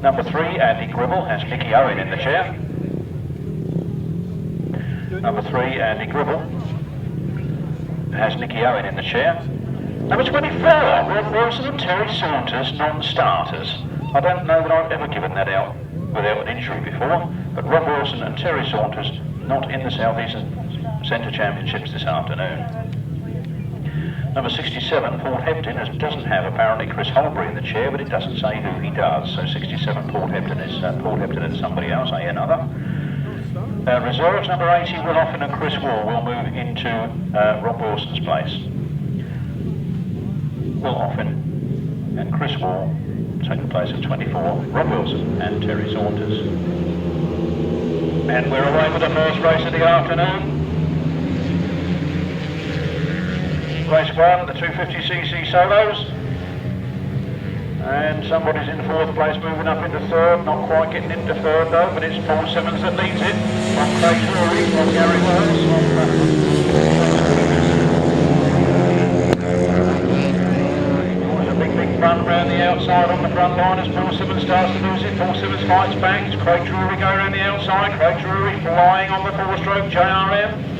Number 3, Andy Gribble, has Nicky Owen in the chair. Number 3, Andy Gribble, has Nicky Owen in the chair. Number 24, Rod Wilson and Terry Saunders, non-starters. I don't know that I've ever given that out without an injury before, but Rod Wilson and Terry Saunders not in the South Eastern Centre Championships this afternoon. Number 67, Paul Hebden, doesn't have apparently Chris Holbury in the chair, but it doesn't say who he does. So 67, Paul Hebden is somebody else, another. Reserves, number 80, Will Offen and Chris Wall will move into Rob Wilson's place. Will Offen and Chris Wall take the place of 24, Rob Wilson and Terry Saunders. And we're away with the first race of the afternoon. Race 1, the 250cc solos. And somebody's in 4th place, moving up into 3rd, not quite getting into 3rd though, but it's Paul Simmons that leads it. From Craig Drury, from Gary Wells. There's a big run round the outside on the front line as Paul Simmons starts to lose it. Paul Simmons fights back, it's Craig Drury going around the outside. Craig Drury flying on the 4-stroke JRM.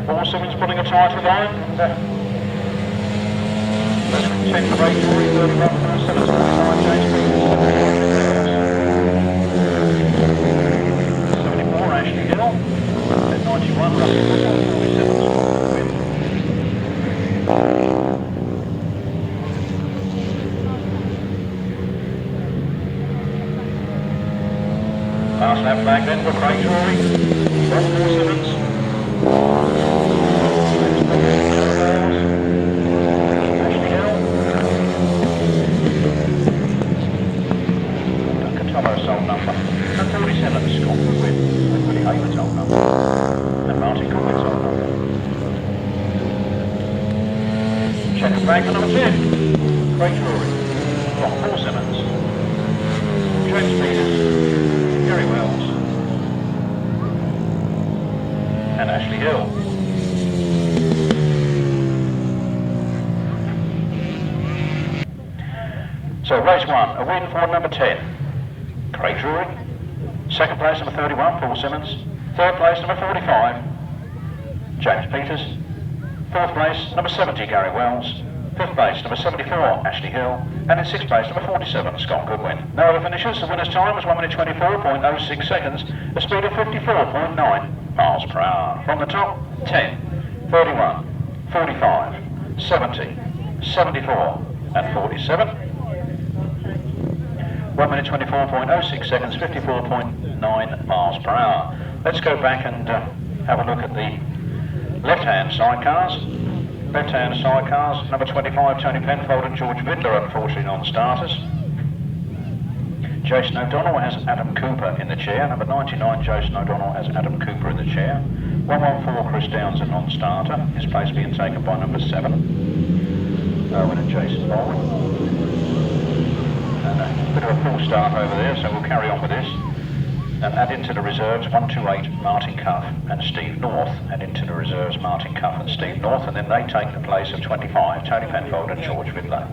Paul Simmons putting a tighter line. Let's check the rate for 31 Paul Simmons, 45 James Peters, 74 Ashley Hill, at 91 Russell Wood, 47 Last lap back then for Craig Drury, from Paul Simmons. Old number, and 47 Scott Goodwin, and Willie Hayward's old number, and Martyn Goodwin's old number. Checkers back for number 10, Craig Drury, from Paul Simmons, James Peters, Gary Wells, and Ashley Hill. So race 1, a win for number 10. Craig Drury, 2nd place number 31, Paul Simmons, 3rd place number 45, James Peters, 4th place number 70, Gary Wells, 5th place number 74, Ashley Hill, and in 6th place number 47, Scott Goodwin. No other finishes. The winner's time was 1 minute 24.06 seconds, a speed of 54.9 miles per hour. From the top, 10, 31, 45, 70, 74 and 47. 1 minute 24.06 seconds, 54.9 miles per hour. Let's go back and have a look at the left-hand sidecars. Left-hand sidecars, number 25, Tony Penfold and George Vidler, unfortunately non-starters. Jason O'Donnell has Adam Cooper in the chair. Number 99, Jason O'Donnell has Adam Cooper in the chair. 114, Chris Downs, a non-starter. His place being taken by number 7, Owen and Jason Baldwin. And a bit of a full start over there, so we'll carry on with this. And add into the reserves 128, Martyn Cuff and Steve North. Add into the reserves Martyn Cuff and Steve North, and then they take the place of 25, Tony Penfold and George Vidler.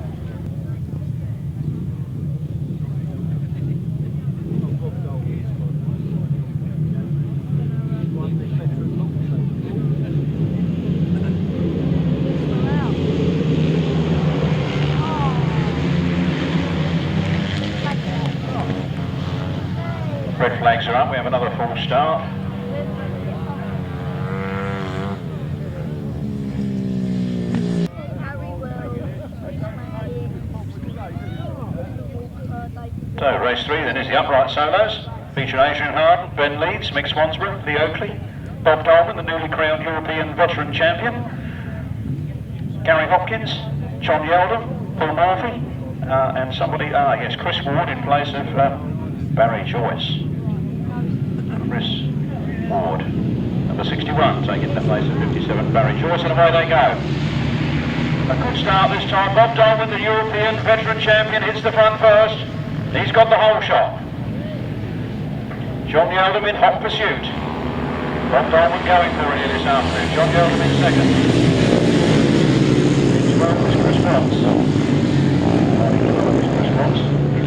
Red flags are up, we have another full start. So race 3 then is the upright solos, featuring Adrian Harden, Ben Leeds, Mick Swansborough, Lee Oakley, Bob Dolman, the newly crowned European veteran champion, Gary Hopkins, John Yeldon, Paul Murphy, and somebody, yes, Chris Ward in place of Barry Joyce. Chris Ward, number 61, taking the place of 57, Barry Joyce, and away they go. A good start this time. Bob Dolman, the European veteran champion, hits the front first. He's got the whole shot. John Yeldon in hot pursuit. Bob Dolman going for it here this afternoon. John Yeldon in second. In 12 is Chris Watts. Chris Watts. He's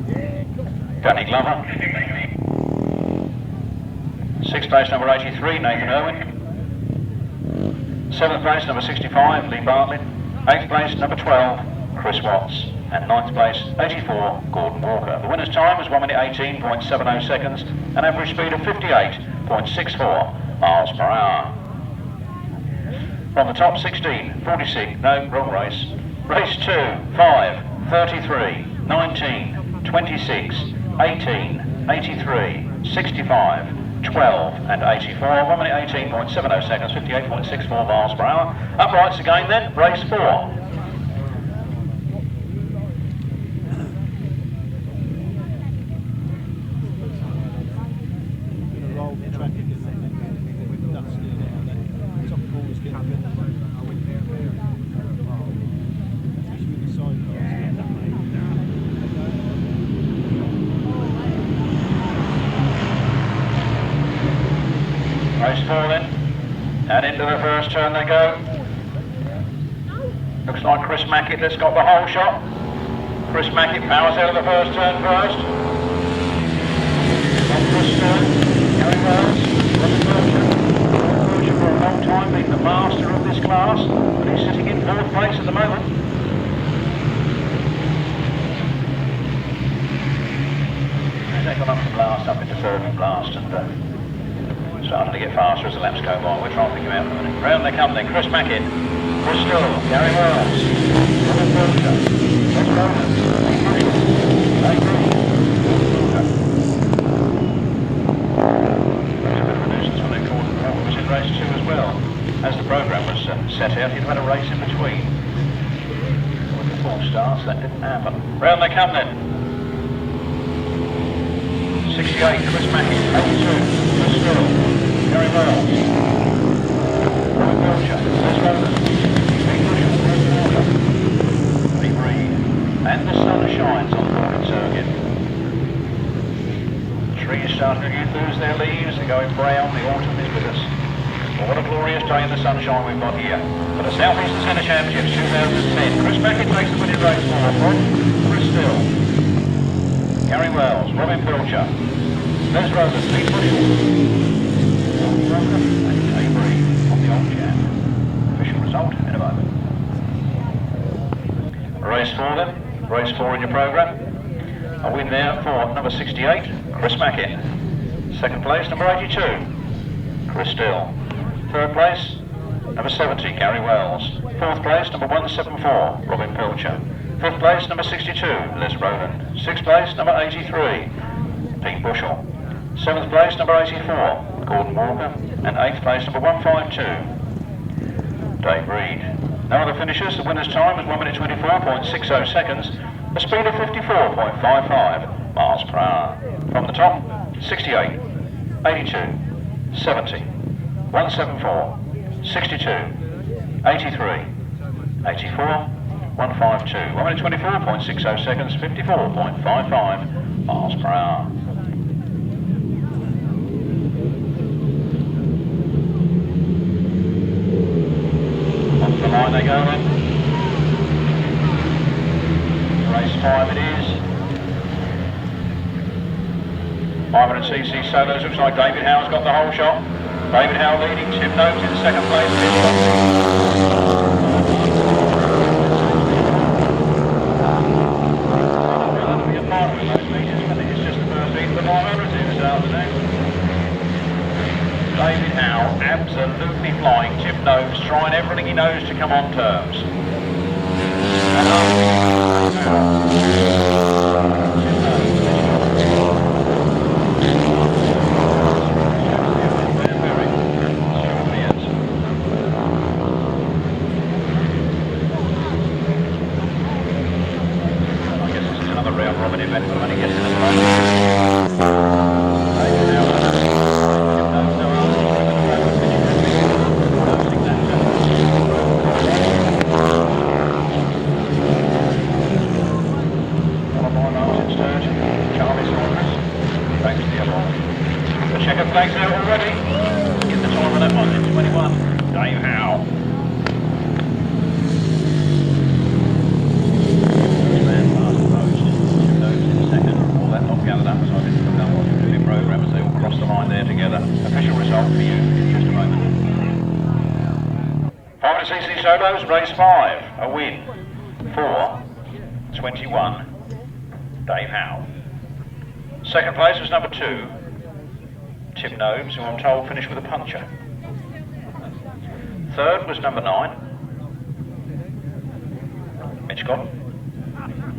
Danny Glover. 6th place, number 83, Nathan Irwin. 7th place, number 65, Lee Bartlett. 8th place, number 12, Chris Watts. And 9th place, 84, Gordon Walker. The winner's time was 1 minute 18.70 seconds, an average speed of 58.64 miles per hour. From the top 16, 46, no, wrong race. Race 2, 5, 33, 19, 26, 18, 83, 65, 12 and 84, 1 minute 18.70 seconds, 58.64 miles per hour. Uprights again then, race 4. Race 4 then, and into the first turn they go. Looks like Chris Mackett has got the whole shot. Chris Mackett powers out of the first turn first. On this turn, going well. Wiltshire for a long time been the master of this class, but he's sitting in 4th place at the moment. They've gone up from last, up into 3rd from last, and starting to get faster as the laps go by. We're trying to pick him out in a minute. Round they come then. Chris Mackett, Chris Still, Gary Wells, Robin Wiltshire, Les Ronan, Lee Green, when they called Cornwall was in race 2 as well. As the programme was set out, he'd had a race in between. With the full starts, that didn't happen. Round they come then. 68, Chris Mackett, 82, Chris Still, Gary Wells, Robin Wiltshire, Les Ronan, Pete Bushell, Lee Breed, and the sun shines on the Northern Circuit. The trees starting to lose their leaves, they're going brown, the autumn is with us. Well, what a glorious day in the sunshine we've got here. For the South Eastern Centre Championships 2010, Chris Mackett takes the winning race forward, Chris Still, Gary Wells, Robin Wiltshire, Les Ronan, Pete Bushell, and Lee Breed on the old jam. Official result in a moment. Race 4 then, race 4 in your programme. A win there for number 68, Chris Mackett. 2nd place, number 82, Chris Still. 3rd place, number 70, Gary Wells. 4th place, number 174, Robin Pilcher. 5th place, number 62, Les Ronan. 6th place, number 83, Pete Bushell. 7th place, number 84, Gordon Walker. And 8th place, number 152, Dave Reed. No other finishers. The winner's time was 1 minute 24.60 seconds, a speed of 54.55 miles per hour. From the top, 68, 82, 70, 174, 62, 83, 84, 152. 1 minute 24.60 seconds, 54.55 miles per hour. On the line they go then. Race 5 it is. 500cc solos, looks like David Howe's got the whole shot. David Howe leading, Tim Nobes in 2nd place. That'll be a final in those meters, but it's just the first meet of the 500 this afternoon. David Howe absolutely flying. Tim Nobes trying everything he knows to come on terms. And flags out already. Get the time on that one, it's 21. Dave Howe. Man fast post. 2 Nobes in 2nd. All that not gathered up. CC Solos, race 5, a win. 4:21, Dave Howe. Second place was number 2, Tim Nobes, who I'm told finished with a puncture. Third was number 9, Mitch Godden.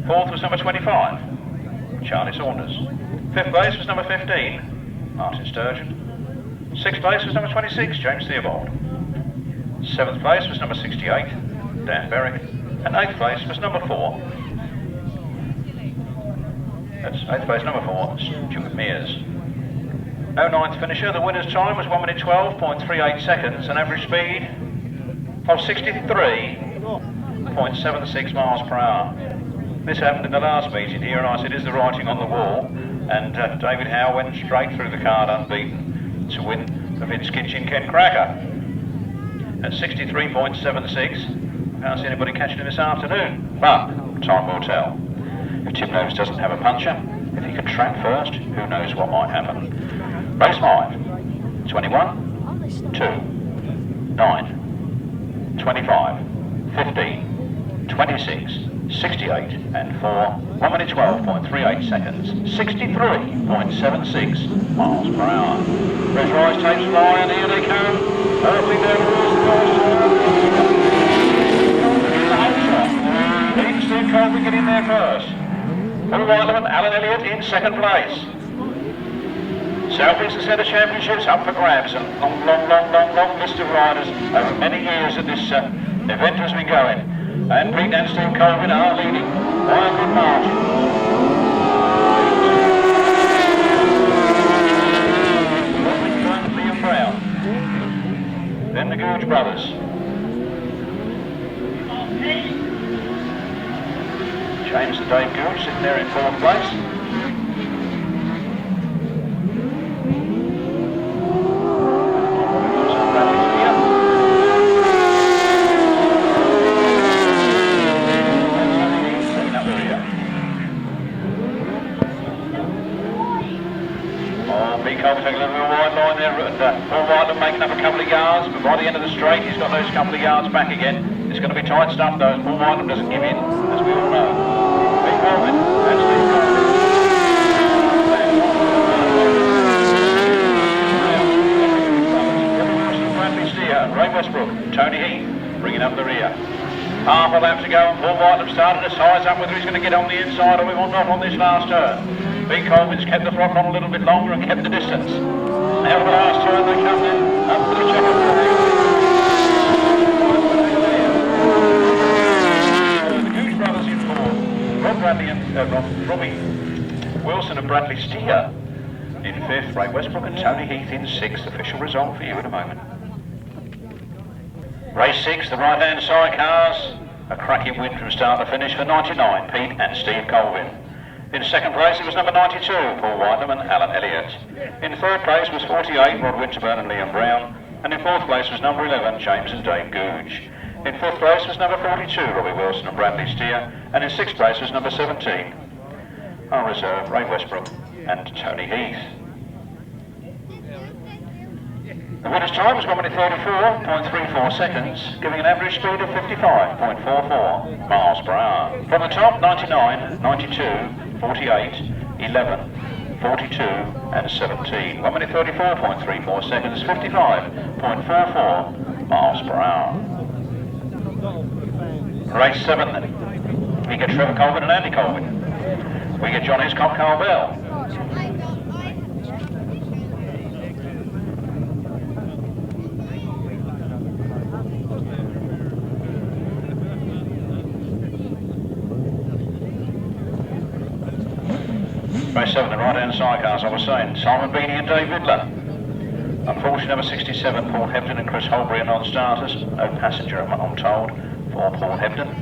Fourth was number 25, Charlie Saunders. Fifth place was number 15, Martyn Sturgeon. Sixth place was number 26, James Theobald. Seventh place was number 68, Dan Berwick. And eighth place was number 4. That's eighth place, number 4, Stuart Mears. No ninth finisher. The winner's time was 1 minute 12.38 seconds, an average speed of 63.76 miles per hour. This happened in the last meeting here, and I said, is the writing on the wall? And David Howe went straight through the card unbeaten to win the Vince Kitchen Ken Cracker at 63.76. I can't see anybody catching him this afternoon, but time will tell. If Tim Nobes doesn't have a puncher, if he can track first, who knows what might happen. Race 5, 21, 2, 9, 25, 15, 26, 68 and 4, 1 minute 12.38 seconds, 63.76 miles per hour. Pressurised tapes fly, and here they come. Hopefully there was the first. Steve Colby get in there first. Paul Whiteman, Alan Elliott in second place. South East and Centre Championships up for grabs, and long list of riders over many years that this event has been going. And Pete and Steve Colvin are leading by a good margin. Liam Brown. Then the Goudge Brothers. James and Dave Goudge sitting there in fourth place. Taking a little wide line there, and Paul Whiteman making up a couple of yards, but by the end of the straight he's got those couple of yards back again. It's going to be tight stuff though. Paul Whiteman doesn't give in, as we all know. Big Colvin, and Steve Colvin. Bradley Steer, Ray Westbrook, Tony Heath bringing up the rear. Half a lap to go, and Paul Whiteman started to size up whether he's going to get on the inside or not on this last turn. Big Colvin's kept the throttle on a little bit longer and kept the distance. Now for the last turn they come in up to the checkered flag. The Goudge Brothers in fourth. Rob Bradley and Robbie Wilson and Bradley Steer in fifth. Ray Westbrook and Tony Heath in sixth. Official result for you in a moment. Race 6, the right-hand sidecars. A cracking win from start to finish for 99, Pete and Steve Colvin. In second place it was number 92, Paul Whiteman and Alan Elliott. In third place was 48, Rod Winterburn and Liam Brown. And in fourth place was number 11, James and Dave Goudge. In fifth place was number 42, Robbie Wilson and Bradley Steer. And in sixth place was number 17, our reserve, Ray Westbrook and Tony Heath. The winner's time was 1 minute 34.34 seconds, giving an average speed of 55.44 miles per hour. From the top, 99, 92, 48, 11, 42 and 17. 1 minute 34.34 seconds, 55.44 miles per hour. Race 7 then. We get Trevor Colvin and Andy Colvin. We get John Hiscock, Carl Bell. Race 7, the right-hand sidecars, I was saying. Simon Beanie and Dave Vidler. Unfortunately, number 67, Paul Hebden and Chris Holbury are non-starters. No passenger, I'm told, for Paul Hebden.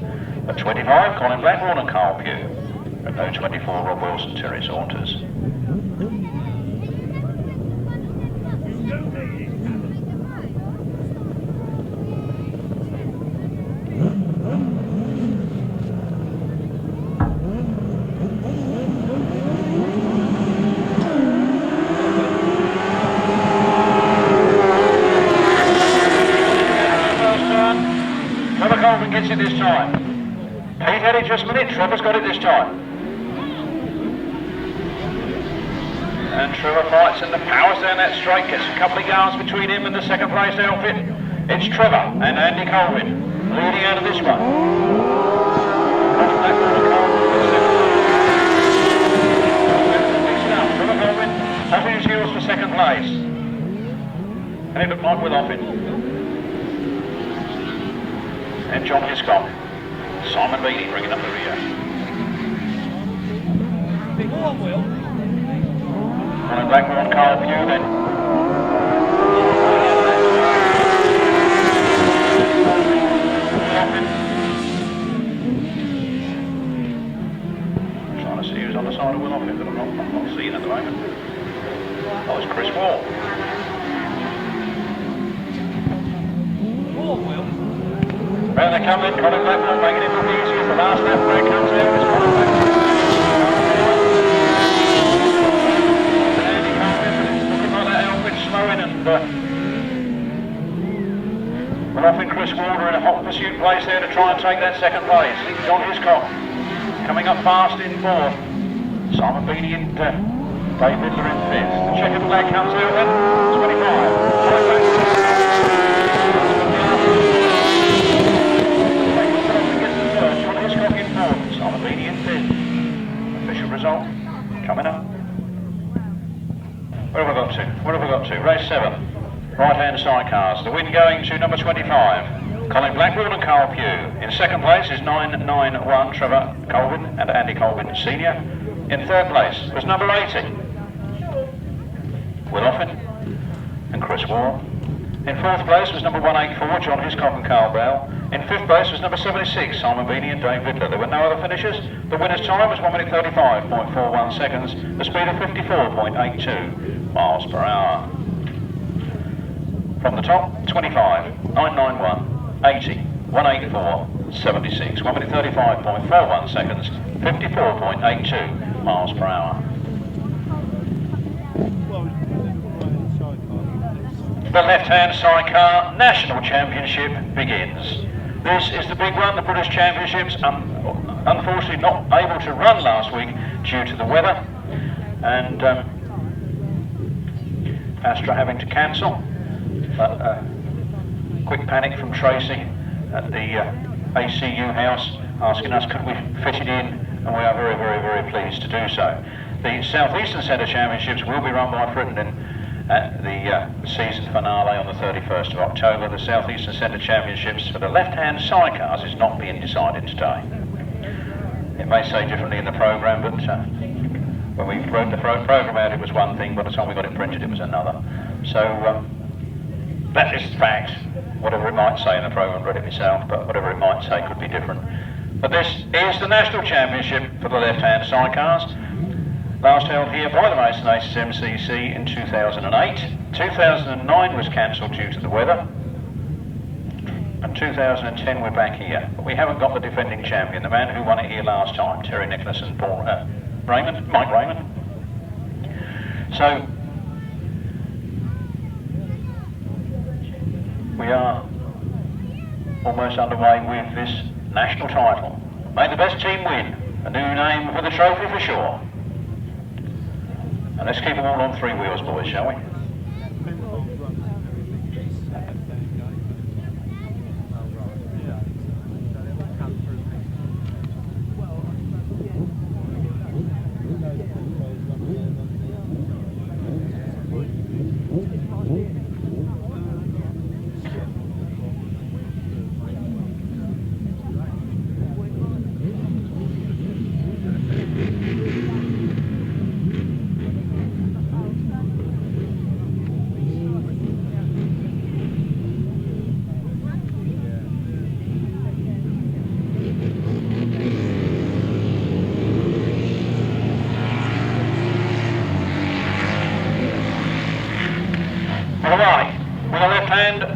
At 25, Colin Blackbourn and Carl Pugh. At no 24, Rob Wilson, Terry Saunders. gets it this time. Pete had it just a minute, Trevor's got it this time. And Trevor fights and the powers down that straight, gets a couple of yards between him and the second place outfit. It's Trevor and Andy Colvin leading out of this one. Trevor Colvin off his heels for second place. And it looked like we're off it. And John Hiscock, Simon Beattie bringing up the rear. Big one, Will. Colin Blackbourn, Carl Pugh then. Trying to see who's on the side of Will Offit, but I'm not seeing at the moment. Oh, it's Chris Wall. Round they come in, Colin Blackbourn making it look easy as the last lap break comes out. It's Colin Blackbourn. And Andy Colvin, but it's looking like that outfit slowing and well off in Chris Warder in a hot pursuit place there to try and take that second place. John Hiscock coming up fast in fourth. Simon Beattie and Dave Midler in fifth. The checkered flag comes out then, 25. Simon Beattie in fifth. Official result coming up. Where have we got to? What have we got to? Race 7. Right-hand sidecars. The win going to number 25. Colin Blackbourn and Carl Pugh. In second place is 991 Trevor Colvin and Andy Colvin Senior. In third place was number 80 Will Offit and Chris Wall. In fourth place was number 184 John Hiscock and Carl Bell. In fifth place was number 76 Simon Beattie and Dave Vidler. There were no other finishers. The winner's time was 1 minute 35.41 seconds, the speed of 54.82 miles per hour. From the top, 25, 991, 80, 184, 76, 1 minute 35.41 seconds, 54.82 miles per hour. The left-hand sidecar National Championship begins. This is the big one, the British Championships, unfortunately not able to run last week due to the weather, and Astra having to cancel. But quick panic from Tracy at the ACU house, asking us could we fit it in, and we are very, very, very pleased to do so. The South Eastern Centre Championships will be run by Frittenden at the season finale on the 31st of October. The South Eastern Centre Championships for the left-hand sidecars is not being decided today. It may say differently in the programme, but when we wrote the programme out it was one thing, by the time we got it printed it was another. So that is fact. Whatever it might say in the programme, read it myself, but whatever it might say could be different. But this is the National Championship for the left-hand sidecars. Last held here by the Mason Aces MCC in 2008. 2009 was cancelled due to the weather. And 2010 we're back here. But we haven't got the defending champion, the man who won it here last time, Terry Nicholas and Mike Raymond. So we are almost underway with this national title. May the best team win. A new name for the trophy for sure. And let's keep them all on three wheels, boys, shall we?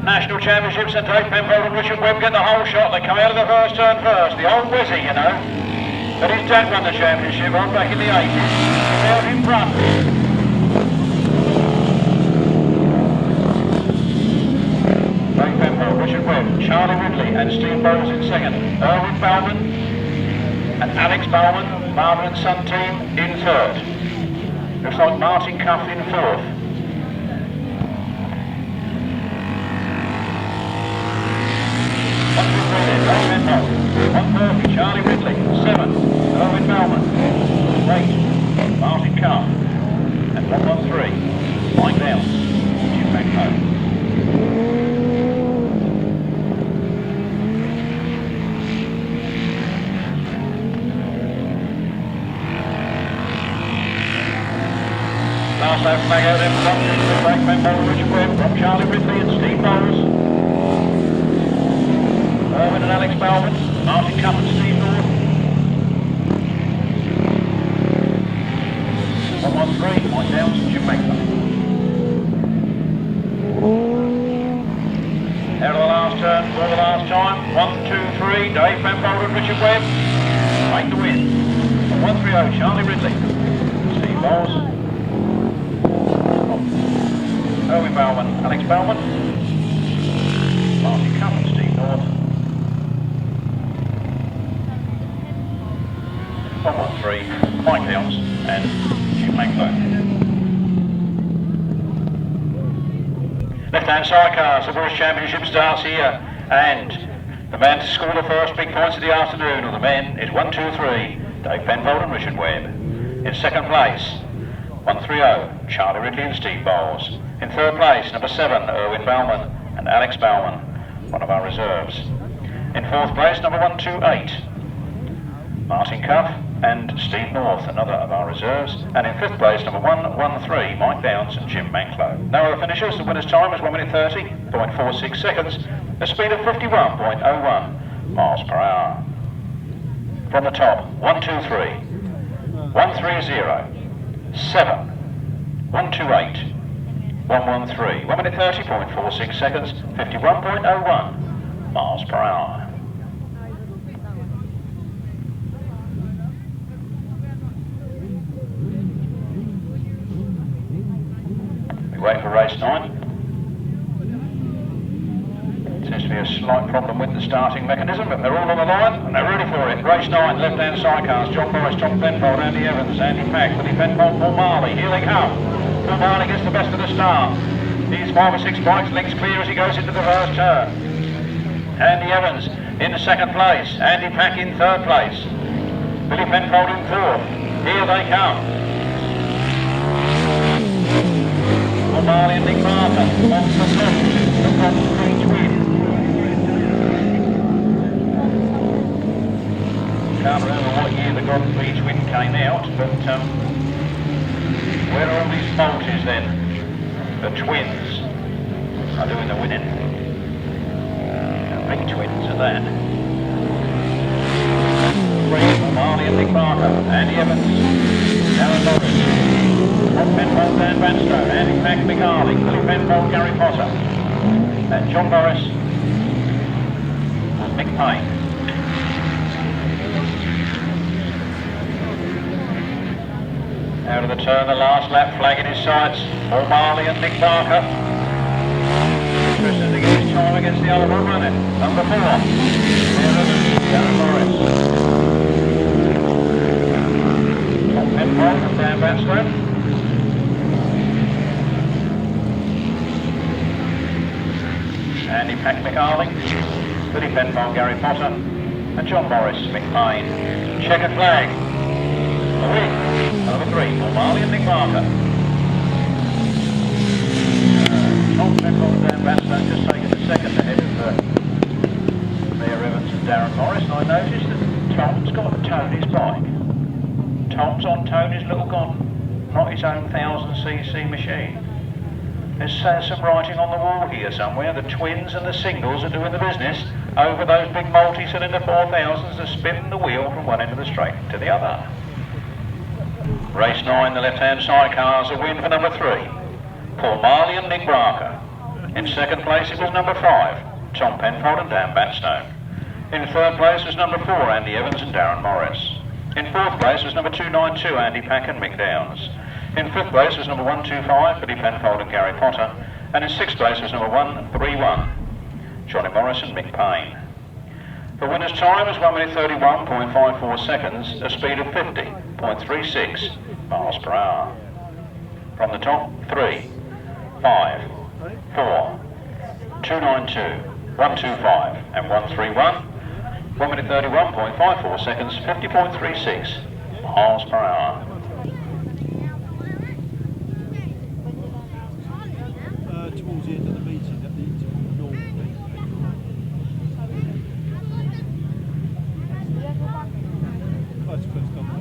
National Championships, and Dave Penfold and Richard Webb get the whole shot. They come out of the first turn first. The old Wizzy, you know. But his dad won the championship on back in the 80s. Out in front. Dave Penfold, Richard Webb, Charlie Charlie Ridley and Steve Bowles in second. Erwin Bowman and Alex Bowman, Father and Son team in third. Looks like Martyn Cuff in fourth. One Murphy, Charlie Ridley, 7, Erwin Bowman, 8, Martyn Cuff, and 113, Mike Downs, Jim Banklow. Last lap flag out in front, the back Ben Bowler, Richard Webb, from Charlie Ridley and Steve Bowles. Erwin and Alex Bowman, Martyn Cuff and Steve North. 113, Mike Downs and Jim Banklow. Out of the last turn for the last time. 1, 2, 3, Dave Van Bolden and Richard Webb make the win. 130, Charlie Ridley, Steve Bowles. Erwin Bowman, Alex Bowman, Martyn Cuff and Steve North. 113, Mike Downs and Jim Banklow. Left-hand sidecars, the British Championship starts here, and the man to score the first big points of the afternoon of the men is 1, 2, 3, Dave Penfold and Richard Webb. In second place, 130, Charlie Ridley and Steve Bowles. In third place, number 7, Erwin Bowman and Alex Bowman, one of our reserves. In fourth place, number 128, Martyn Cuff and Steve North, another of our reserves. And in fifth place, number 113, Mike Downs and Jim Banklow. No other finishers. The winner's time is 1 minute 30.46 seconds, a speed of 51.01 miles per hour. From the top, 1, 2, 3, 130, 7, 128, 113, 1 minute 30.46 seconds, 51.01 miles per hour. We wait for race 9. Seems to be a slight problem with the starting mechanism, but they're all on the line and they're ready for it. Race 9, left-hand sidecars, John Morris, Tom Penfold, Andy Evans, Andy Pack, Billy Penfold, Paul Marley. Here they come. Paul Marley gets the best of the start. He's 5 or 6 bikes, links clear as he goes into the first turn. Andy Evans in second place, Andy Pack in third place, Billy Penfold in fourth. Here they come. Paul Marley and Nick Martyn on the top, the Goudge win. Can't remember what year the Goudge win came out, but where are all these multis then? The twins are doing the winning. The big twins are that. Marley and Nick Barker, Andy Evans, Darren Norris, Rod Penfold, Dan Vanstone, Andy Pack, Mick Harley, Billy Penfold, Gary Potter, and John Morris and Mick Payne. Out of the turn, the last lap flag in his sights. Paul Marley and Nick Barker. Interested to get his time against the other one running. Number 4. Darren Morris. Tom Penfold and Dan Vanstone. Andy Pack, Mick Harley. Billy Penfold, Gary Potter. And John Morris, Mick Payne. Checkered flag. A win. Number 3, Paul Marley and Nick Barker. Tom Penfold and Dan Vanstone just taking a second ahead of Mayor Evans and Darren Morris. And I noticed that Tom's got Tony's bike. Tom's on Tony's little gun, not his own 1000cc machine. There's some writing on the wall here somewhere. The twins and the singles are doing the business over those big multi-cylinder 4000s that spin the wheel from one end of the straight to the other. Race 9, the left-hand sidecars, a win for number 3, Paul Marley and Nick Barker. In second place it was number 5, Tom Penfold and Dan Vanstone. In third place was number 4, Andy Evans and Darren Morris. In fourth place was number 292, Andy Pack and Mick Downs. In fifth place was number 125, Billy Penfold and Gary Potter. And in sixth place was number 131, Johnny Morris and Mick Payne. The winner's time is 1 minute 31.54 seconds, a speed of 50.36 miles per hour. From the top, 3, 5, 4, 292, 125 and 131. 1 minute 31.54 seconds, 50.36 miles per hour. Towards the end of the meeting at the north. Close first on the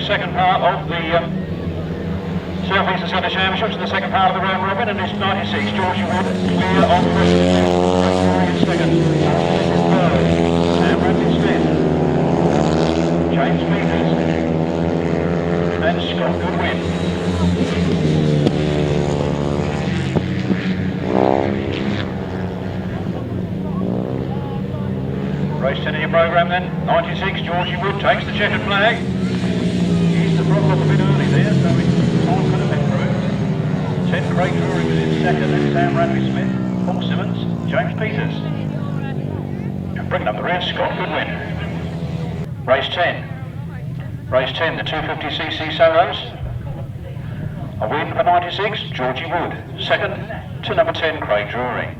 the second part of the South East and Centre Championships, the second part of the round robin, and it's 96. Georgie Wood clear on the second. Third. And Martyn Smith. James Peters. And Scott Goodwin. Race 10 in your programme then. 96. Georgie Wood takes the checkered flag. Broke off a bit early there, so his time could have improved. 10 Craig Drury was in second, and Sam Radley-Smith, Paul Simmons, James Peters. And bringing up the rear, Scott Goodwin. Race 10. Race 10, the 250cc solos. A win for 96, Georgie Wood. Second to number 10, Craig Drury.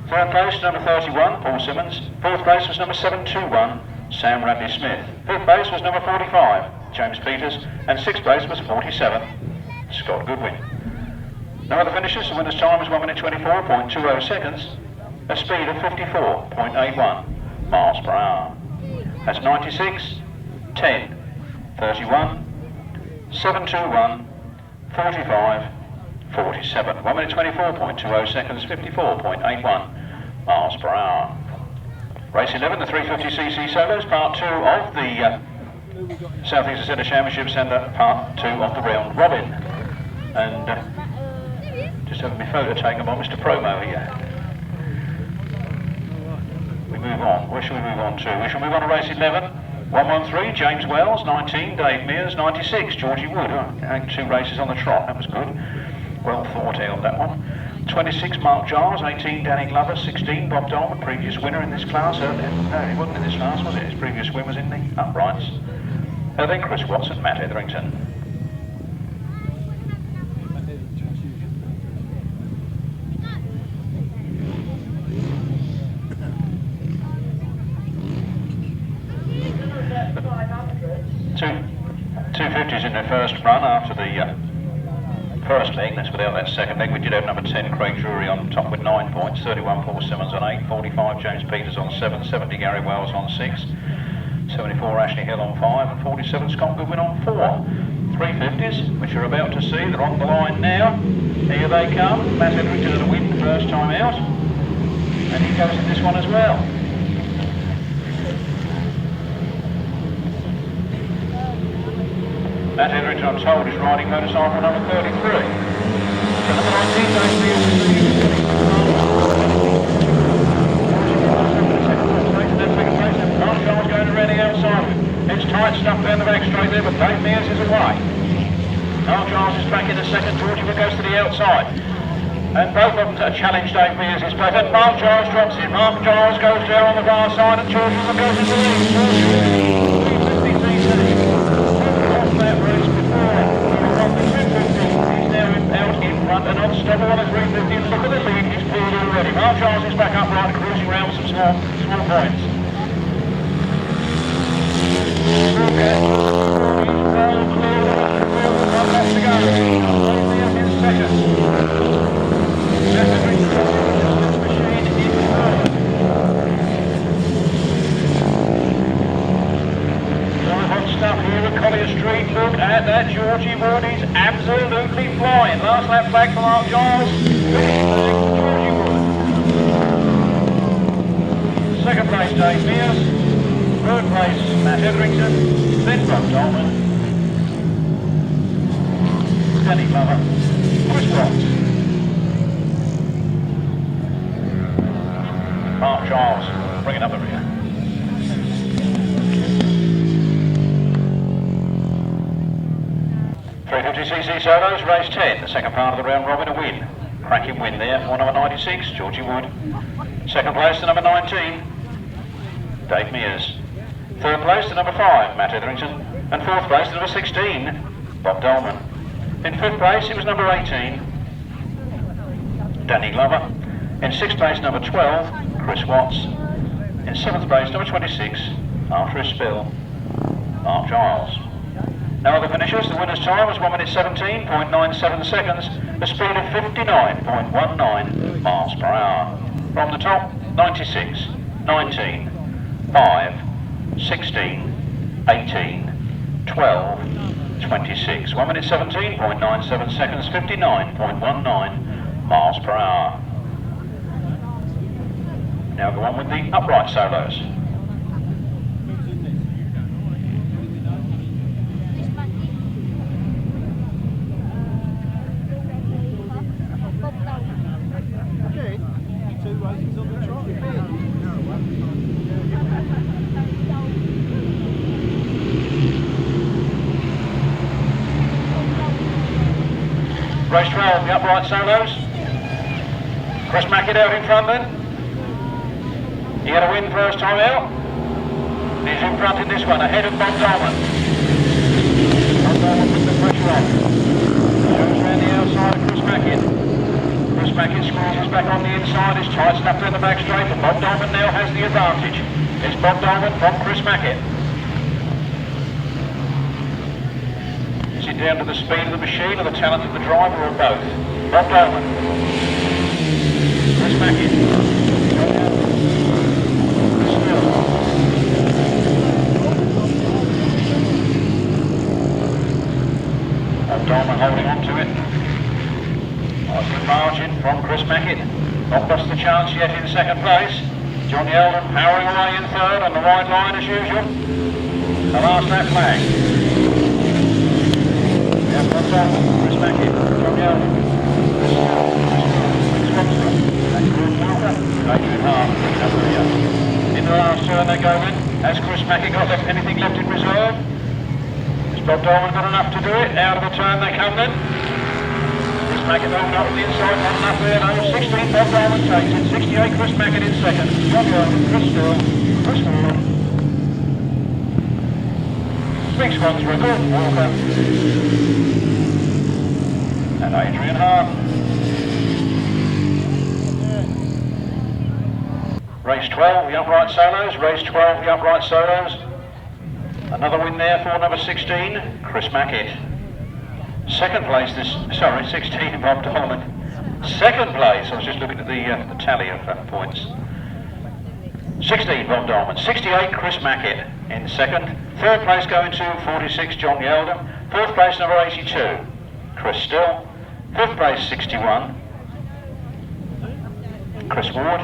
Third place, number 31, Paul Simmons. Fourth place was number 721, Sam Radley-Smith. Fifth place was number 45, James Peters, and sixth place was 47, Scott Goodwin. No other finishes. The winner's time was 1 minute 24.20 seconds, a speed of 54.81 miles per hour. That's 96, 10, 31, 721, 45, 47. 1 minute 24.20 seconds, 54.81 miles per hour. Race 11, the 350cc solos, part 2 of the South East and Centre Championships, and part 2 of the round robin. And just having my photo taken by Mr. Promo here. We move on. Where shall we move on to? We shall move on to race 11. 113, James Wells. 19, Dave Mears. 96, Georgie Wood. Oh, 2 races on the trot. That was good. Well thought out, that one. 26, Mark Giles. 18, Danny Glover. 16, Bob Dolman, previous winner in this class. No, he wasn't in this class, was it? His previous win was in the uprights. Then Chris Watson, Matt Etherington. Two 250s in their first run after the first leg. That's without that second leg. We did have number 10 Craig Drury on top with 9 points, 31 Paul Simmons on 8, 45 James Peters on 7, 70 Gary Wells on 6, 74 Ashley Hill on 5, and 47 Scott Goodwin on 4. 350s, which you're about to see, they're on the line now. Here they come. Matt Etherington at a win first time out, and he goes in this one as well. Matt Etherington, I'm told, is riding motorcycle number 33. So number 19, Mark Giles going around the outside. It's tight stuff down the back straight there, but Dave Mears is away. Mark Giles is back in the second. Georgie Wood goes to the outside. And both of them challenge Dave Mears' place. And Mark Giles drops in. Mark Giles goes down on the far side, and Georgie Wood goes into the lead. That race before. From the 250, he's now out in front and on stop on the 350. Look at the lead. He's absolutely flying. Last lap flag for Mark Giles. Georgie Wood. Second place, Dave Mears. Third place, Matt Etherington. Then Rod Winterburn. Andy Gribble. Chris Watts. Mark Giles. Bring it up over here. 350cc solos, race 10, the second part of the round robin, a win. Cracking win there for number 96, Georgie Wood. Second place to number 19, Dave Mears. Third place to number 5, Matt Etherington. And fourth place to number 16, Bob Dolman. In fifth place it was number 18, Danny Glover. In sixth place number 12, Chris Watts. In seventh place number 26, after a spill, Mark Giles. Now the finishers, the winner's time was 1 minute 17.97 seconds, a speed of 59.19 miles per hour. From the top, 96, 19, 5, 16, 18, 12, 26. 1 minute 17.97 seconds, 59.19 miles per hour. Now go on with the upright solos. Race 12, the upright solos. Chris Mackett out in front then. He had a win first time out. He's in front in this one, ahead of Bob Dolman. Bob Dolman with the pressure on. Shows around the outside of Chris Mackett. Chris Mackett squeezes back on the inside, is tight stuff down the back straight, but Bob Dolman now has the advantage. It's Bob Dolman from Chris Mackett. Is it down to the speed of the machine or the talent of the driver or both? Bob Dolman. Chris Mackett. Bob Dolman holding on to it. Nice good margin from Chris Mackett. Not lost the chance yet in second place. Johnny Eldon powering away in third on the right line as usual. The last lap flag. Chris Mackett, Johnny Eldon. In the last turn they go in. Has Chris Mackett got anything left in reserve? Has Bob Dolman got enough to do it? Out of the turn they come then. Chris Mackett moving up the inside, not enough there. No, 16 Bob Dolman takes it. 68 Chris Mackett in second. Johnny Eldon, Chris Still, Chris Ward. Big squads were good. Walker. And Adrian Hart. Race 12, the upright solos. Race 12, the upright solos. Another win there for number 16, Chris Mackett. Second place, 16, Bob Dolman. Second place, I was just looking at the tally of points. 16, Bob Dolman. 68, Chris Mackett in second. Third place going to 46, John Yeldon. Fourth place, number 82, Chris Still. Fifth place, 61, Chris Ward.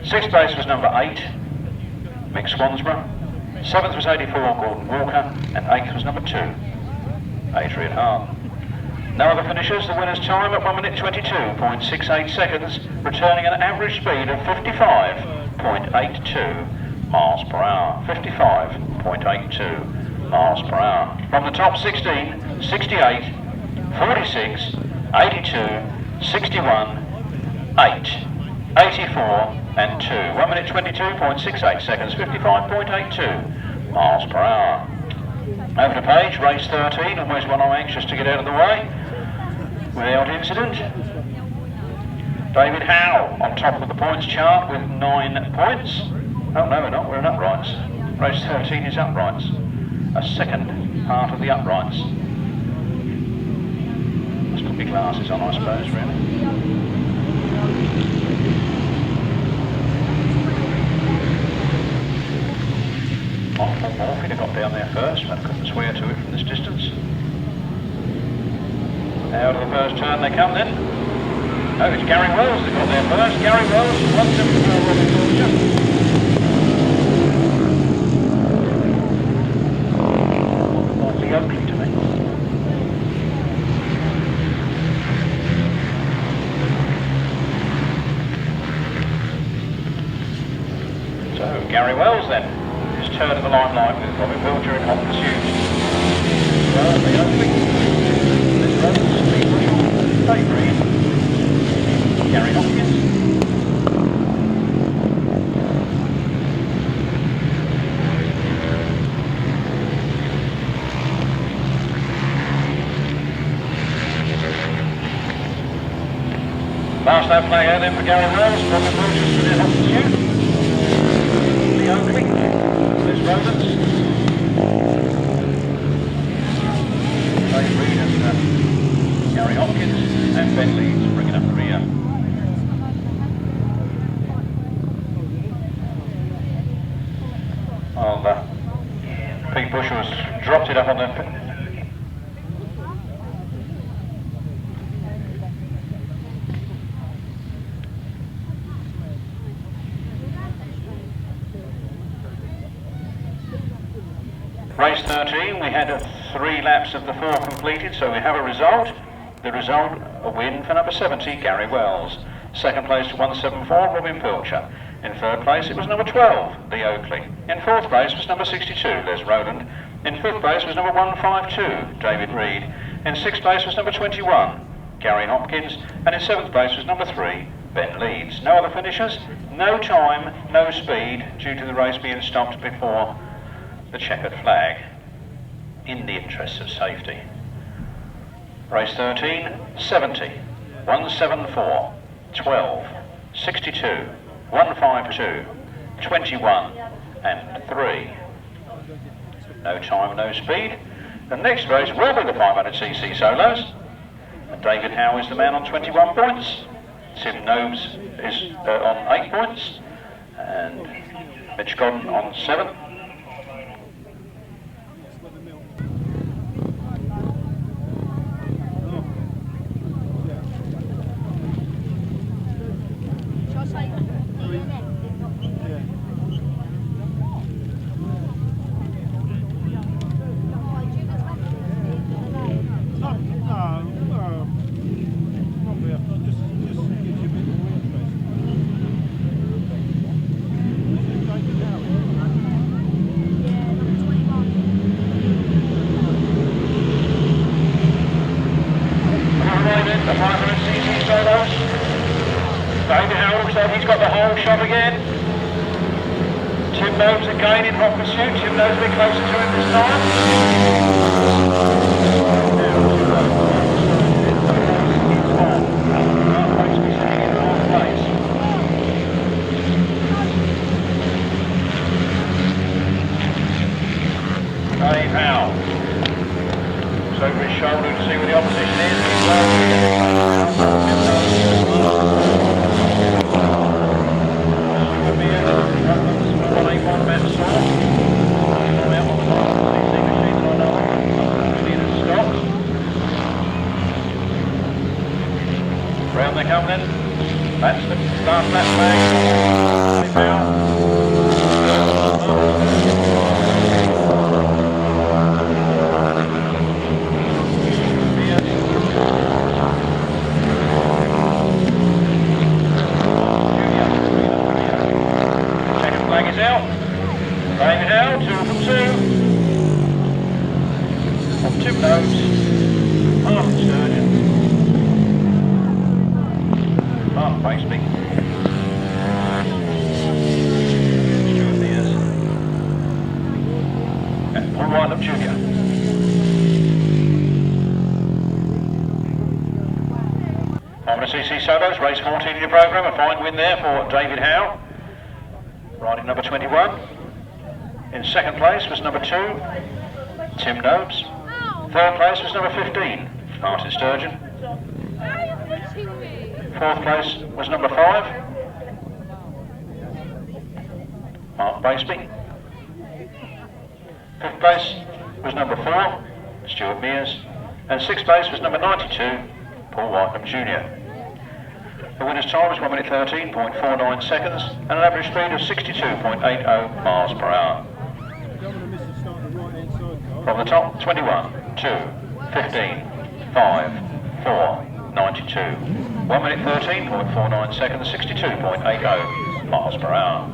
Sixth place was number 8, Mick Swansborough. Seventh was 84, Gordon Walker. And eighth was number 2, Adrian Hart. No other finishers. The winner's time at 1 minute 22.68 seconds, returning an average speed of 55.82 miles per hour. 55.82 miles per hour. From the top, 16, 68, 46, 82, 61, 8, 84 and 2. 1 minute 22.68 seconds, 55.82 miles per hour. Over to page, race 13, always one I'm anxious to get out of the way without incident. David Howe on top of the points chart with 9 points. Oh no, we're not, we're in uprights. Race 13 is uprights. A second part of the uprights. Let's put my glasses on, I suppose, really. Morphy got down there first, but I couldn't swear to it from this distance. Out of the first turn they come then. Oh, it's Gary Wells that got there first. Gary Wells, 174 Robin Wiltshire. Likely Oakley to me. So, Gary Wells then. His turn in the limelight with Robin Wiltshire in hot pursuit. The Oakley. This runs, Steve Bushell, Dave Reed, Gary Hopkins. Last lap flag out then for Gary Wells, Robin Wiltshire stood in hot pursuit. The Oakley, there's Rodents. Dave Reed and Gary Hopkins and Ben Leeds bringing up the rear. Well, Pete Bush has dropped it up on the... Race 13, we had 3 laps of the 4 completed, so we have a result. The result, a win for number 70, Gary Wells. Second place to 174, Robin Wiltshire. In third place it was number 12, the Oakley. In fourth place was number 62, Les Roland. In fifth place was number 152, David Reed. In sixth place was number 21, Gary Hopkins. And in seventh place was number 3, Ben Leeds. No other finishers, no time, no speed, due to the race being stopped before the checkered flag, in the interests of safety. Race 13, 70, 174, 12, 62, 152, 21 and 3. No time, no speed. The next race will be the 500cc solos. And David Howe is the man on 21 points. Tim Nobes is on 8 points. And Mitch Godden on 7. He's got the whole shot again. Tim Nobes again in hot pursuit. Tim Nobes a bit closer to him this time. Dave Howe. Looks over his shoulder to see where the opposition is. Round they come then. That's the start lap flag. Second flag is out. David Howe, 2 from 2. On 2 Nobes. Martyn Sturgeon. Mark Baseby. Mears. And Paul Whitelop Jr. cc solos, race 14 in your programme. A fine win there for David Howe, riding number 21. In second place was number 2, Tim Nobes. Third place was number 15, Martyn Sturgeon. Fourth place was number 5, Mark Baseby. Fifth place was number 4, Stuart Mears. And 6th place was number 92, Paul Whiteman Jr. The winner's time was 1 minute 13.49 seconds and an average speed of 62.80 miles per hour. From the top, 21, 2, 15, 5, 4, 92. 1 minute 13.49 seconds, 62.80 miles per hour.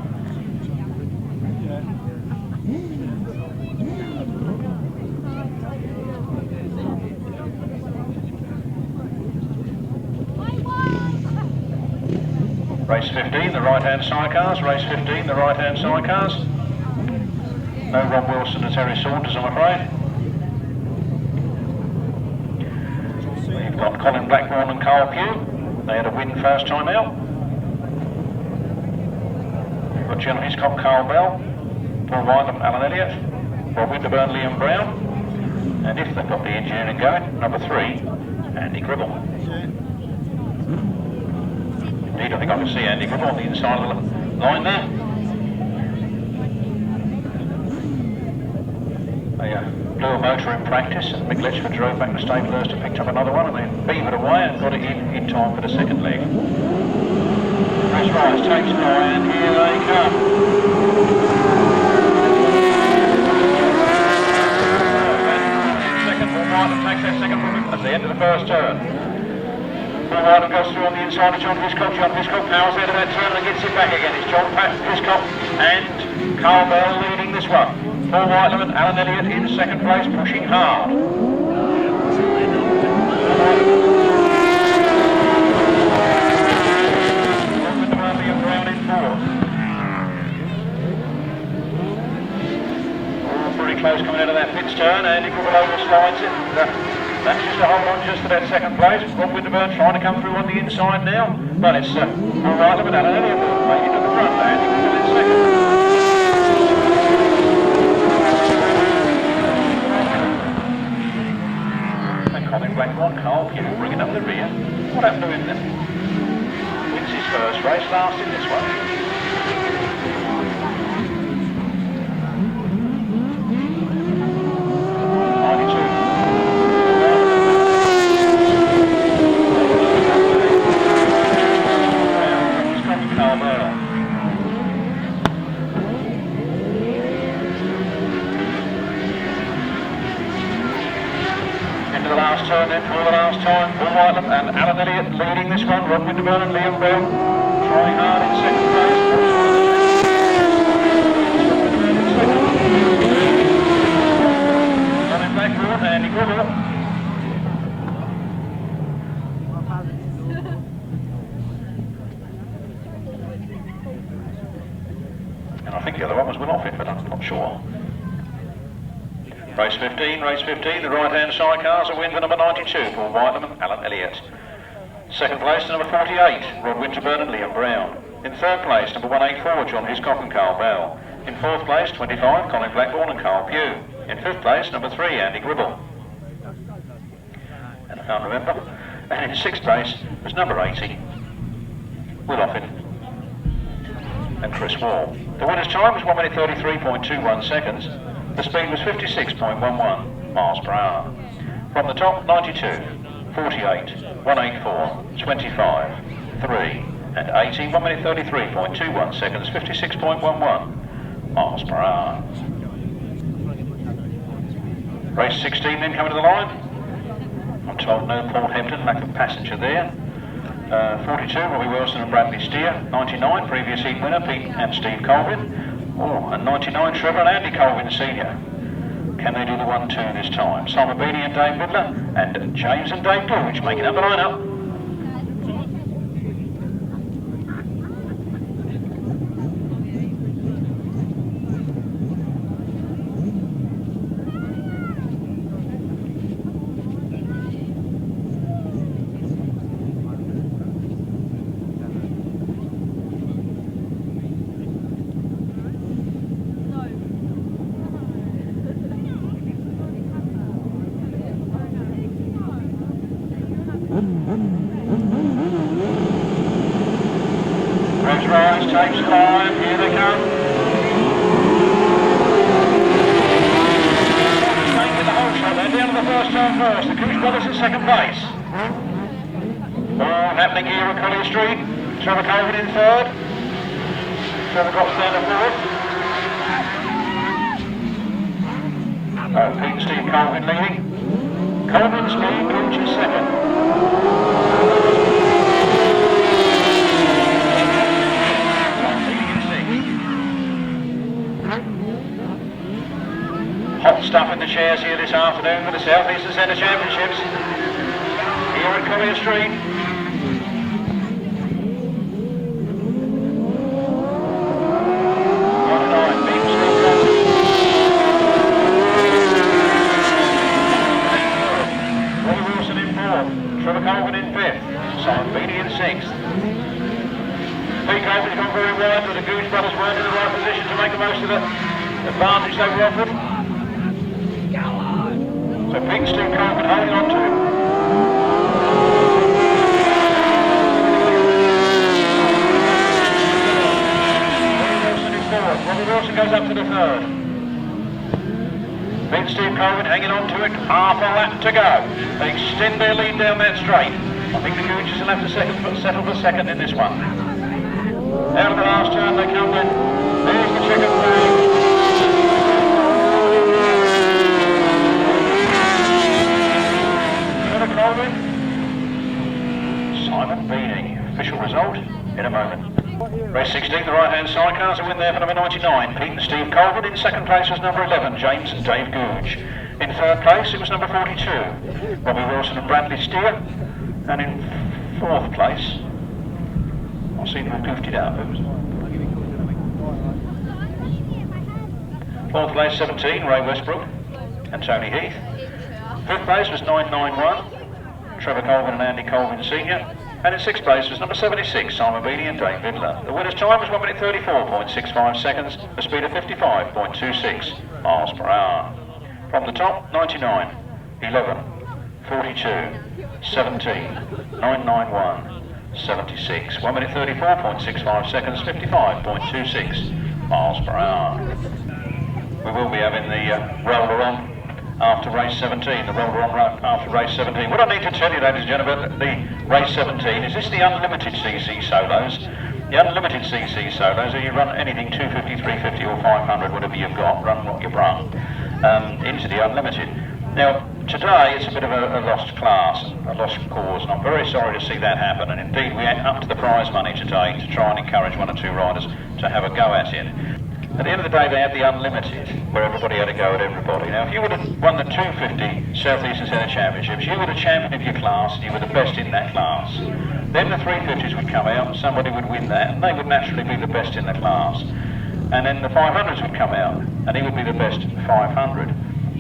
Race 15, the right-hand sidecars. Race 15, the right-hand sidecars. No Rod Wilson and Terry Saunders, I'm afraid. We've got Colin Blackbourn and Carl Pugh. They had a win first time out. We've got John Hiscock, Carl Bell, Paul Whiteman, Alan Elliott, Rod Winterburn, Liam Brown, and if they've got the engineering going, number 3, Andy Gribble. Indeed, I think I can see Andy Gribble on the inside of the line there. They blew a motor in practice, and Mick Letchford drove back to Stablehurst and picked up another one, and they beavered away and got it in time for the second leg. Race rise, takes 9, and here they come. Second, Paul Whiteman takes that second from him at the end of the first turn. Paul Whiteman goes through on the inside of John Hiscock. John Hiscock powers out of that turn and gets it back again. It's John Hiscock and Carl Bell leading this one. Paul Whiteman and Alan Elliott in second place, pushing hard. And Brown in fourth. All pretty close coming out of that pits turn. Andy Gribble overslides it. That's just to hold on just to that second place. Rod Winterburn trying to come through on the inside now. But it's Paul Whiteman and Alan Elliott making it to the front. Andy Gribble in second. And Colin Blackbourn, Carl Pugh bringing up the rear. What happened to him then? Wins his first race, last in this one. Turn in for the last time, Paul Whiteman and Alan Elliott leading this one, Rod Winterburn and Liam Brown trying hard in second place. Colin Blackbourn, Andy Gribble. And I think the other one was Will Offit, but I'm not sure. Race 15, the right-hand sidecars, a win for number 92, Paul Whiteman and Alan Elliott. Second place, number 48, Rod Winterburn and Liam Brown. In third place, number 184, John Hiscock and Carl Bell. In fourth place, 25, Colin Blackbourn and Carl Pugh. In fifth place, number 3, Andy Gribble. And I can't remember. And in sixth place was number 80, Will Offit and Chris Wall. The winner's time was 1 minute 33.21 seconds. The speed was 56.11 miles per hour. From the top, 92, 48, 184, 25, 3 and 80, 1 minute 33.21 seconds, 56.11 miles per hour. Race 16 then coming to the line. I'm told no Paul Hempton, lack of passenger there. 42, Robbie Wilson and Bradley Steer. 99, previous heat winner, Pete and Steve Colvin. Oh, and 99, Trevor and Andy Colvin Sr. Can they do the 1-2 this time? Simon Beattie and Dave Midler, and James and Dave Goudge making up the line-up. Rise, takes 5, here they come. Making the whole shot, they're down to the first turn first. first, the Goudge Brothers in second place. All happening here at Collier Street. Trevor Colvin in third. Trevor drops down to fourth. Pete and Steve Colvin leading. Colvin's leading, Goudge in second. Hot stuff in the chairs here this afternoon for the South Eastern Centre Championships here at Collier Street. Roy Wilson in fourth, Trevor Colvin in fifth, Simon Beattie in sixth. Pete Colvin's gone very wide, but the Goudge Brothers weren't in the right position to make the most of the advantage they were offered. So Pete and Steve Colvin holding on to him. Robbie Wilson goes up to the third. Pete and Steve Colvin hanging on to it, half a lap to go. They extend their lead down that straight. I think the Goudges will have to settle for second in this one. Out of the last turn they come then. There's the checkered flag. Colvin. Simon Beattie. Official result in a moment. Race 16, the right-hand sidecars, a win there for number 99, Pete and Steve Colvin. In second place was number 11, James and Dave Goudge. In third place it was number 42, Robbie Wilson and Bradley Steer. And in fourth place, I seem to have goofed it out. Fourth place 17, Ray Westbrook and Tony Heath. Fifth place was 991, Trevor Colvin and Andy Colvin Sr. And in sixth place was number 76, Simon Beattie and Dave Vidler. The winner's time was 1 minute 34.65 seconds, a speed of 55.26 miles per hour. From the top, 99, 11, 42, 17, 991, 76. 1 minute 34.65 seconds, 55.26 miles per hour. We will be having the roller on after race 17, the roller on after race 17. What I need to tell you, ladies and gentlemen, about the race 17 is this the unlimited CC solos. The unlimited CC solos are you run anything 250, 350 or 500, whatever you've got, run what you brung, into the unlimited. Now, today it's a bit of a lost class, a lost cause, and I'm very sorry to see that happen, and indeed we are up to the prize money today to try and encourage one or two riders to have a go at it. At the end of the day, they had the unlimited, where everybody had a go at everybody. Now, if you would have won the 250 South Eastern Centre Championships, you were the champion of your class, and you were the best in that class. Then the 350s would come out, and somebody would win that, and they would naturally be the best in the class. And then the 500s would come out, and he would be the best 500.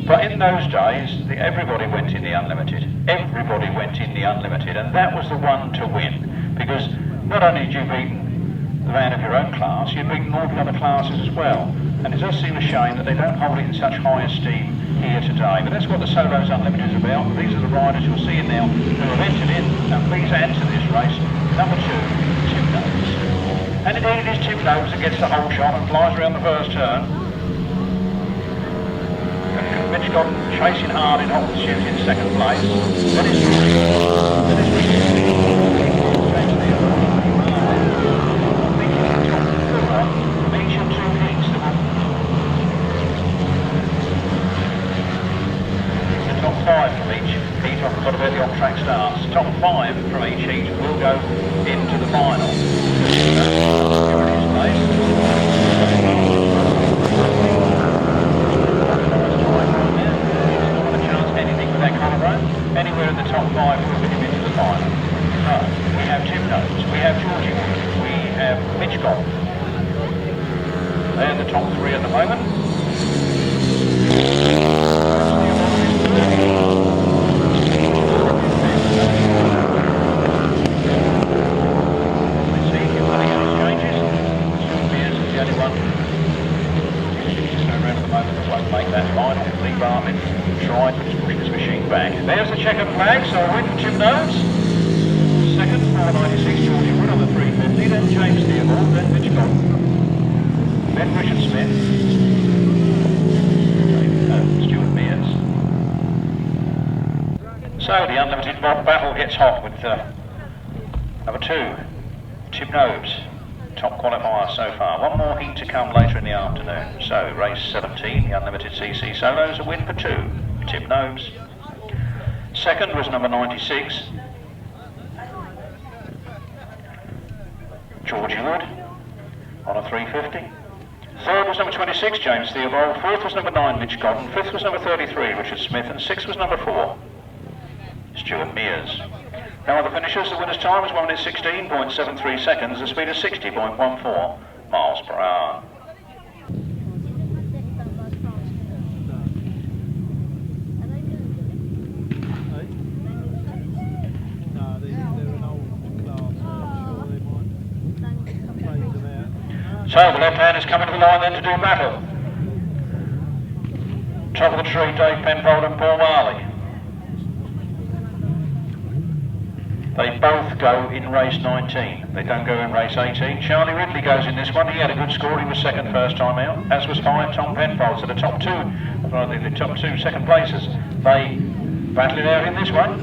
But in those days, everybody went in the unlimited. Everybody went in the unlimited, and that was the one to win. Because not only did you beat the man of your own class, you've beaten all the other classes as well. And it does seem a shame that they don't hold it in such high esteem here today. But that's what the Solos Unlimited is about. These are the riders you'll see in now who have entered in, and please add to this race. Number 2, Tim Nobes. And indeed it is Tim Nobes that gets the whole shot and flies around the first turn. Mitch Godden chasing hard in hot pursuit in second place. Then is top 5 from each heat. I've got about the on-track starts. Top 5 from each heat will go into the final. Anywhere in the top 5 will put him into the final. So, we have Tim Nobes, we have Georgie Wood, we have Mitch Godden. They're the top 3 at the moment. Let's see if anything else changes. Mears is the only one around at the moment that won't make that final. Lee Bartlett tried, but he's pushing his machine back. There's the checkered flag, so a win for Tim Nobes. Second, 496, Georgie Wood on the 350, then James Theobald, then Mitch Godden. Then Richard Smith. Stuart Mears. So the unlimited battle gets hot with number 2, Tim Nobes, top qualifier so far. One more heat to come later in the afternoon. So race 17, the unlimited CC solos, a win for 2, Tim Nobes. Second was number 96, Georgie Wood on a 350. Third was number 26, James Theobald. Fourth was number 9, Mitch Godden. Fifth was number 33, Richard Smith. And sixth was number 4, Stuart Mears. Now the finishers, the winner's time was 1 minute 16.73 seconds, the speed of 60.14 miles per hour. So the left hand is coming to the line then to do battle. Top of the tree, Dave Penfold and Paul Marley. They both go in race 19. They don't go in race 18. Charlie Ridley goes in this one. He had a good score. He was second first time out, as was 5 Tom Penfold. So the top two, the top 2 second places, they battle it out in this one.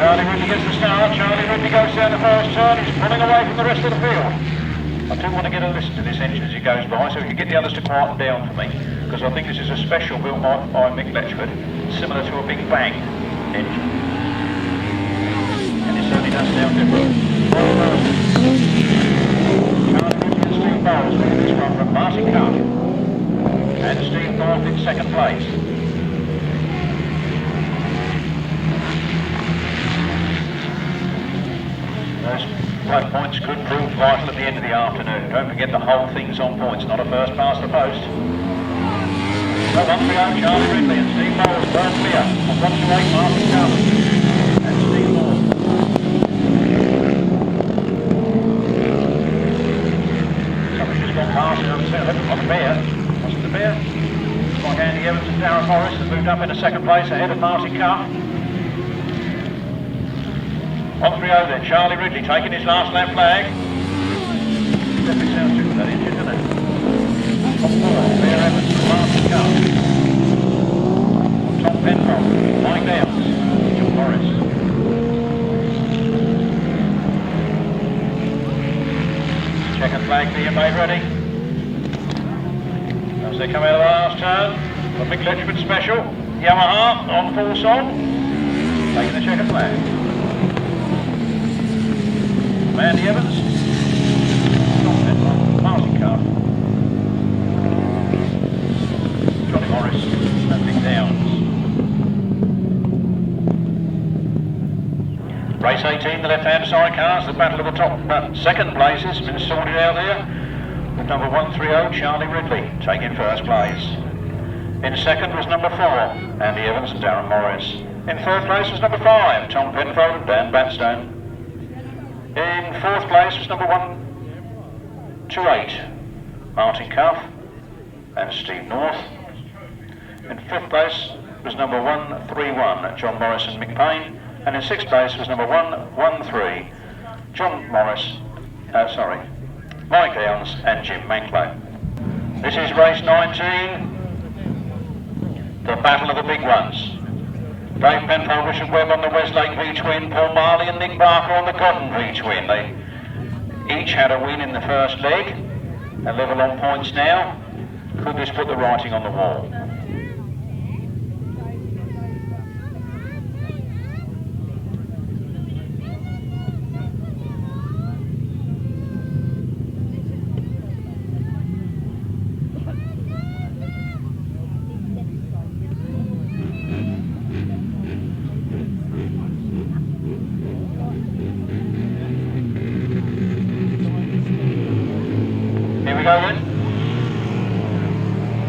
Charlie Ridley gets the start. Charlie Ridley goes down the first turn. He's pulling away from the rest of the field. I do want to get a listen to this engine as it goes by, so we can get the others to quieten down for me, because I think this is a special built by Mick Letchford, similar to a Big Bang engine. And it certainly does sound different. Charlie Ridley and Steve Bowles winning this one from Martyn Cup. And Steve North in second place. Those flat points could prove vital at the end of the afternoon. Don't forget the whole thing's on points, not a first past the post. So 1-3-0, Charlie Ridley and Steve Bowles, well clear. On 1-2-8, Martyn Cup and Steve North. Somebody's just gone past on the bear. Wasn't the bear? It's like Andy Evans and Darren Morris that moved up into second place ahead of Martyn Cup. 1-3-0 then, Charlie Ridley taking his last lap flag. Definitely sounds good with that engine, doesn't it? Top 4, Bear Evans and Martyn Cup. Tom Penfold, Mike Downs, John Morris. Checkered flag being made ready. As they come out of the last turn, the Mick Letchford special, Yamaha on full song, taking the checkered flag. Andy Evans, Martyn Cup, Johnny Morris and Mick Downs. Race 18, the left-hand sidecars, the battle of the top second place has been sorted out there, with number 1-3-0, Charlie Ridley taking first place. In second was number 4, Andy Evans and Darren Morris. In third place was number 5, Tom Penfold and Dan Batstone. In fourth place was number 1-2-8, Martyn Cup and Steve North. In fifth place was number 1-3-1, John Morris and Mick Payne. And in sixth place was number 1-1-3, Mike Downs and Jim Manklow. This is race 19, the battle of the big ones. Dave Penfold, Richard Webb on the Westlake V-twin, Paul Marley and Nick Barker on the Godden V-twin. They each had a win in the first leg, a level on points now. Could this put the writing on the wall?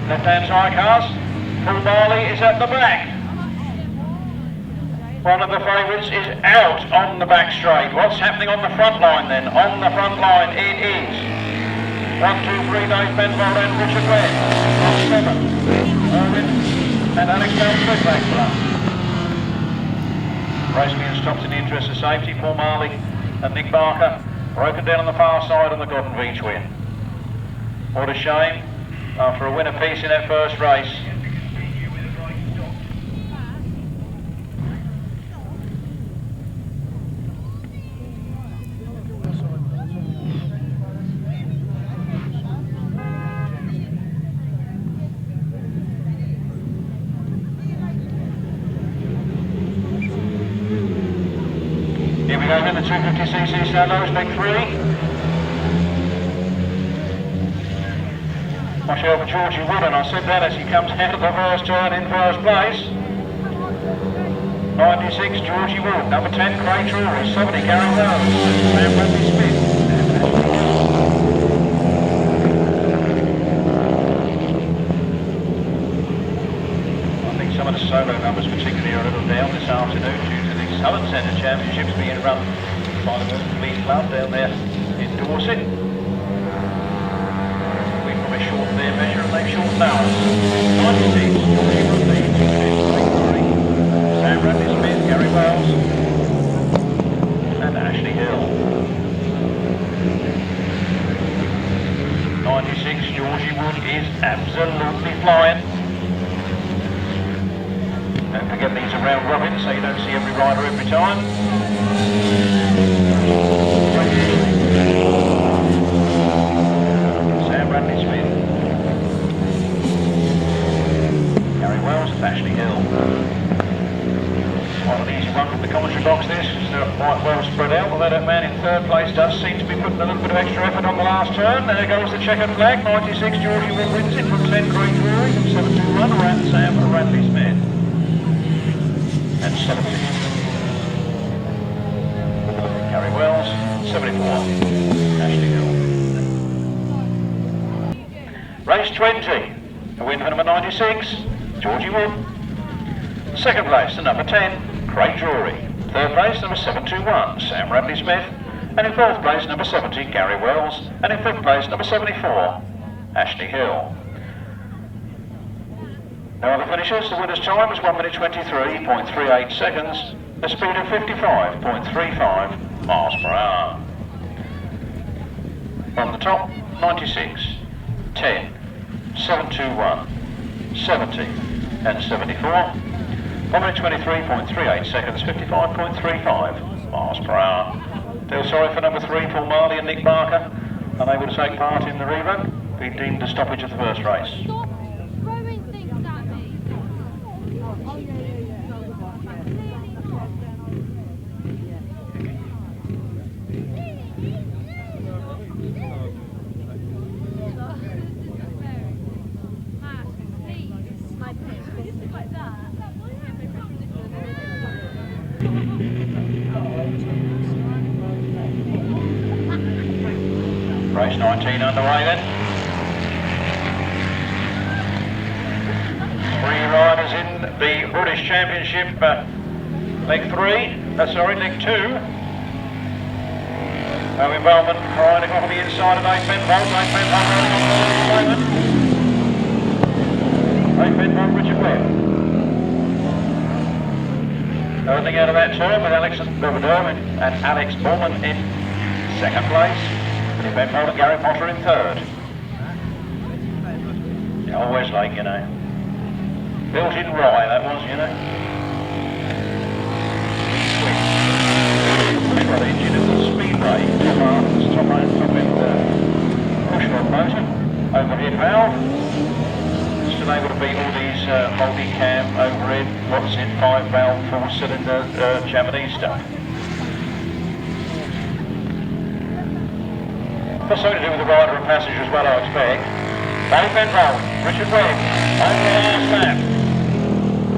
Left-hand sidecars, Paul Marley is at the back. One of the favourites is out on the back straight. What's happening on the front line then? On the front line it is 1, 2, 3, Dave Penfold and Richard Webb. 7, Irwin and Alex Bell. Race being stopped in the interest of safety. Paul Marley and Nick Barker broken down on the far side on the Godden V-twin. What a shame, after a win apiece in that first race. we go in the 250cc Saddlers, leg 3. Watch out for Georgie Wood, and I said that as he comes out of the first turn in first place. 96, Georgie Wood. Number 10, Craig Drury. 70, Gary Wells. Sam Bradley Smith. I think some of the solo numbers particularly are a little down this afternoon due to the Southern Centre Championships being run by the Police Club down there in Dorset. We probably shortened their measure and they've shortened ours. 96, Georgie Wood leads. Sam Bradley Smith, Gary Wells, and Ashley Hill. 96, Georgie Wood is absolutely flying. Don't forget these are round robin, so you don't see every rider every time. Sam Bradley Smith, Gary Wells, and Ashley Hill. Quite an easy one from the commentary box this, because they're quite well spread out, although that man in third place does seem to be putting a little bit of extra effort on the last turn. There goes the checkered flag, 96 Georgie Wood wins it from 10 Craig Drury, from 721 around Sam Bradley Smith. And 70. Gary Wells, 74. Ashley Hill. Race 20, a win for number 96, Georgie Wood. Second place, the number 10, Craig Drury. Third place, number 721, Sam Bradley Smith. And in fourth place, number 70, Gary Wells. And in fifth place, number 74, Ashley Hill. No other finishes. The winner's time was 1 minute 23.38 seconds. The speed of 55.35 miles per hour. On the top, 96, 10, 721, 70 and 74. 1 minute 23.38 seconds, 55.35 miles per hour. Feel sorry for number 3, Paul Marley and Nick Barker, unable to take part in the rerun, being deemed a stoppage of the first race. Stop throwing things at me. Race 19 underway then. 3 riders in the British Championship, leg 3, leg 2. Howe involvement riding off on the inside of 8 Penfold. 8 Penfold riding on board at the moment. 8 Penfold, Richard Webb. Earning out of that turn with Alex Novadome and Alex Bowman in second place. Billy Penfold and Gary Potter in third. Yeah, always like, you know. Built in rye, that was, you know. Petrol engine of the Speedway, top end push-rod motor, overhead valve. Still able to beat all these multi-cam, overhead, 5-valve, 4-cylinder Japanese stuff. Got something to do with the rider and passenger as well, I expect. Barry Penfold, Richard Webb, over the last lap.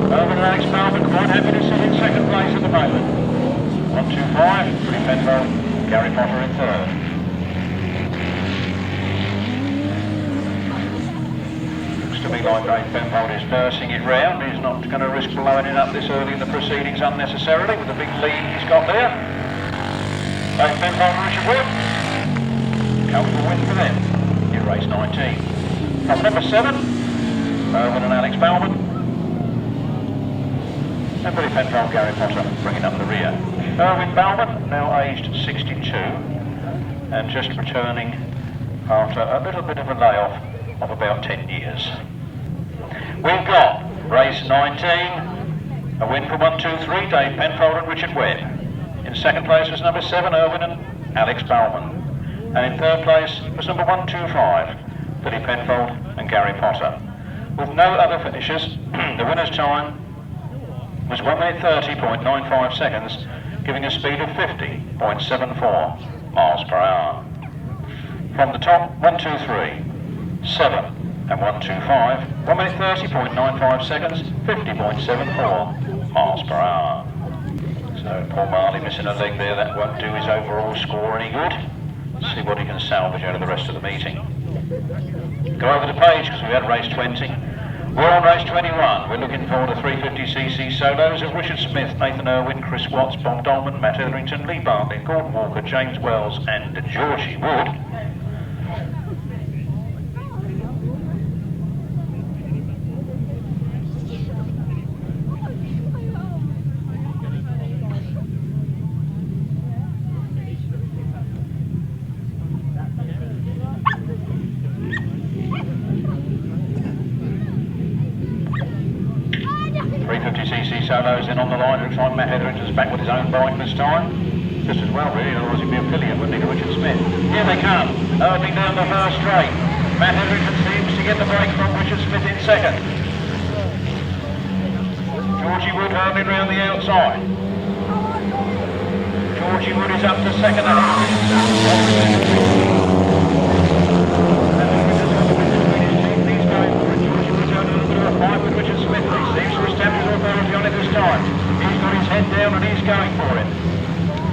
Over to Alex Bowman, quite happy to sit in second place at the moment. 125, Billy Penfold, Gary Potter in third. Looks to me like Dave Penfold is nursing it round. He's not going to risk blowing it up this early in the proceedings unnecessarily with the big lead he's got there. Dave Penfold and Richard Wood. Comfortable win for them in race 19. From number 7, Owen and Alex Bowman. And Billy Penfold, Gary Potter bringing up the rear. Owen Bowman, now aged 62, and just returning after a little bit of a layoff of about 10 years. We've got race 19, a win for 1, 2, 3, Dave Penfold and Richard Webb. In second place was number 7, Owen and Alex Bowman. And in third place was number 125, Billy Penfold and Gary Potter. With no other finishers, the winner's time was 1 minute 30.95 seconds. giving a speed of 50.74 miles per hour. From the top, 1, 2, 3, 7 and 1, 2, 5, 1 minute 30.95 seconds, 50.74 miles per hour. So Paul Marley missing a leg there, that won't do his overall score any good. Let's see what he can salvage out of the rest of the meeting. Go over the page because we had race 20. We're on race 21. We're looking forward to 350cc solos of Richard Smith, Nathan Irwin, Chris Watts, Bob Dolman, Matt Etherington, Lee Bartlett, Gordon Walker, James Wells and Georgie Wood. Solos in on the line. Looks like Matt Etherington's back with his own bike this time. Just as well really, otherwise he'd be affiliate, wouldn't he, to Richard Smith. Here they come, hurtling down the first straight. Matt Etherington seems to get the break from Richard Smith in second. Georgie Wood hurtling round the outside. Georgie Wood is up to second ahead. With Richard Smith, he seems to establish authority on it this time. He's got his head down and he's going for it.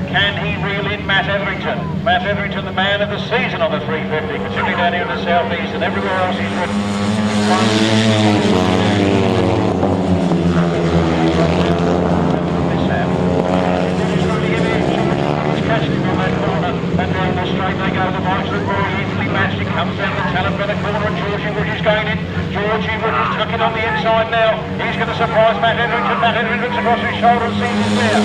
Can he reel in Matt Etherington? Matt Etherington, the man of the season on the 350, particularly down here in the southeast and everywhere else he's ridden. He's catching him on that corner and down the straight they go. The bikes look very easily matched. He comes down the talent by the corner and Georgie Wood is going in. Georgie Wood is tucking on the inside now. He's going to surprise Matt Etherington. Matt Etherington looks across his shoulder and sees him there.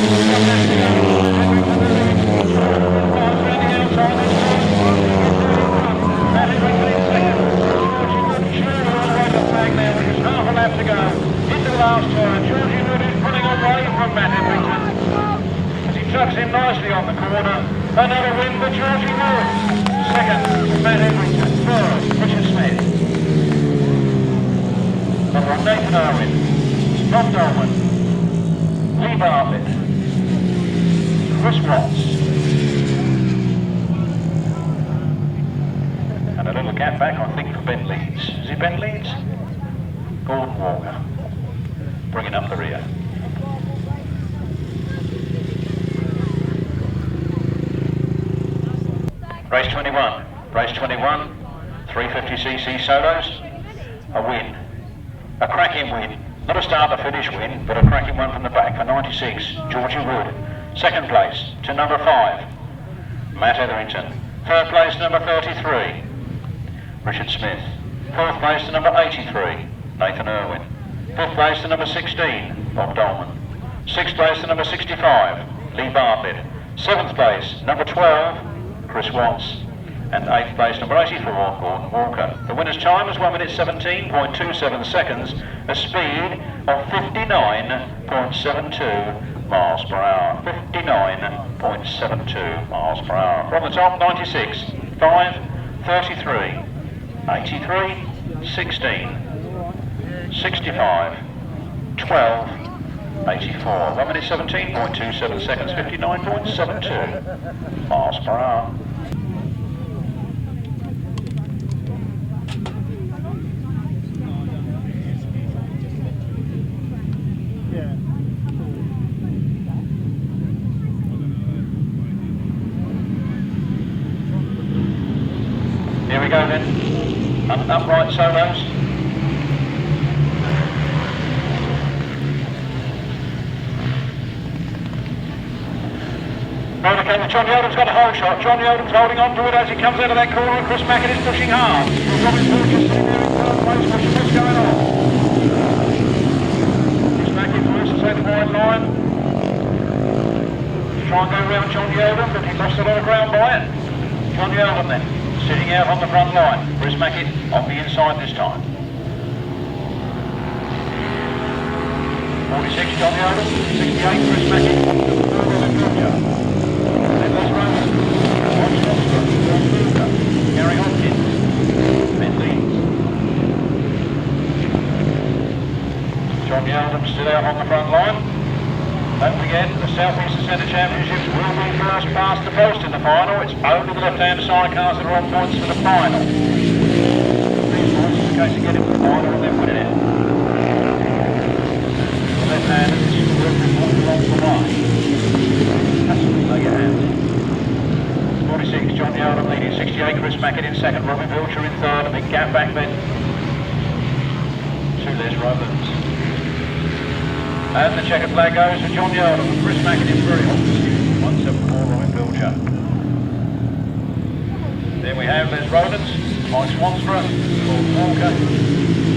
Matt Etherington in second. Georgie Wood surely on the way to the flag now, which is half a lap to go. Into the last turn. Georgie Wood is pulling away from Matt Etherington as he tucks him nicely on the corner. Another win for Georgie Wood. Second, Matt Etherington. Third, Richard Smith. Number 1, Nathan Irwin, Bob Dolman, Lee Bartlett, Chris Watts, and a little gap back I think for Ben Leeds. Is it Ben Leeds? Gordon Walker, bringing up the rear. Race 21, 350cc solos, a win. A cracking win, not a start to finish win, but a cracking one from the back for 96, Georgie Wood. Second place to number 5, Matt Etherington. Third place to number 33, Richard Smith. Fourth place to number 83, Nathan Irwin. Fifth place to number 16, Bob Dolman. Sixth place to number 65, Lee Bartlett. Seventh place, number 12, Chris Watts. And 8th place, number 84, Gordon Walker. The winner's time is 1 minute 17.27 seconds, a speed of 59.72 miles per hour. 59.72 miles per hour. From the top, 96, 5, 33, 83, 16, 65, 12, 84. 1 minute 17.27 seconds, 59.72 miles per hour. Here we go then, upright solos. Right, okay, John Yoden's got a hold shot. John Yoden's holding on to it as he comes out of that corner and Chris Mackett is pushing hard. Robin Burgess sitting there in third place, watching what's going on. Chris Mackett first to take the wide line. Try and go around John Yoden, but he lost a lot of ground by it. John Yoden then, sitting out on the front line. Chris Mackett on the inside this time. 46 John Yoden, 68 Chris Mackett, Gary Hopkins, Ben Leeds. John Yeldon still out on the front line. That'll be again. The South Eastern Centre Championships will be first past the post in the final. It's only the left-hand sidecars that are on points for the final. 3 points in case they get into the final and then win it. The left-handed is working along the line. That's what they get hands. 46, John Yoden leading. 68, Chris Mackett in second. Robin Wiltshire in third. A big gap back then. 2 Les Rowlands. And the checkered flag goes for John Yoden. Chris Mackett in very hot pursuit. 174, Robin Wiltshire. Then we have Les Rowlands, Mike Swansborough, Paul Walker,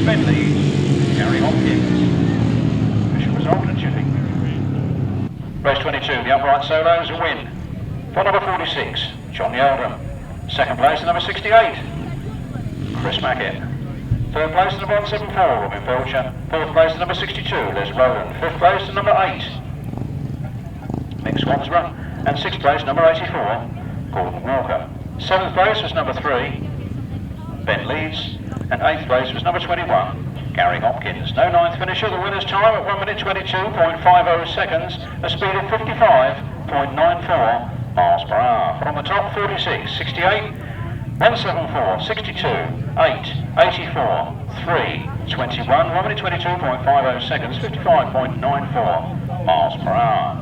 Ben Leeds, Gary Hopkins. Bishop was old and chipping. Race 22, the upright solos, a win. For number 46, John Yoden. Second place, number 68, Chris Mackett. Third place, number 174, Robin Wiltshire. Fourth place, number 62, Les Rowland. Fifth place, number 8, Mick Swansborough. And sixth place, number 84, Gordon Walker. Seventh place was number 3, Ben Leeds. And eighth place was number 21, Gary Hopkins. No ninth finisher. The winner's time at 1 minute 22.50 seconds, a speed of 55.94 miles per hour. From the top, 46, 68, 174, 62, 8, 84, 3, 21, 1 minute 22.50 seconds, 55.94 miles per hour.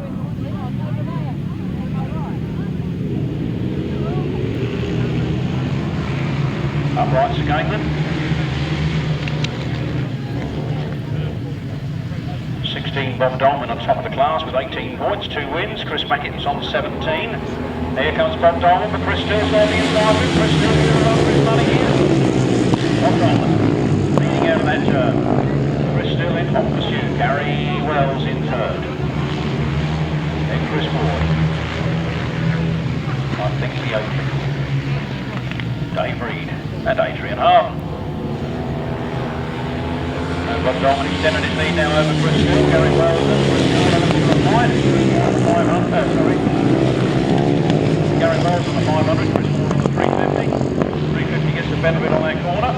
Uprights again then. 16, Bob Dolman on top of the class with 18 points, 2 wins. Chris Mackett's on 17. Here comes Bob Dolman, but Chris Still's on the inside with Chris Still going for his money here. Bob Dolman leading out of that turn. Chris Still in hot pursuit. Gary Wells in third. Then Chris Ward. I think the Oakley. Dave Reed and Adrian Harden. And Bob Dolman extended his lead now over Chris Still. Gary Wells and Chris Still on the 500, sorry. Gary Wells on the 500, Chris Ward on the 350. 350 gets the benefit on that corner.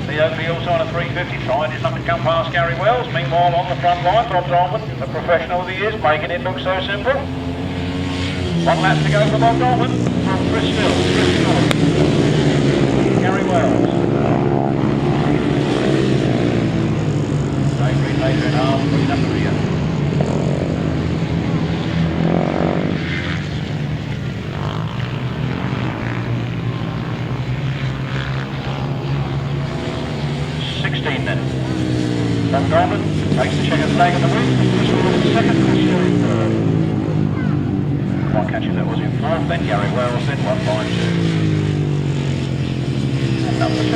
The Oakley also on a 350, trying his luck to come past Gary Wells. Meanwhile on the front line, Bob Dolman, the professional that he is, making it look so simple. 1 lap to go for Bob Dolman. From Chris Still, Gary Wells. Dave Reed later in half, putting up the rear. Bob Dolman takes the checkered flag in the win. Chris Ward in second, Chris Still in third. Quite catching that was in fourth, then Gary Wells, then 152. And number 2.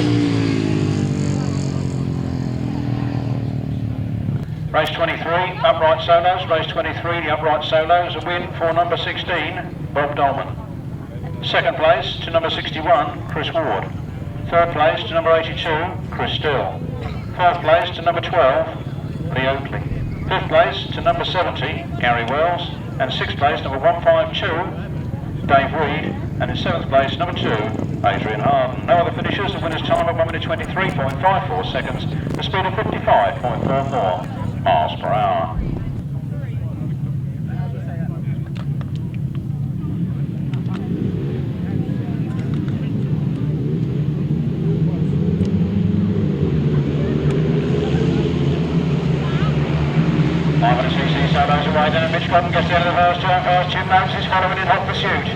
Race 23, upright solos. Race 23, the upright solos, a win for number 16, Bob Dolman. Second place to number 61, Chris Ward. Third place to number 82, Chris Still. Fourth place to number 12, Lee Oakley. Fifth place to number 70, Gary Wells. And sixth place, number 152, Dave Reed. And in seventh place, number 2, Adrian Harden. No other finishers. The winner's time at 1 minute 23.54 seconds, the speed of 55.44 miles per hour. Solos away, then Mitch Godden gets out of the first turn first. Jim Nobes is following in hot pursuit.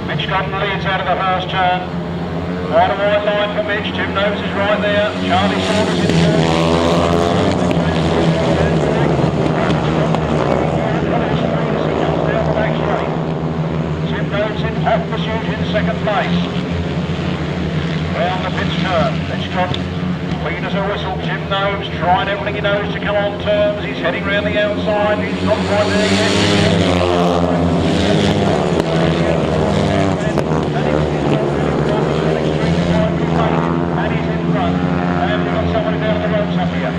Mitch Godden leads out of the first turn. Quite a wide line for Mitch. Jim Nobes is right there. Charlie Saunders in third. Jim Nobes in hot pursuit in second place. Round the pitch turn. Mitch Godden. Clean as a whistle, Jim Nobes trying everything he knows to come on terms. He's heading round the outside, he's not quite there yet. And he's in front. And we've got somebody down the ropes up here.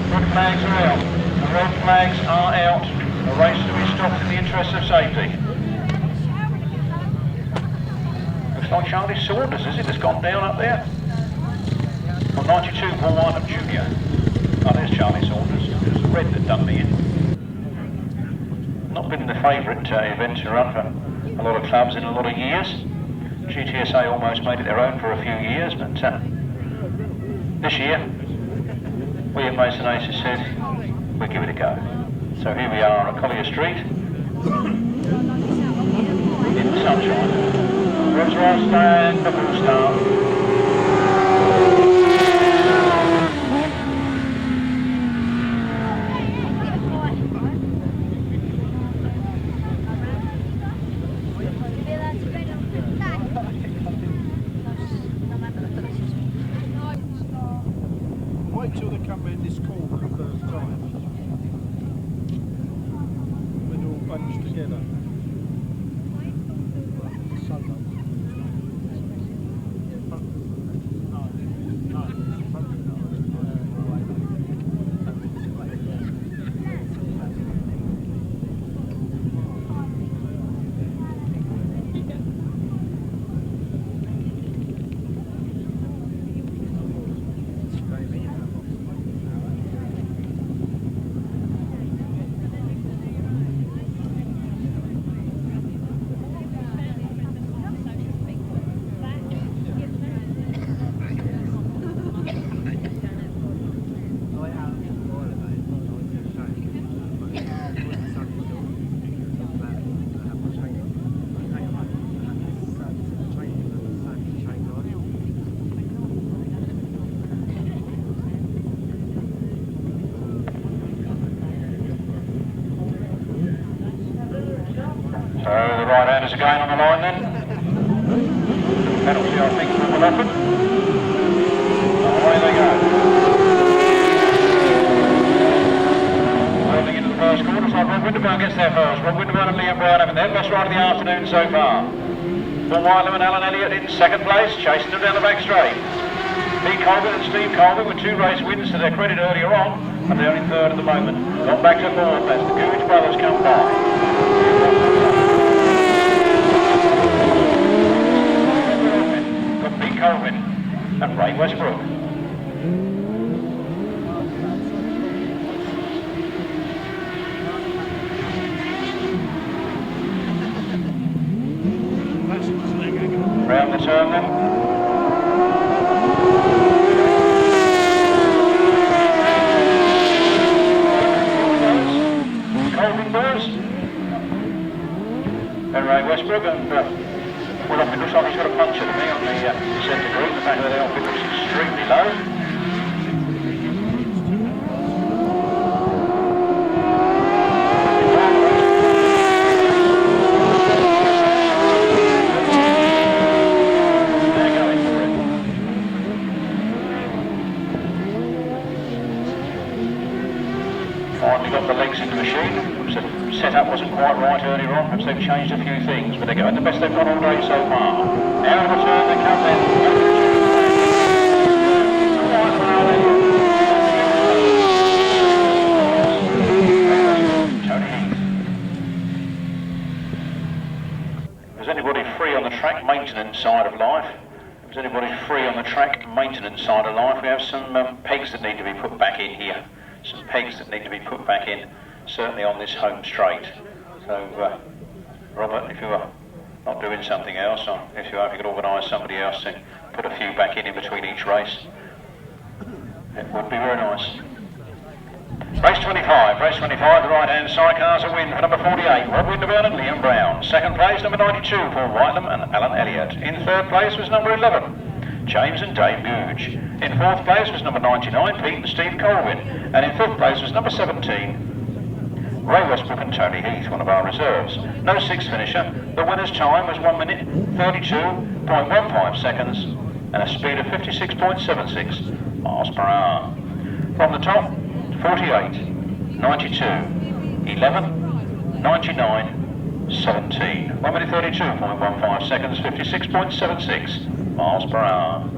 Red flags are out. The red flags are out. The race to be stopped in the interest of safety. Looks like Charlie Saunders, is it? Has gone down up there. 92, Paul Wyndham Jr. Oh, there's Charlie Saunders. It was the red that done me in. Not been the favourite event to run for a lot of clubs in a lot of years. GTSA almost made it their own for a few years, but this year we at Mason Aces said we'll give it a go. So here we are at Collier Street in the sunshine. Reds right stand, the full start. Wait till they come in this corner the first time. When they're all bunched together. So the right-handers again on the line then. Penalty, I think, for Willoford. And away they go. Rolling into the first quarter, so Rod Winterburn gets there first. Rod Winterburn and Liam Brown having their best ride of the afternoon so far. Paul Wylam and Alan Elliott in second place, chasing them down the back straight. Pete Colvin and Steve Colvin with 2 race wins to their credit earlier on, and they're in third at the moment. Gone back to fourth as the Goudge Brothers come by. Colvin and Ray Westbrook. Round the turn then. Colvin boys. And Ray Westbrook and well, it looks like he's got a puncture to me on the centre group. The back of the outfit looks extremely low. They're going for it. Finally got the legs in the machine. The setup wasn't quite right earlier on, perhaps they've changed a few things, but they're going the best they've got all day so far. Now the turn they come in. Tony Heath. If there's anybody free on the track maintenance side of life, if there's anybody free on the track maintenance side of life, we have some pegs that need to be put back in here. Some pegs that need to be put back in, certainly on this home straight. So, Robert, if you are not doing something else, or if you could organise somebody else to put a few back in between each race, it would be very nice. Race 25, the right-hand Sidecars a win for number 48, Rod Winterburn and Liam Brown. Second place, number 92, Paul Wylam and Alan Elliott. In third place was number 11, James and Dave Goudge. In fourth place was number 99, Pete and Steve Colvin. And in fifth place was number 17, Ray Westbrook and Tony Heath, one of our reserves. No sixth finisher. The winner's time was 1 minute 32.15 seconds and a speed of 56.76 miles per hour. From the top, 48, 92, 11, 99, 17. 1 minute 32.15 seconds, 56.76 miles per hour.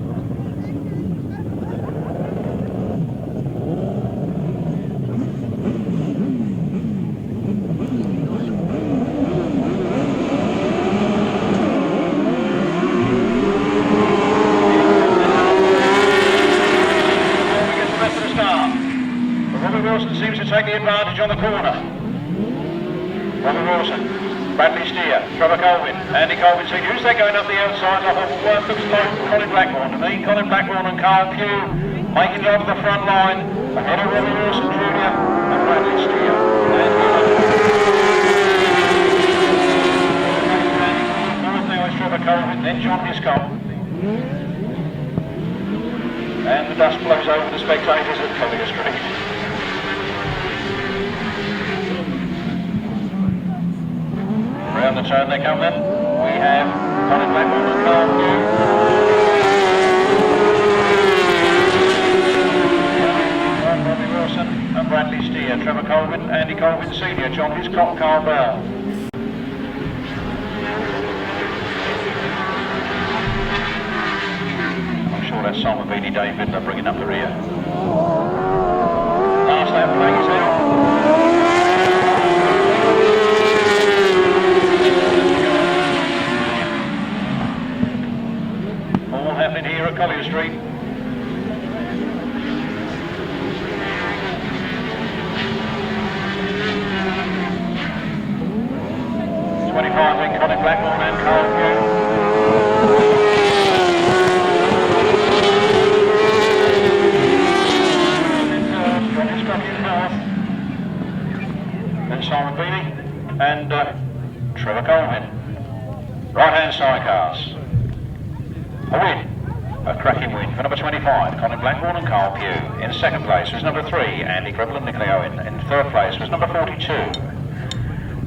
on the corner. Robert Wilson, Bradley Steer, Trevor Colvin, Andy Colvin Senior. Who's that going up the outside? Looks like Colin Blackbourn to me. Colin Blackbourn and Carl Pugh making it over the front line. Ahead of Robert Wilson Jr. and Bradley Steer. Fourth now is Trevor Colvin, then John Hiscott. And the dust blows over the spectators at Collier Street. Round the turn they come then. We have Colin Blackbourn and Carl Pugh. Robbie Wilson and Bradley Steer, Trevor Colvin, Andy Colvin Senior, John Hiscott, Carl Bell. I'm sure that's Simon Beattie, Dave Vidler bringing up the rear. Last lap flag is out. Happening here at Collier Street. In Colin Blackbourn and Carl Pugh. Then Simon Beattie and Trevor Colvin. Right hand sidecars. A win. A cracking win for number 25, Colin Blackbourn and Carl Pugh. In second place was number 3, Andy Gribble and Nicola Owen. In third place was number 42,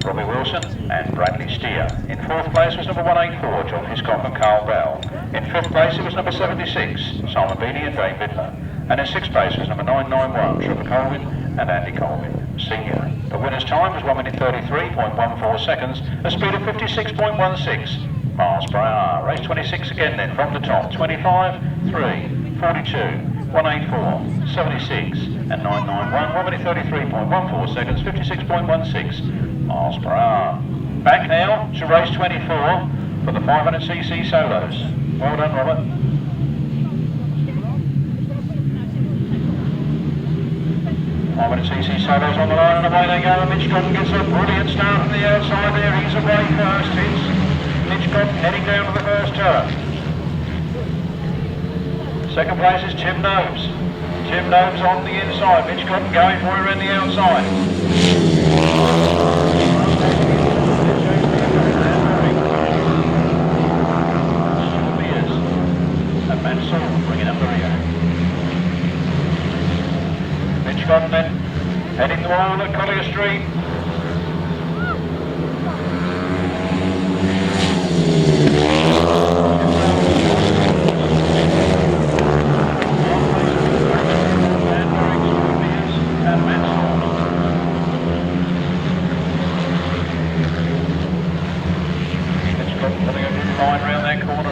Robbie Wilson and Bradley Steer. In fourth place was number 184, John Hiscott and Carl Bell. In fifth place it was number 76, Simon Beattie and Dave Vidler. And in sixth place was number 991, Trevor Colvin and Andy Colvin Senior. The winner's time was 1 minute 33.14 seconds, a speed of 56.16 miles per hour. Race 26 again then from the top. 25, 3, 42, 184, 76 and 991. 1 minute 33.14 seconds, 56.16 miles per hour. Back now to race 24 for the 500cc solos. Well done, Robert. cc solos on the line and away they go. Mitch Godden gets a brilliant start from the outside there. He's away first. It's Mitch Godden heading down to the first turn. Second place is Tim Nobes. Tim Nobes on the inside. Mitch Godden going for it around the outside. Mears and Matt bringing up the rear. Mitch Godden then heading the wall at Collier Street.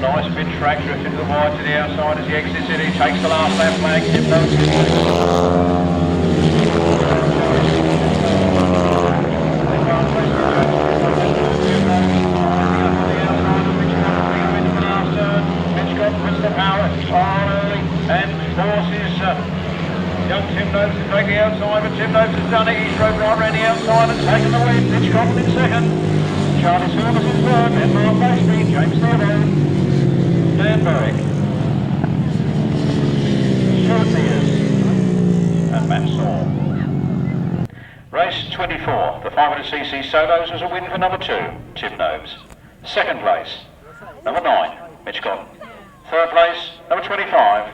Nice bit track drift into the wide to the outside as he exits it. He takes the last lap flag. Tim Nobes. Mitch Godden puts the power on early and forces young Tim Nobes to take the outside, but Tim Nobes has done it. He's drove right around the outside and taken the lead. Mitch Godden in second. Charlie Saunders in third, and Mark Baseby, James Theobald, Dan Berwick, Stuart Mears, and Matt Saw. Race 24, the 500cc solos was a win for number 2, Tim Nobes. Second place, number 9, Mitch Godden. Third place, number 25,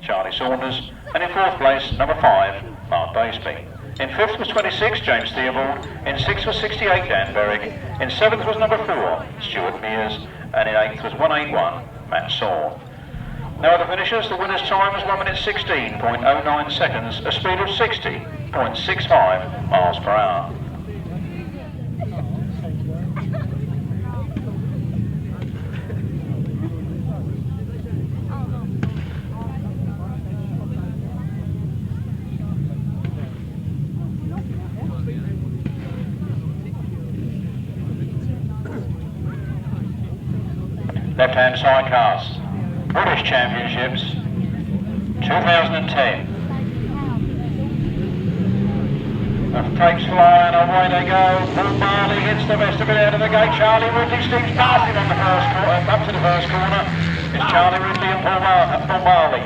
Charlie Saunders. And in fourth place, number 5, Mark Baseby. In fifth was 26, James Theobald. In sixth was 68, Dan Berwick. In seventh was number 4, Stuart Mears. And in eighth was 181, Matt Saw. Now at the finishers, the winner's time was 1 minute 16.09 seconds, a speed of 60.65 miles per hour. Left-hand sidecars, British Championships, 2010. takes fly and away they go. Paul Marley hits the best of it out of the gate. Charlie Ridley steams past him on the first corner, up to the first corner. It's Charlie Ridley and Paul Marley.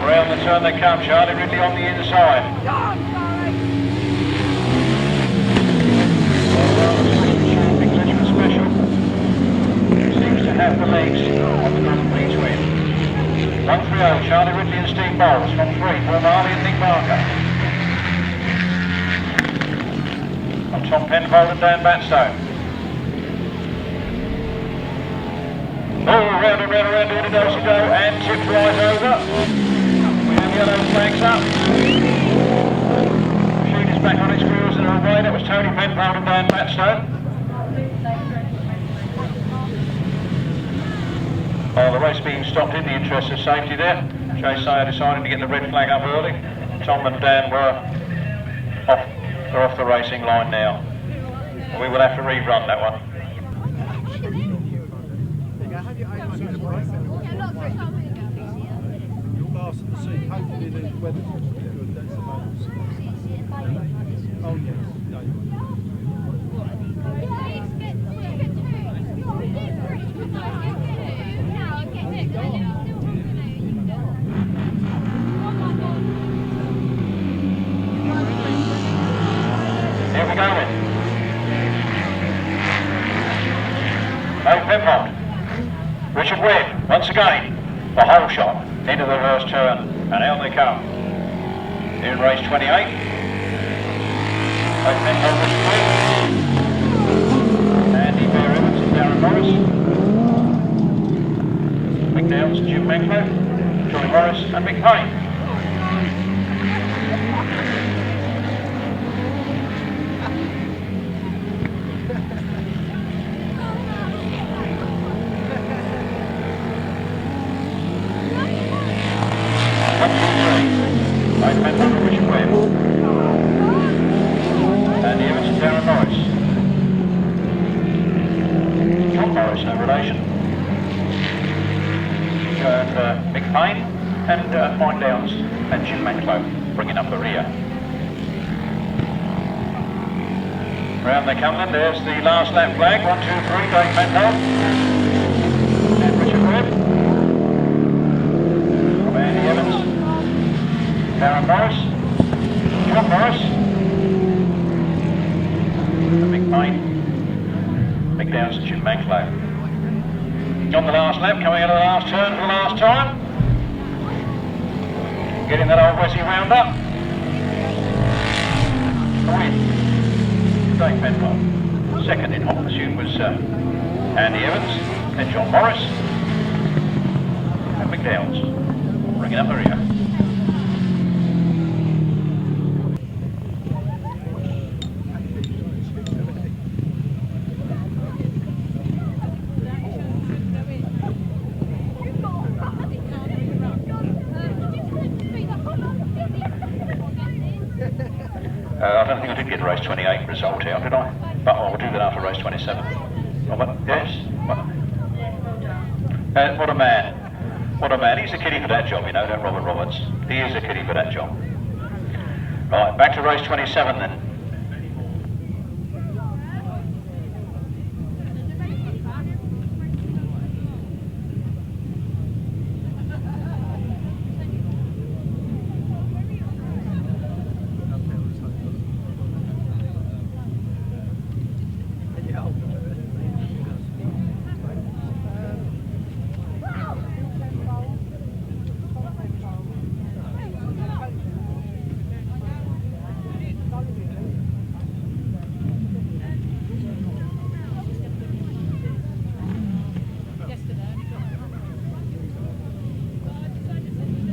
Around the turn they come, Charlie Ridley on the inside. Lincolnshire special seems to have the legs on the Northern Beach win. 130, Charlie Ridley and Steve Bowles from 3, Paul Marley and Nick Barker. On Tom Penfold and Dan Batstone. Oh, round and round and round, here does he go, and tipped right over. We have yellow flags up. Machine is back on its wheels and away. That was Tony Penfold and Dan Batstone. Oh, the race being stopped in the interest of safety there. Jay Sayer deciding to get the red flag up early. Tom and Dan were off the racing line now. We will have to rerun that one. You'll last at the sea. Hopefully the weather's good. That's the most. Oh yes. Here we go then. Hey, Penfold. Richard Webb, once again, the whole shot into the reverse turn, and out they come. In race 28. Hey, Penfold, Richard Webb. Andy Evans and Darren Morris. Mick Downs, Jim Menkler, Johnny Morris and Mick Payne. And Jim Manklow bringing up the rear. Round they come then, there's the last lap flag, 1, 2, 3, Dave Penfold and Richard Webb. From Andy Evans, Darren Morris, John Morris, and Mick Payne, Mick Downs and Jim Manklow. On the last lap, coming out of the last turn for the last time. Getting that old Wessie round up. A win. Dave Penfold. Second in hot pursuit was Andy Evans, then John Morris, and Mick Downs, bringing up the rear. I don't think I did get race 28 result out, did I? But I'll do that after race 27. Oh, but, yes. What a man. What a man. He's a kiddie for that job, you know, that Robert Roberts. He is a kiddie for that job. Right, back to race 27 then.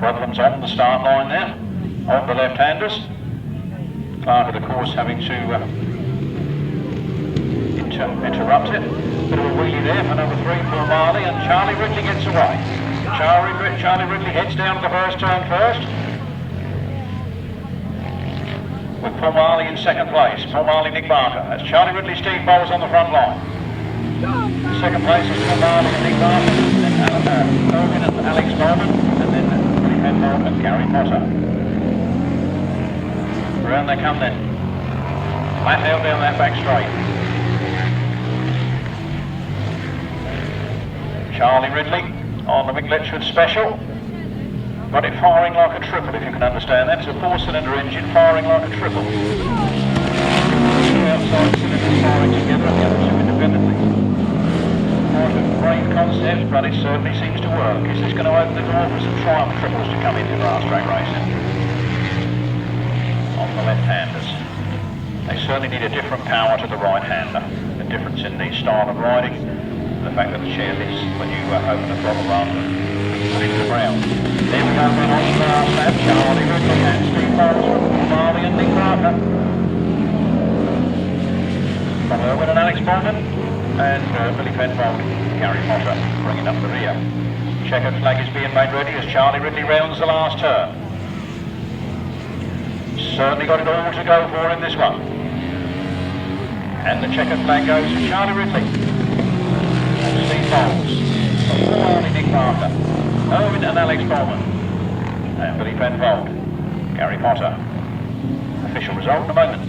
Problems on the start line there, on the left-handers. Clark of the course having to interrupt it. Bit of a wheelie there for number 3, Paul Marley, and Charlie Ridley gets away. Charlie Ridley heads down to the first turn first, with Paul Marley in second place. Paul Marley, Nick Barker. That's Charlie Ridley, Steve Bowles on the front line. Second place is Paul Marley and Nick Barker, then Logan and Alex Norman, and then Penfold and Gary Potter. Round they come then. Flat out down that back straight. Charlie Ridley on the Mick Letchford Special. Got it firing like a triple, if you can understand that. It's a 4-cylinder engine firing like a triple. Two outside cylinders firing together and the other two independently. Quite a brave concept, but it certainly seems to work. Is this going to open the door for some Triumph triples to come into Grasstrack racing? On the left-handers. They certainly need a different power to the right-hander. The difference in the style of riding, and the fact that the chair lifts when you open the throttle rather than put it to the ground. There we go then on the last lap. Charlie Ridley and Steve Bowles from Marley and Nick Barker. From Irwin and Alex Bondon. And Billy Penfold, Gary Potter bringing up the rear. Checkered flag is being made ready as Charlie Ridley rounds the last turn. Certainly got it all to go for in this one. And the checkered flag goes for Charlie Ridley. And Steve Bowles. From Marley, Nick Barker. Irwin and Alex Bowman. And Billy Penfold, Gary Potter. Official result in a moment.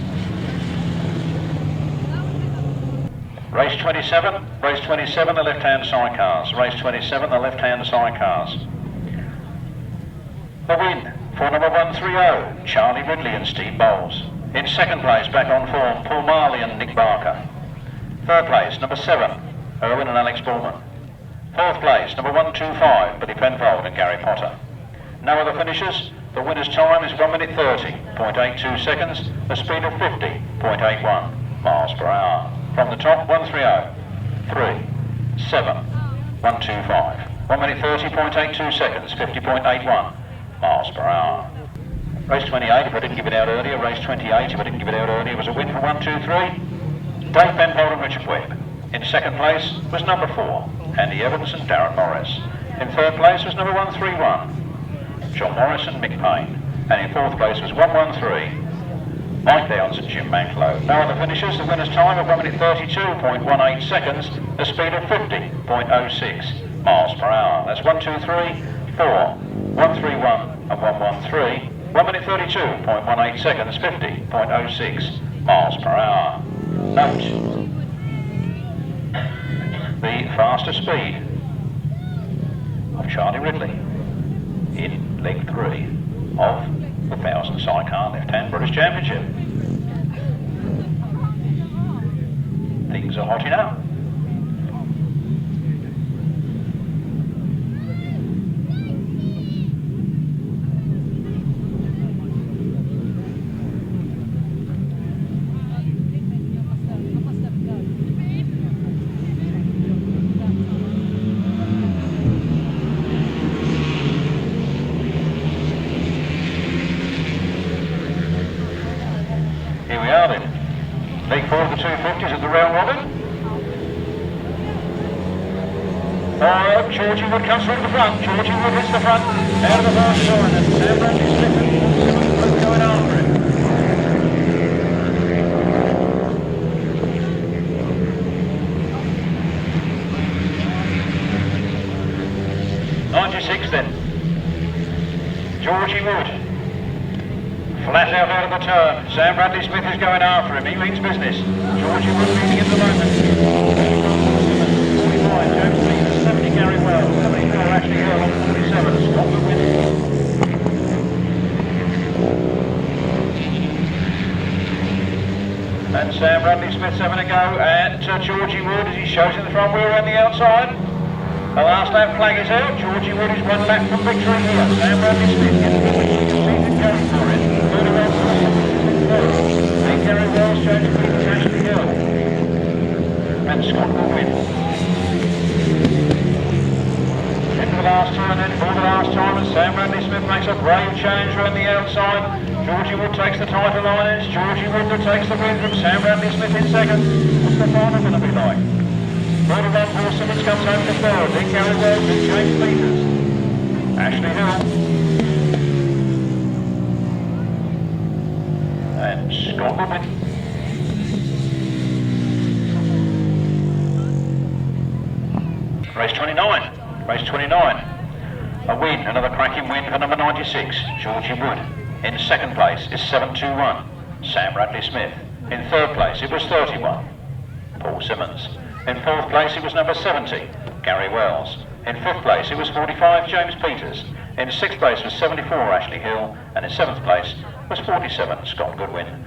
Race 27, the left-hand sidecars. Race 27, the left-hand sidecars. The win for number 130, Charlie Ridley and Steve Bowles. In second place, back on form, Paul Marley and Nick Barker. Third place, number 7, Irwin and Alex Bowman. Fourth place, number 125, Billy Penfold and Gary Potter. No other finishers. The winner's time is 1 minute 30.82 seconds, a speed of 50.81 miles per hour. From the top, 130, 3, 7, 125. 1 minute 30.82 seconds, 50.81 miles per hour. Race 28, if I didn't give it out earlier, race 28, if I didn't give it out earlier, was a win for 123. Dave Penfold and Richard Webb. In second place was number 4, Andy Evans and Darren Morris. In third place was number 131, John Morris and Mick Payne. And in fourth place was 113, Mike Downs and Jim Manklow. No other finishers. The winner's time of 1 minute 32.18 seconds, a speed of 50.06 miles per hour. That's 1, 2, 3, 4, 1, 3, 1 and 1, 1, 3. 1 minute 32.18 seconds, 50.06 miles per hour. Note the faster speed of Charlie Ridley in leg 3 of the 1000 Sidecar Left-Hand British Championship. Things are hotting up. Leg 4 of the 250s at the round robin. Georgie Wood comes through to the front. Georgie Wood hits the front. Out of the fast line and Sam Bradley Smith going after him. '96 then. Georgie Wood. Flat out of the turn. Sam Bradley Smith is going after him. He means business. Georgie Wood leading at the moment. 45, James Peters, 70 Gary Wells, 74 Ashley Earl on 47. Scott the win. And Sam Bradley Smith's having a go at Georgie Wood as he shows in the front wheel around the outside. The last lap flag is out. Georgie Wood is 1 lap from victory here. Sam Bradley Smith gets the lead. Going for it. And Gary Wells, James Peters, Ashley Hill. And Scott will win. Into the last turn then for the last time as Sam Bradley Smith makes a brave challenge around the outside. Georgie Wood takes the title line and it's Georgie Wood that takes the win from Sam Bradley Smith in second. What's the final going to be like? 41 Paul Simmons comes home to third. Then Gary Wells and James Peters. Ashley Hill. And Scott will win. Race 29. Race 29. A win, another cracking win for number 96, Georgie Wood. In second place is 721, Sam Radley-Smith. In third place it was 31, Paul Simmons. In fourth place it was number 70, Gary Wells. In fifth place it was 45, James Peters. In sixth place was 74, Ashley Hill. And in seventh place was 47, Scott Goodwin.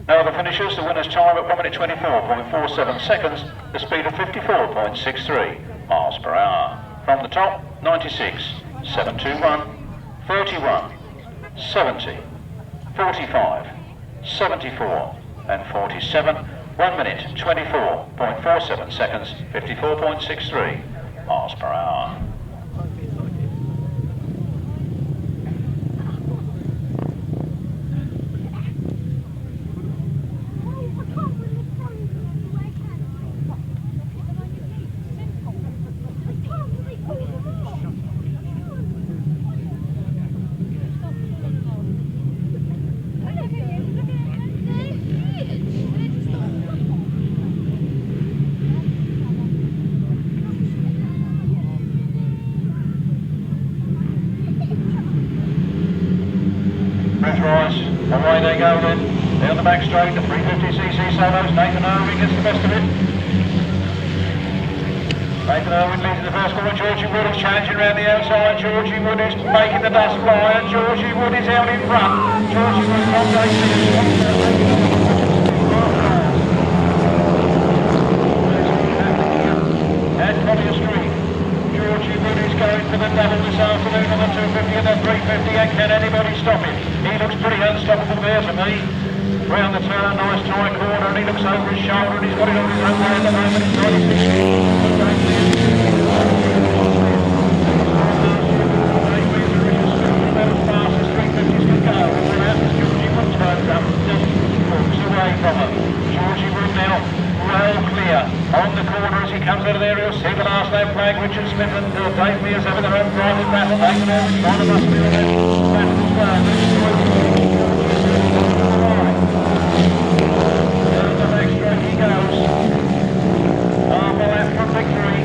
No other finishers. The winner's time at 1 minute 24.47 seconds, the speed of 54.63 miles per hour. From the top, 96, 721, 31, 70, 45, 74 and 47. 1 minute 24.47 seconds, 54.63 miles per hour. Away they go then, down the back straight, the 350cc solos. Nathan Irwin gets the best of it. Nathan Irwin leads in the first corner. Georgie Wood is challenging around the outside. Georgie Wood is making the dust fly, and Georgie Wood is out in front. Georgie Wood from and Collier Street. Georgie Wood is going for the double this afternoon on the 250 and the 350, and can anybody stop him? He looks pretty unstoppable there to me. Round the turn, nice tight corner, and he looks over his shoulder, and he's got it on his own way at the moment. It's 96. Fastest 350s can go. Georgie Wood turns up, just walks away from him. Georgie Wood now well clear on the corner as he comes out of there. He'll see the last lap flag. Richard Smith and Dave Mears having their own private battle. Nathan Irwin trying to muscle in on that battle as well. Down the back straight he goes. Half a lap from victory.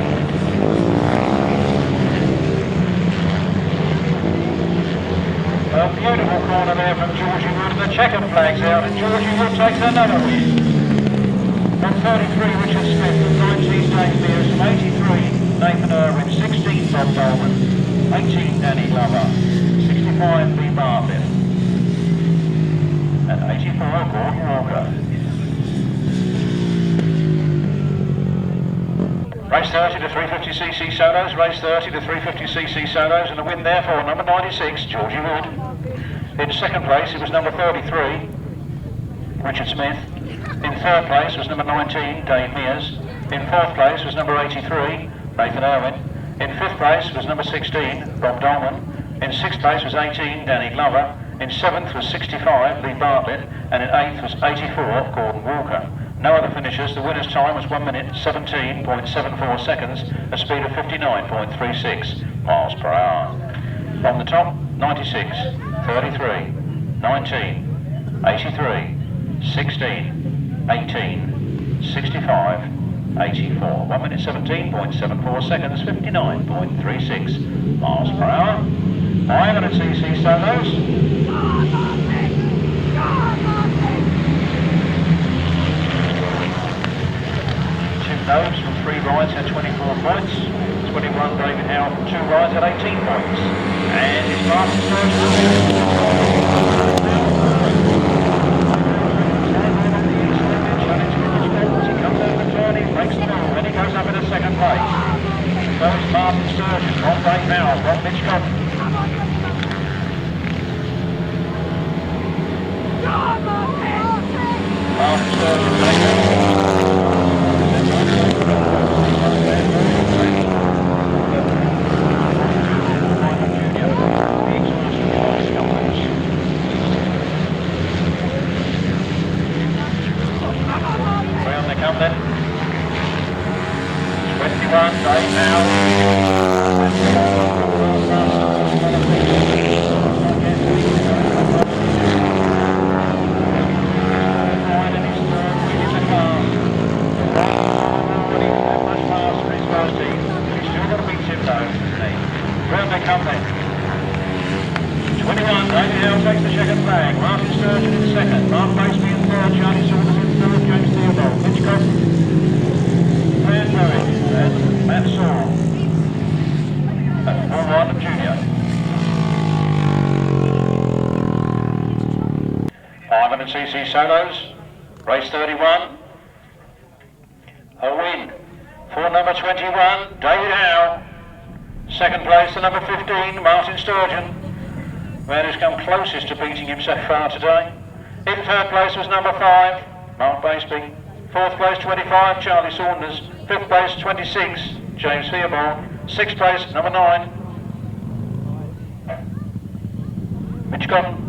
A beautiful corner there from Georgie Wood, and the checkered flag's out, and Georgie Wood takes another win. From 33, Richard Smith. From 19, Dave Mears. From 83, Nathan Irwin. 16, Bob Dolman. 18, Danny Glover. 65, Lee Martyn. And 84, Gordon Walker. Race 30 to 350cc solos. Race 30 to 350cc solos. And the win there for number 96, Georgie Wood. In second place, it was number 33, Richard Smith. In third place was number 19, Dave Mears. In fourth place was number 83, Nathan Irwin. In fifth place was number 16, Bob Dolman. In sixth place was 18, Danny Glover. In seventh was 65, Lee Bartlett. And in eighth was 84, Gordon Walker. No other finishers. The winner's time was 1 minute 17.74 seconds, a speed of 59.36 miles per hour. From the top, 96, 33, 19, 83, 16, 18, 65, 84. 1 minute 17.74 seconds, 59.36 miles per hour. 500cc solos. Two Nobes from 3 rides had 24 points. 21 David Howe from 2 rides at 18 points. And his fastest breaks the wall, and he goes up in a second place. So is Martyn Sturgeon from Dave Howe from Mitch Godden. Martyn Sturgeon takes it. Round they come then. 21, Dave Howe. Round they come then. 21, David Howe takes the checkered flag. Martyn Sturgeon in second. Mark 500cc solos, race 31. A win for number 21, David Howe. Second place to number 15, Martyn Sturgeon. Man who's come closest to beating him so far today. In third place was number 5, Mark Baseby. Fourth place 25, Charlie Saunders. Fifth place 26, James Theobald. Sixth place number 9, Mitch Godden.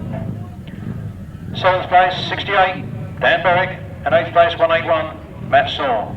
Seventh place 68, Dan Berwick. And eighth place 181, Matt Saw.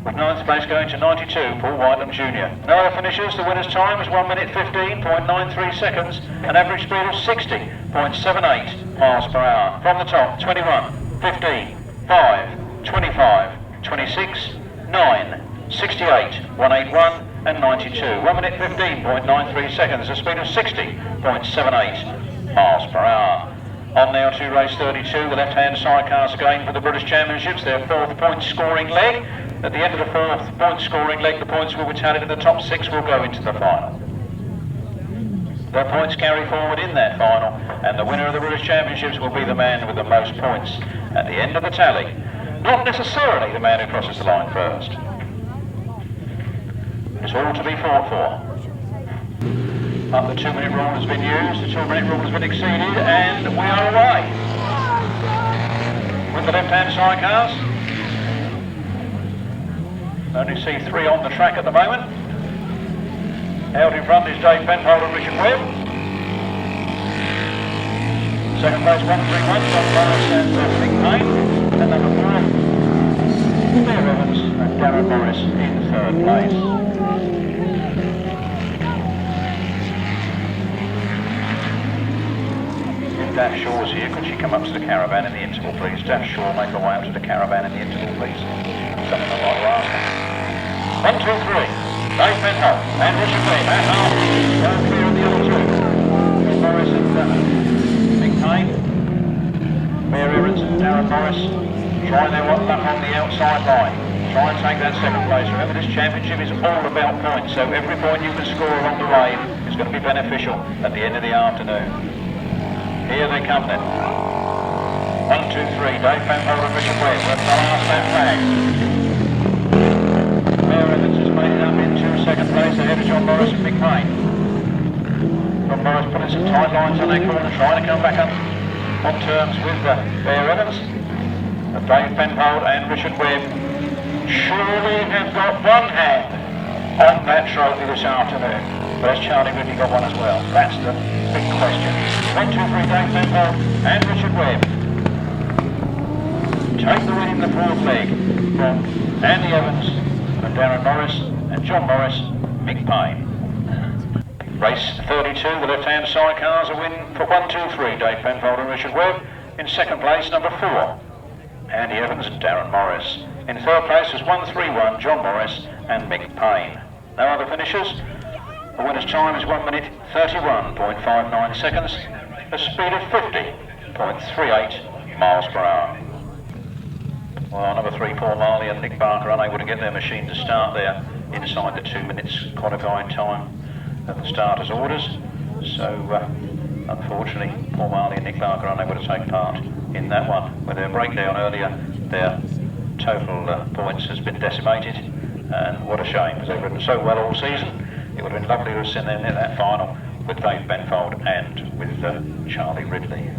With ninth place going to 92, Paul Whitelam Jr. No other finishers. The winner's time was 1 minute 15.93 seconds, an average speed of 60.78 miles per hour. From the top, 21, 15, 5, 25, 26, 9, 68, 181 and 92. 1 minute 15.93 seconds, a speed of 60.78 miles per hour. On now to race 32, the left-hand sidecars again for the British Championships, their fourth point scoring leg. At the end of the fourth point scoring leg, the points will be tallied and the top 6 will go into the final. The points carry forward in that final, and the winner of the British Championships will be the man with the most points at the end of the tally. Not necessarily the man who crosses the line first. It's all to be fought for. But the 2 minute rule has been used, the 2 minute rule has been exceeded, and we are away. With the left-hand sidecars. Only see 3 on the track at the moment. Out in front is Dave Penfold and Richard Webb. Second place 131, John Morris and Nick Payne. And number 4, Claire Evans and Darren Morris in third place. Dash Shaw's here. Could she come up to the caravan in the interval, please? Dash Shaw, make her way up to the caravan in the interval, please. Something I'd like to ask. 1, 2, 3. Dave Penfold and Richard Webb at half. Well clear of the other 2. John Morris and Nick Payne. Mayor Evans and Darren Morris trying their luck on the outside line. Try and take that second place. Remember, this championship is all about points, so every point you can score along the way is going to be beneficial at the end of the afternoon. Here they come then. 1, 2, 3. Dave Penfold and Richard Webb. We're last that flag. Mayor Evans has made it up into second place ahead of John Morris and Mick Payne. John Morris putting some tight lines on that corner, trying to come back up on terms with Mayor Evans. But Dave Penfold and Richard Webb surely have got one hand on that trophy this afternoon. But has Charlie Ridley got one as well? That's the big question. 1, 2, 3, Dave Penfold and Richard Webb take the win in the fourth leg from Andy Evans and Darren Morris and John Morris, Mick Payne. Race 32, the left-hand sidecars, a win for 1, 2, 3, Dave Penfold and Richard Webb. In second place, number 4, Andy Evans and Darren Morris. In third place was 131, John Morris and Mick Payne. No other finishers. The winner's time is 1 minute 31.59 seconds, a speed of 50.38 miles per hour. Well, number 3, Paul Marley and Nick Barker unable to get their machine to start there inside the 2 minutes qualifying time of the starters' orders. So, unfortunately, Paul Marley and Nick Barker unable to take part in that one. With their breakdown earlier, their total points has been decimated, and what a shame, because they've ridden so well all season. It would have been lovely to have seen them in that final with Dave Penfold and with Charlie Ridley.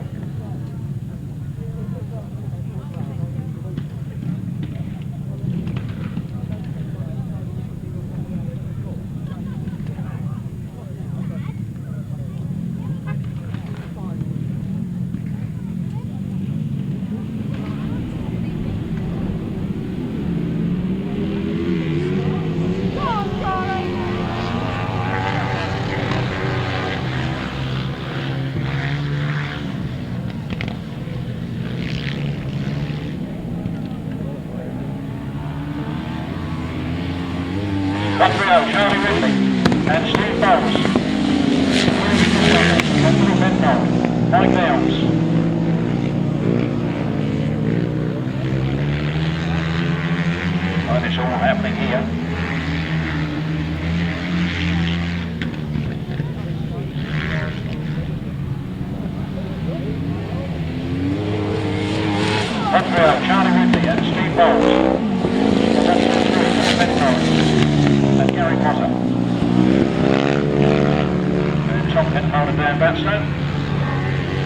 Charlie Ridley and Steve Bowles. Anthony Penfold, Mike Downs. And it's all happening here. Charlie Ridley and Steve Bowles. And Gary Potter. And Tom Penfold and Dan Batstone.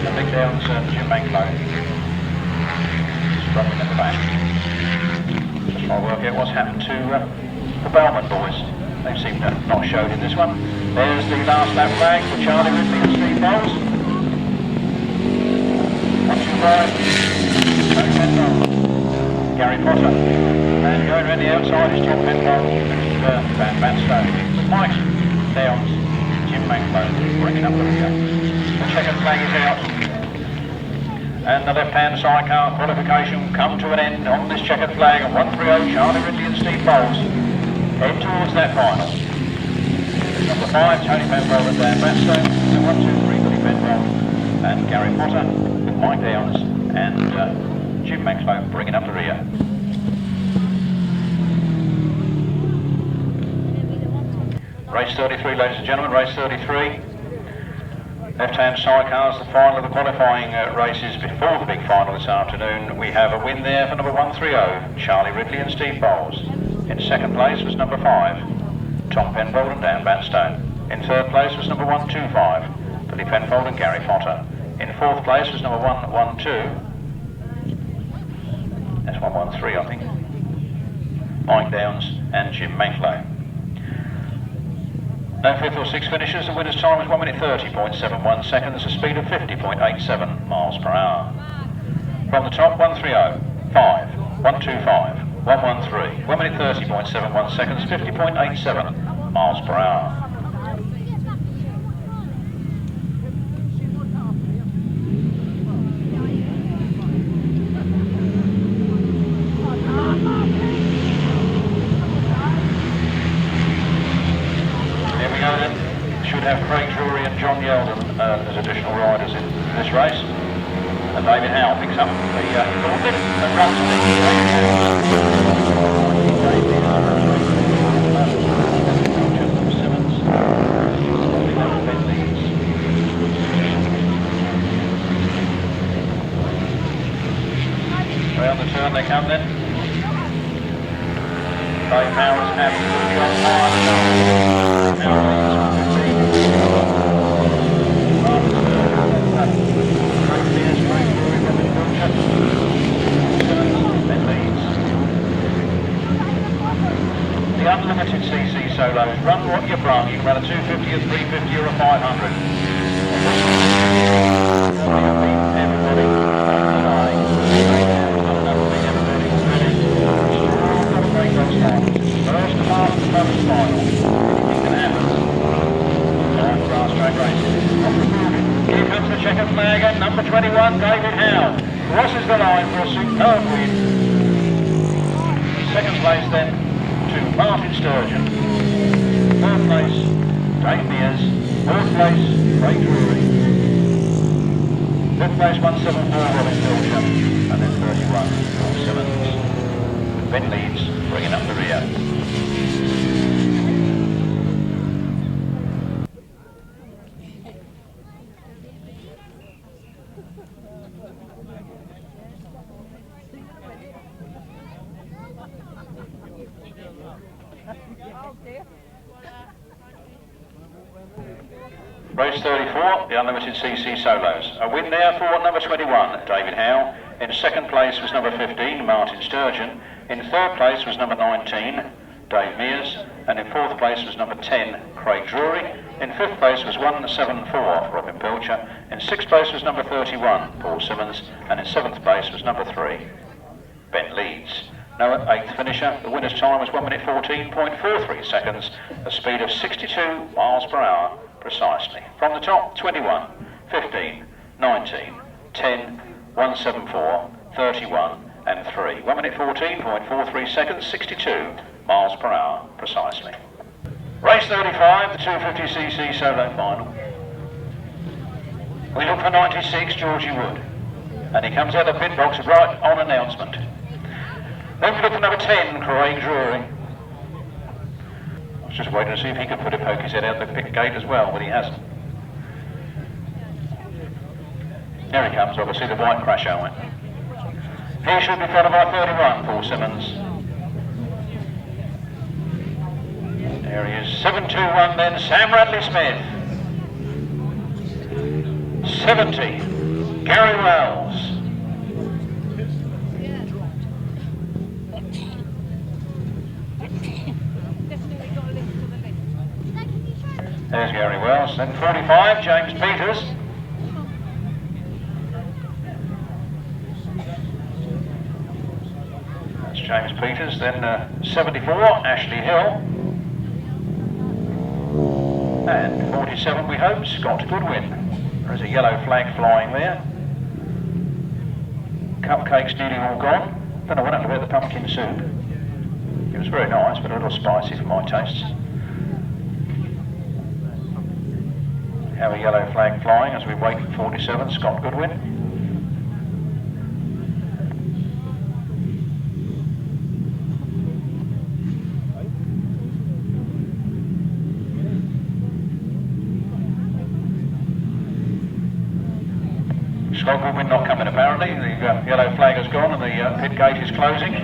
And Nick Downs and Jim Manklow. Struggling at the back. Just trying to work out what's happened to the Bellman boys. They seem to have not showed in this one. There's the last lap flag for Charlie Ridley and Steve Bowles. 1-2-5. Tony Penfold. Gary Potter. And going around the outside is Tom Penfold and Dan Batstone. Mike Downs, Jim Manklow bringing up the rear. The checkered flag is out. And the left-hand sidecar qualification come to an end on this checkered flag of 130 Charlie Ridley and Steve Bowles. Head towards that final. Number 5, Tony Penfold and Dan Batstone. And 1, 2, 3, Billy Penfold and Gary Potter with Mike Downs and Jim Manklow bringing up the rear. Race 33, ladies and gentlemen, race 33. Left-hand sidecars, the final of the qualifying races before the big final this afternoon. We have a win there for number 130, Charlie Ridley and Steve Bowles. In second place was number 5, Tom Penfold and Dan Batstone. In third place was number 125, Billy Penfold and Gary Potter. In fourth place was number 112, that's 113 I think, Mike Downs and Jim Manklow. No fifth or sixth finishers. The winner's time was 1 minute 30.71 seconds, a speed of 50.87 miles per hour. From the top, 130, 5, 125, 113, 1 minute 30.71 seconds, 50.87 miles per hour. Have Craig Drury and John Yeldon as additional riders in this race. And David Howe picks up the Nordic and runs with it. Round the turn they come then. Dave Howe is absolutely on fire. The unlimited CC solos, run what you brung. You can run a 250, a 350 or a 500. Everybody, first half of the first final. Anything can happen. Grasstrack racing. Here comes the checkered flag and number 21, David Howe. Crosses the line for a superb win. Second place then to Martyn Sturgeon. Third place, Dave Mears. Fourth place, Craig Drury. Fifth place, 174, Robin Wiltshire. And then 31, Paul Simmons. Ben Leeds bringing up the rear. Race 34, the unlimited CC solos. A win there for number 21, David Howe. In second place was number 15, Martyn Sturgeon. In third place was number 19, Dave Mears. And in fourth place was number 10, Craig Drury. In fifth place was 174, Robin Pilcher. In sixth place was number 31, Paul Simmons. And in seventh place was number 3, Ben Leeds. No eighth finisher. The winner's time was 1 minute 14.43 seconds, a speed of 62 miles per hour precisely. From the top, 21, 15, 19, 10, 174, 31 and 3. 1 minute 14.43 seconds, 62 miles per hour precisely. Race 35, the 250cc solo final. We look for 96, Georgie Wood. And he comes out of the pit box right on announcement. Then we look for number 10, Craig Drury. I was just waiting to see if he could poke his head out the pit gate as well, but he hasn't. There he comes, obviously, the white crash helmet. He should be followed by 31, Paul Simmons. There he is, 721 then, Sam Radley Smith. 70, Gary Wells. There's Gary Wells, then 45, James Peters. That's James Peters, then 74, Ashley Hill. And 47, we hope, Scott Goodwin. There's a yellow flag flying there. Cupcakes nearly all gone. Don't know what happened about the pumpkin soup. It was very nice, but a little spicy for my tastes. Have a yellow flag flying as we wait for 47, Scott Goodwin. Scott Goodwin not coming apparently. The yellow flag has gone and the pit gate is closing.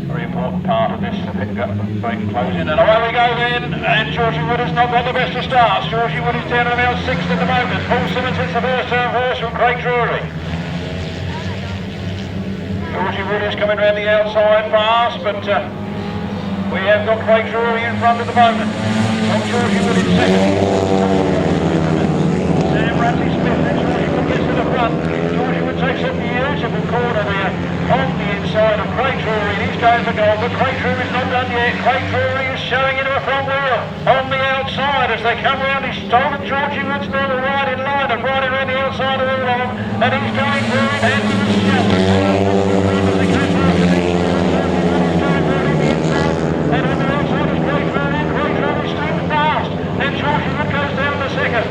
Very important part of this, the pit gate closing. And away we go then, and Georgie Wood has not got the best of starts. Georgie Wood is down around 6th at the moment. Paul Simmons hits the first turn first from Craig Drury. Georgie Wood is coming round the outside fast, but we have got Craig Drury in front at the moment. From Georgie Wood in second. Sam Radley Smith, then Georgie Wood gets to the front. Georgie Wood takes a beautiful corner there on the inside of Craig Drury, and he's going for goal, but Craig Drury's not done yet. Craig Drury is showing into a front wheel on the outside as they come round. He's stolen Georgie Wood's not right in line and riding around the outside of the long, and he's going through it, and he's shut. And on the outside is Craig Drury. Craig Drury's still fast, and Georgie Wood goes down to second.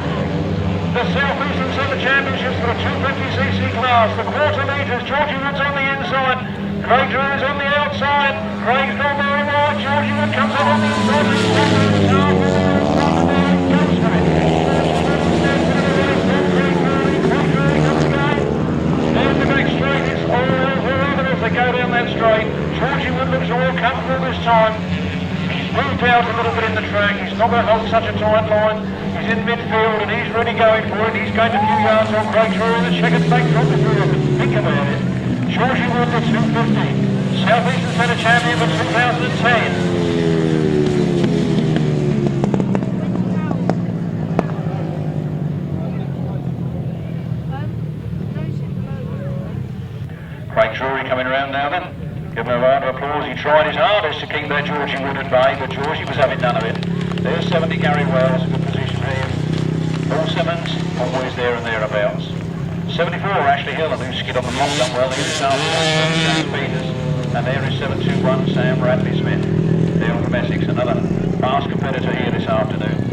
The South Eastern Centre Championships for the 250cc class. The quarter litres, Georgie Wood's on the inside. Craig Drury's on the outside. Craig's gone very wide. Georgie Wood comes up on the inside. There's the back straight. It's all over as they go down that straight. Georgie Wood looks all comfortable this time. He's moved out a little bit in the track. He's not going to hold such a tight line. He's in midfield and he's really going for it. He's going a few yards on Craig Drury. The checkered back from the field. Think about it. Georgie Wood for 250. South Eastern Centre Champion for 2010. Craig Drury coming around now then. Give him a round of applause. He tried his hardest to keep that Georgie Wood at bay, but Georgie was having none of it. There's 70 Gary Wells, a good position for him. Paul Simmons, always there and thereabouts. 74 Ashley Hill, and who skid on the long done well here this afternoon. James Peters, and there is 721 Sam Radley Smith. Down from Essex, another fast competitor here this afternoon.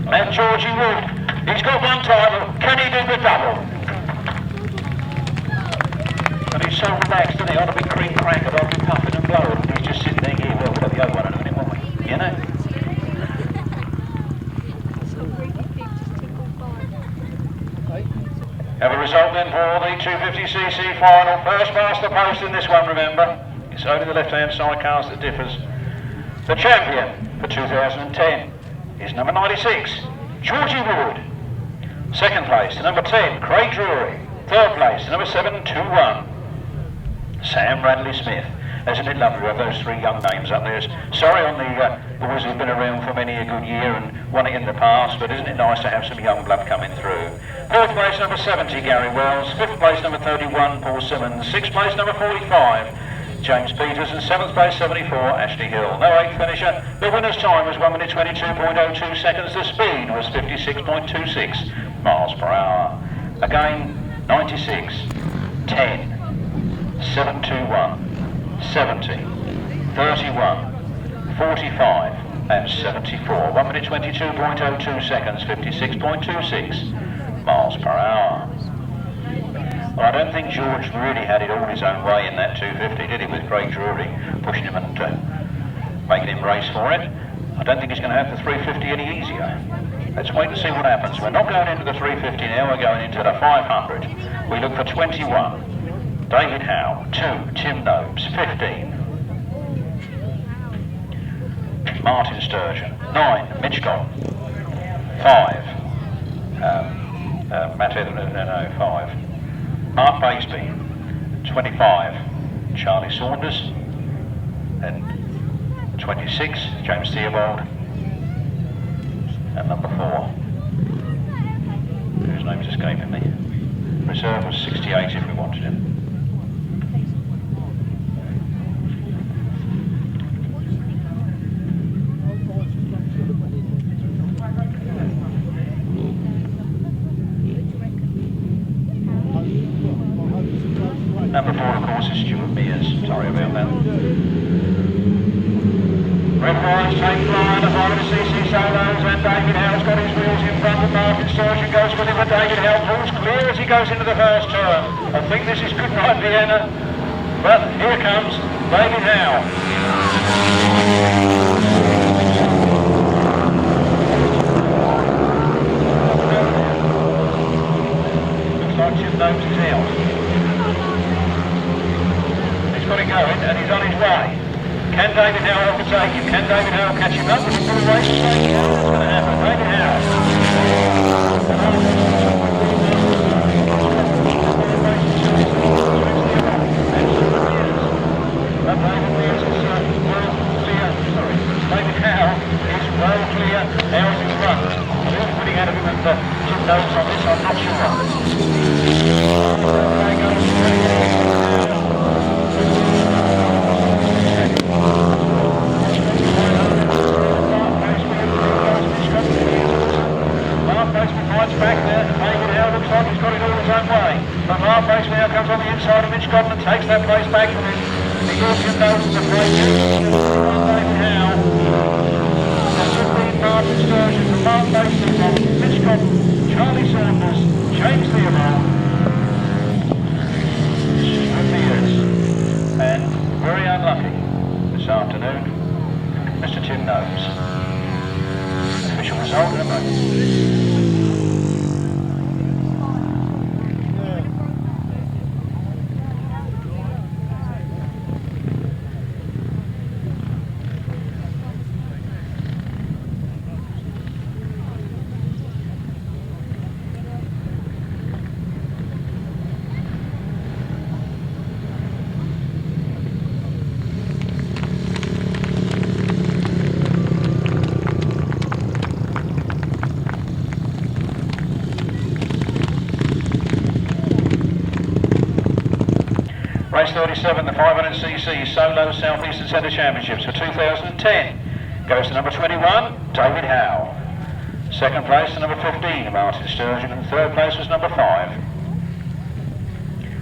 And Georgie Wood, he's got one title, can he do the double? And he's so relaxed, isn't he? I'd have been cream crackered, I'd be puffing and blowing, and he's just sitting there, yeah, well, we've got the other one in a minute, won't we? You know? Have a result then for the 250cc final. First past the post in this one, remember. It's only the left-hand side cast that differs. The champion for 2010 is number 96, Georgie Wood. Second place to number 10, Craig Drury. Third place to number 721, Sam Radley Smith. Isn't it lovely to have those three young names up there? Sorry on the boys who've been around for many a good year and won it in the past, but isn't it nice to have some young blood coming through? Fourth place number 70, Gary Wells. Fifth place number 31, Paul Simmons. Sixth place number 45, James Peters, and 7th place 74, Ashley Hill. No 8th finisher. The winner's time was 1 minute 22.02 seconds. The speed was 56.26 miles per hour. Again, 96, 10, 721, 70, 31, 45 and 74. 1 minute 22.02 seconds, 56.26 miles per hour. Well, I don't think George really had it all his own way in that 250, did he, with Craig Drury pushing him and making him race for it. I don't think he's going to have the 350 any easier. Let's wait and see what happens. We're not going into the 350 now, we're going into the 500. We look for 21. David Howe. 2. Tim Nobes. 15. Martyn Sturgeon. 9. Mitch Godden. 5. Matt Etherington. No, 5. Mark Baseby. 25. Charlie Saunders. And 26. James Theobald. And number 4. Whose name's escaping me. Reserve was 68 if we wanted him. Number 4, of course, is Mears. Sorry about that. Red Horns take fly, the 500cc solos, and David Howe's got his wheels in front of Martyn Sturgeon, goes with him, and David Howe pulls clear as he goes into the first turn. I think this is good night Vienna, but here comes David Howe. Looks like Tim Nobes is out. He's got it going, and he's on his way. Can David Howe overtake him? Can David Howe catch him up? Will he put a race to take him? What's going to happen? David Howe. David Howe is well clear. Howe's in front. A little putting out of him and Tim Nobes on this, I'm not back there, David Howe looks like he's got it all his own way. But Mark Baseby now comes on the inside of Mitch Godden and takes that place back from him. The Yorkshire knows the place. David Howe. That's been Martyn Sturgeon from Mark Baseby from Mitch Godden, Charlie Saunders, James Theobald, Mears, and very unlucky this afternoon, Mr. Tim Nobes. Official result in a moment. Race 37, the 500cc Solo South Eastern Centre Championships for 2010 goes to number 21, David Howe. Second place to number 15, Martyn Sturgeon, and third place was number 5,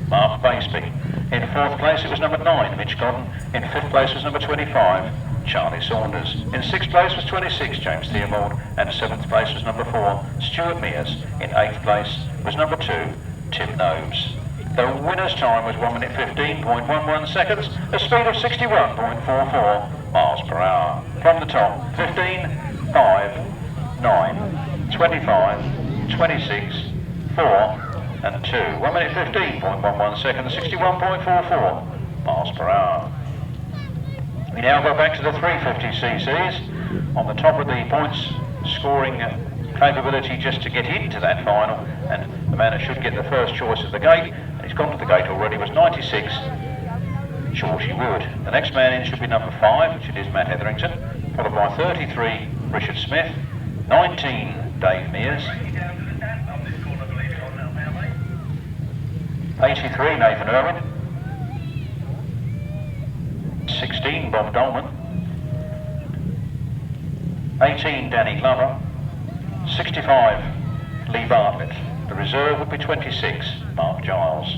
Mark Baseby. In fourth place it was number 9, Mitch Godden. In fifth place was number 25, Charlie Saunders. In sixth place was 26, James Theobald, and seventh place was number 4, Stuart Mears. In eighth place was number 2, Tim Nobes. The winner's time was 1 minute 15.11 seconds, a speed of 61.44 miles per hour. From the top, 15, 5, 9, 25, 26, 4 and 2. 1 minute 15.11 seconds, 61.44 miles per hour. We now go back to the 350cc's. On the top of the points scoring capability just to get into that final, and the man who should get the first choice of the gate, and he's gone to the gate already, was 96, Georgie Wood. The next man in should be number 5, which it is Matt Etherington, followed by 33, Richard Smith, 19, Dave Mears, 83, Nathan Irwin, 16, Bob Dolman, 18, Danny Glover, 65, Lee Bartlett. The reserve would be 26, Mark Giles.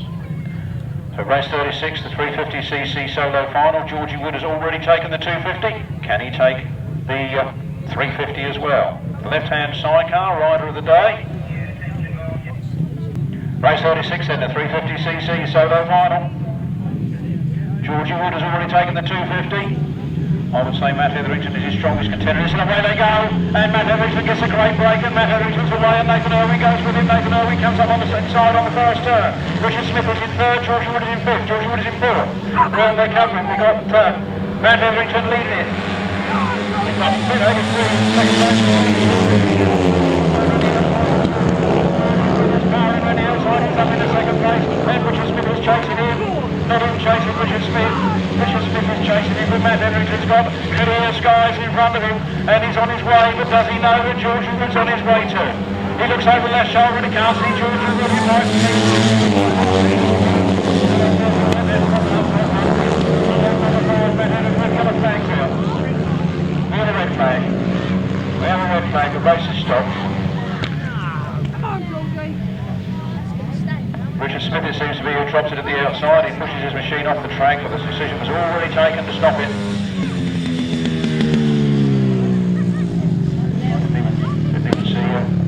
So race 36, the 350cc solo final. Georgie Wood has already taken the 250. Can he take the 350 as well? The left-hand sidecar, rider of the day. Race 36 then, the 350cc solo final. Georgie Wood has already taken the 250. I would say Matt Etherington is his strongest contender. And away they go, and Matt Etherington gets a great break, and Matt Etherington's away, and Nathan Irwin goes with him. Nathan Irwin comes up on the inside on the first turn. Richard Smith is in third, Georgie Wood is in fifth, Georgie Wood is in fourth. Round they're covering, we've got Matt Etherington leading it. We've got 83, second place. There's power in the outside, he's up in the second place. Then Richard Smith is chasing him. Not him chasing Richard Smith. Richard Smith is chasing him, but Matt Etherington's got clear skies in front of him, and he's on his way, but does he know that Georgie Wood's on his way too? He looks over the left shoulder and he can't see Georgie Wood in right. We have a red flag. We have a red flag, the race is stopped. Richard Smith, it seems to be, who drops it at the outside. He pushes his machine off the track, but the decision was already taken to stop it. Didn't even see you.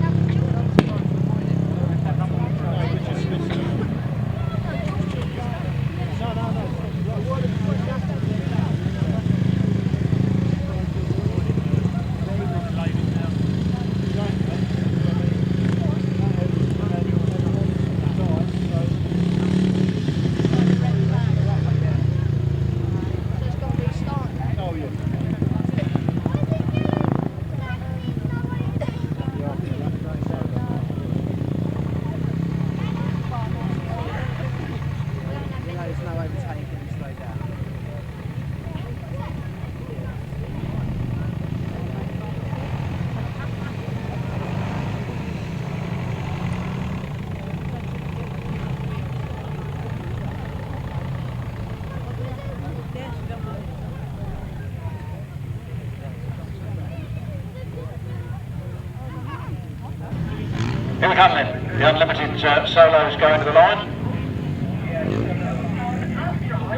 Here we come then. The unlimited solos going to the line.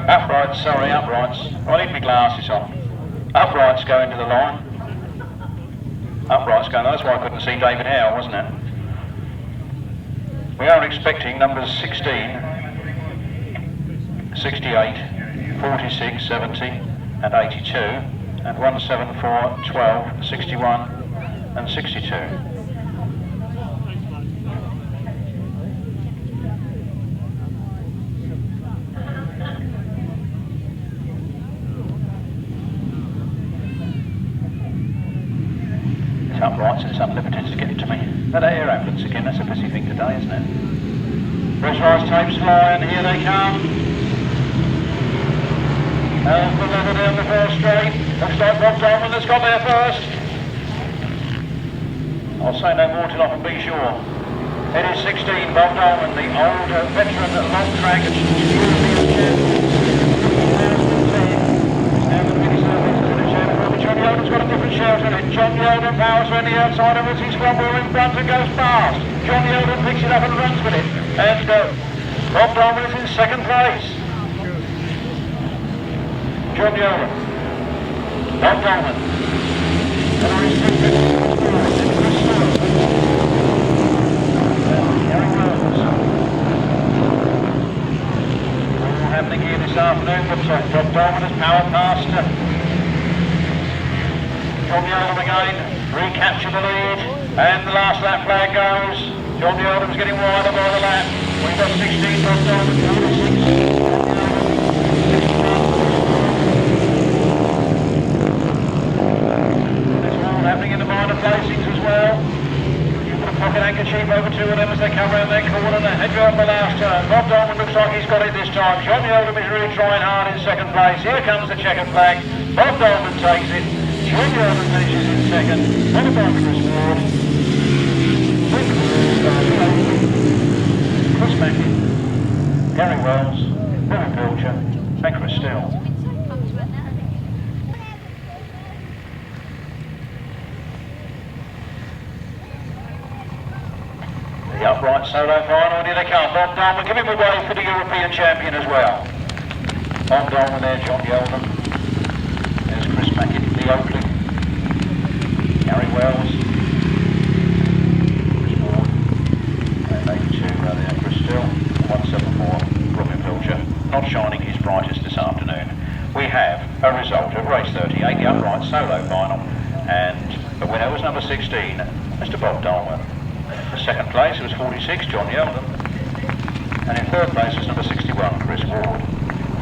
Uprights, sorry, uprights. I need my glasses on. Uprights going to the line. Uprights going, that's why I couldn't see David Howe, wasn't it? We are expecting numbers 16, 68, 46, 70 and 82, and 174, 12, 61 and 62. Uprights and it's unlimited to get to me. That air ambulance again, that's a busy thing today, isn't it? Pressurised tapes fly and here they come. Alpha level down the first straight. Looks like Rod Winterburn has got there first. I'll say no more till I can be sure. It is 16, Bob Dolman, the old veteran at long track at European Champions. John Yeldon's got a different shout on it. John Yeldon powers around the outside of it. He's Cromwell in front and goes past. John Yeldon picks it up and runs with it. And Bob Dolman is in second place. John Yeldon. Bob Dolman. All happening here this afternoon, but Bob Dolman has powered past John Yeldon again, recapture the lead, and the last lap flag goes. John Yeldon's getting wider by the lap. We've got 16 Bob Dolman, 46. It's all happening in the minor placings as well. You put a pocket handkerchief over two of them as they come around their corner and they head round the last turn. Bob Dolman looks like he's got it this time. John Yeldon is really trying hard in second place. Here comes the checkered flag. Bob Dolman takes it. John Yeldon finishes in second, followed by Chris Ward, Chris Mackey, Gary Wells, Robin Pilcher, and Chris Steele. The upright solo final, here they come. Bob Dolman, give him away for the European champion as well. Bob Dolman there, John Yeldon. There's Chris Mackey. Oakley, Gary Wells, Chris Ward, and 82 there, Chris still, 174 Wiltshire, not shining his brightest this afternoon. We have a result of race 38, the upright solo final, and the winner was number 16, Mr. Bob Dolman. The second place was 46, John Yeldon, and in third place was number 61, Chris Ward.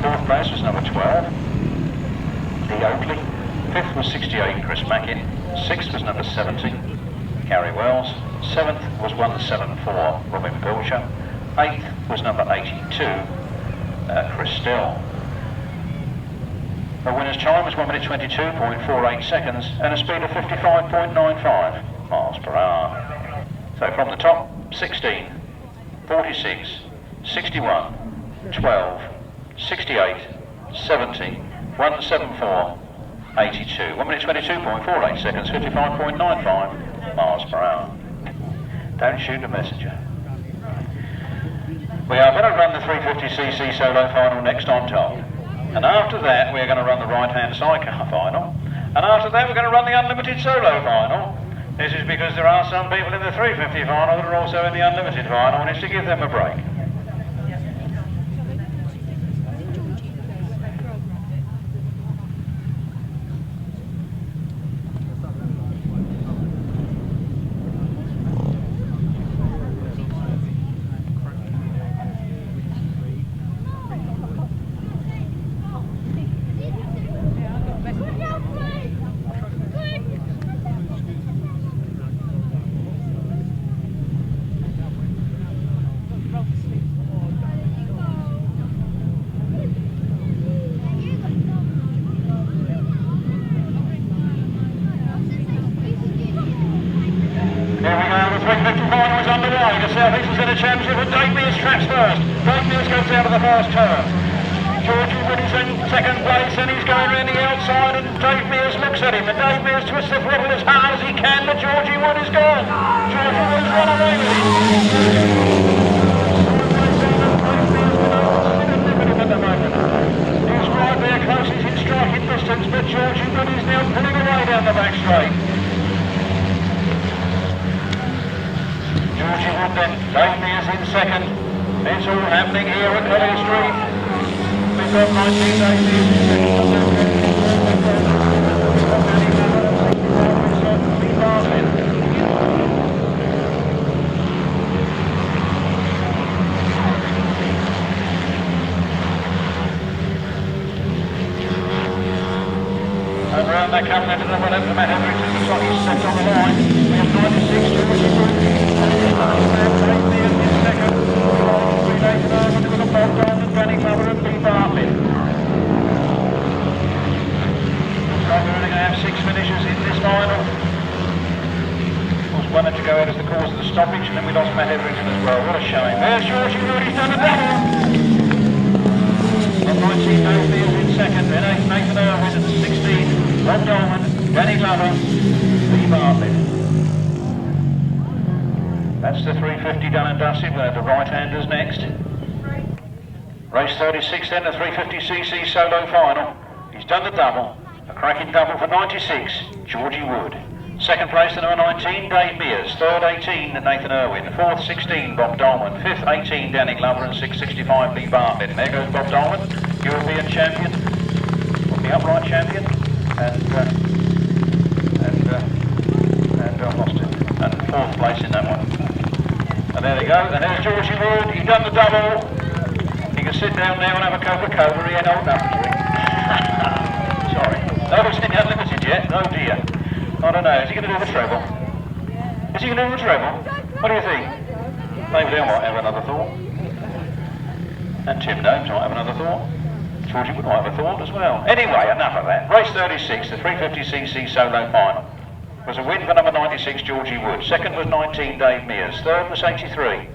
Fourth place was number 12, Lee Oakley. Fifth was 68, Chris Mackin. Sixth was number 70, Gary Wells. Seventh was 174, Robin Pilcher. Eighth was number 82, Chris Still. The winner's time was 1 minute 22.48 seconds and a speed of 55.95 miles per hour. So from the top, 16, 46, 61, 12, 68, 70, 174, 82. 1 minute 22.48 seconds, 55.95 miles per hour. Don't shoot the messenger. We are going to run the 350cc solo final next, I'm told. And after that, we're going to run the right-hand sidecar final. And after that, we're going to run the unlimited solo final. This is because there are some people in the 350 final that are also in the unlimited final, and it's to give them a break. Championship with Dave Mears tracks first. Dave Mears goes out of the first turn. Georgie Wood is in second place and he's going around the outside and Dave Mears looks at him and Dave Mears twists the throttle as hard as he can but Georgie Wood is gone. Georgie Wood has run away with him. He's right there close, he's in striking distance but Georgie Wood is now pulling away down the back straight. Georgie Wood then, Dave Mears in second. It's all happening here at Collier Street. We've got 19 Dave Mears in second. And round that coming into the left of Matt Etherington, looks like he's set on the line. We have 96 Georgie Wood. Dave Mears in second. Nathan Irwin with a Bob Dolman, Danny Glover and Lee Bartlett. Looks like we're only going to have 6 finishers in this final. Of course, one had to go out as the cause of the stoppage, and then we lost Matt Etherington as well. What a shame. There's Georgie Wood, he's done a double. On 19, Dave Mears in second, then Nathan Irwin at 16, Bob Dolman, Danny Glover, Lee Bartlett. That's the 350 done and dusted. We'll have the right-handers next. Race 36 then, the 350cc solo final. He's done the double. A cracking double for 96, Georgie Wood. Second place, the number 19, Dave Mears. Third, 18, Nathan Irwin. Fourth, 16, Bob Dolman. Fifth, 18, Danny Glover. And 665, Lee Bartlett. And there goes Bob Dolman, European champion, or the upright champion. And I lost it. And fourth place in that one. And there they go, and there's Georgie Wood, he's done the double. He can sit down now and have a Coca-Cola, he ain't old enough to drink. Sorry. Nobody's in the unlimited yet, oh dear. I don't know, is he going to do the treble? Is he going to do the treble? What do you think? David Hill might have another thought. And Tim Nobes might have another thought. Georgie Wood might have a thought as well. Anyway, enough of that. Race 36, the 350cc solo final. Was a win for number 96, Georgie Wood. Second was 19, Dave Mears. Third was 83,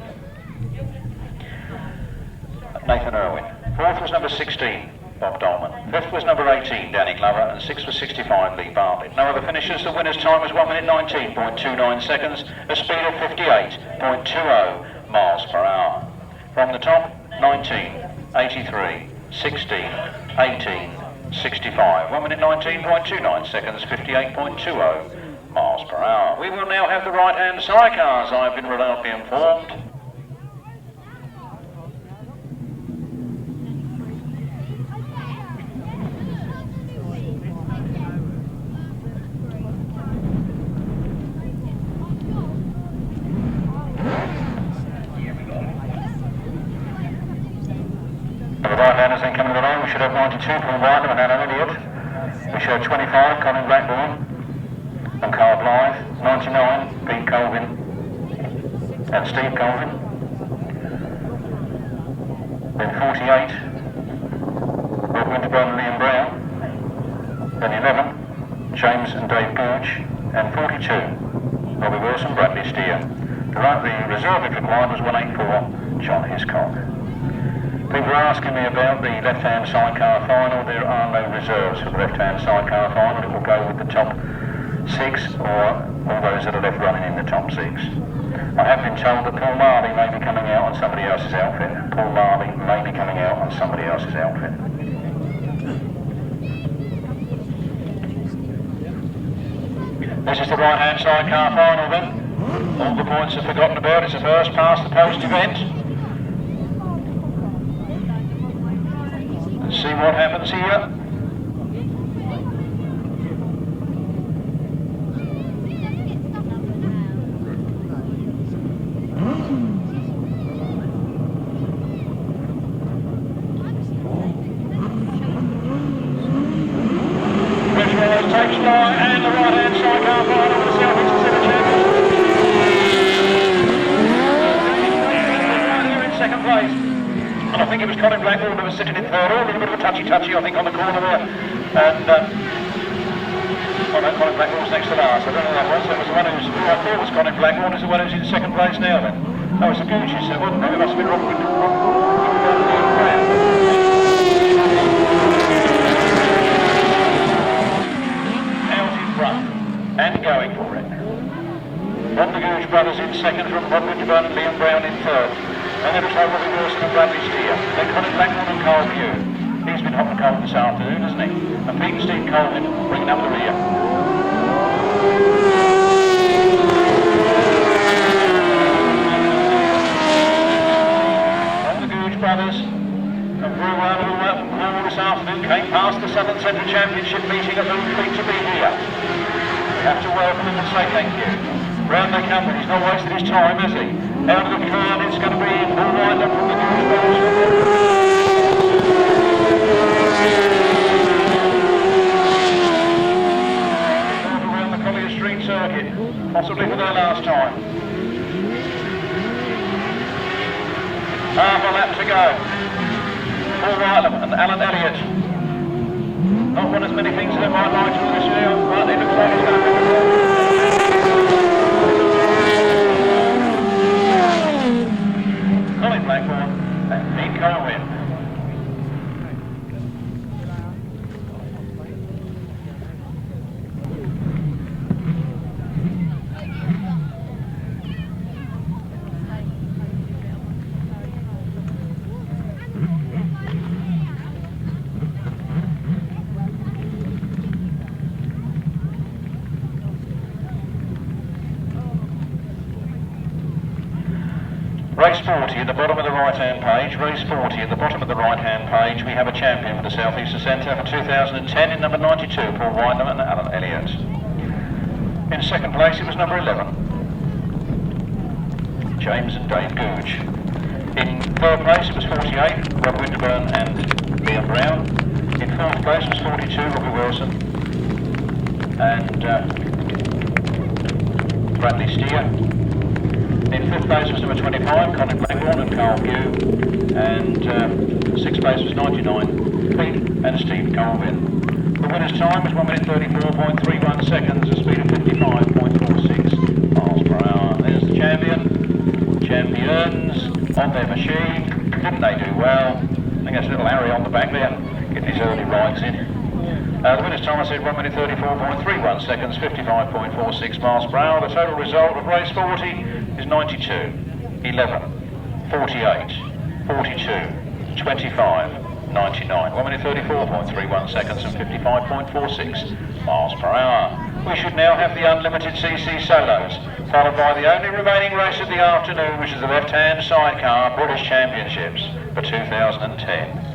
Nathan Irwin. Fourth was number 16, Bob Dolman. Fifth was number 18, Danny Glover. And sixth was 65, Lee Bartlett. No other finishers. The winner's time was 1 minute 19.29 seconds, a speed of 58.20 miles per hour. From the top, 19, 83, 16, 18, 65. 1 minute 19.29 seconds, 58.20 miles per hour. We will now have the right-hand sidecars, I've been reluctantly informed. bottom of the line we should have 92, Paul Whiteman and Alan Elliott. We should have 25, Colin Blackbourn and Carl Pugh. 99, Pete Colvin and Steve Colvin. Then 48, Rod Winterburn and Liam Brown. Then 11, James and Dave Goudge. And 42, Robbie Wilson, Bradley Steer. The reserve if required was 184, John Hiscock. People are asking me about the left-hand sidecar final. There are no reserves for the left-hand sidecar final. It will go with the top 6 or all those that are left running in the top 6. I have been told that Paul Marley may be coming out on somebody else's outfit. Paul Marley may be coming out on somebody else's outfit. This is the right-hand sidecar final then. All the points are forgotten about. It's a first past the post event. Let's see what happens here. Takes fly and the right-hand sidecar final with the Southeast Pacific champions. Right here in second place. And I think it was Colin Blackbourn who was sitting in third. A little bit of a touchy-touchy, I think, on the corner there. And, oh no, Colin Blackbourn was next to last. I don't know who that was. That was the one who I thought was Colin Blackbourn, is the one who's in second place now then. Oh, it's the Goudge, you said, wasn't it? It must have been Rod Winterburn. And going for it. From the Goudge Brothers in second, from Rod Winterburn and Liam Brown in third. And then it's Robbie Wilson and Bradley Steer. Then Colin Blackbourn and Carl Pugh. He's been hot and cold this afternoon, hasn't he? And Pete and Steve Colvin bringing up the rear. From the Goudge Brothers, and Brewer this afternoon came past the Southern Central Championship meeting at Lincolnshire to be here. We have to welcome him and say thank you. Round they come, he's not wasted his time, has he? Out of the curve, it's going to be Paul Whiteman from the Goudge Brothers. Around the Collier Street circuit, possibly for their last time. Half a lap to go. Paul Whiteman and Alan Elliott. Not one as many things as they might like to this year, but it looks like it's going to be Colin Blackbourn and Pete Colvin. Race 40 at the bottom of the right-hand page, race 40 at the bottom of the right-hand page, we have a champion for the South Eastern Centre for 2010 in number 92, Paul Whiteman and Alan Elliott. In second place it was number 11, James and Dave Goudge. In third place it was 48, Rod Winterburn and Liam Brown. In fourth place was 42, Robbie Wilson and Bradley Steer. In fifth place was number 25, Colin Blackbourn and Carl Pugh, and sixth place was 99, Pete and Steve Colvin. The winner's time was 1 minute 34.31 seconds, a speed of 55.46 miles per hour. There's the champions on their machine. Didn't they do well? I think that's little Harry on the back there, getting his early rides in. The winner's time, I said 1 minute 34.31 seconds, 55.46 miles per hour. The total result of race 40 is 92, 11, 48, 42, 25, 99. 1 minute 34.31 seconds and 55.46 miles per hour. We should now have the unlimited CC solos, followed by the only remaining race of the afternoon, which is the left-hand sidecar British Championships for 2010.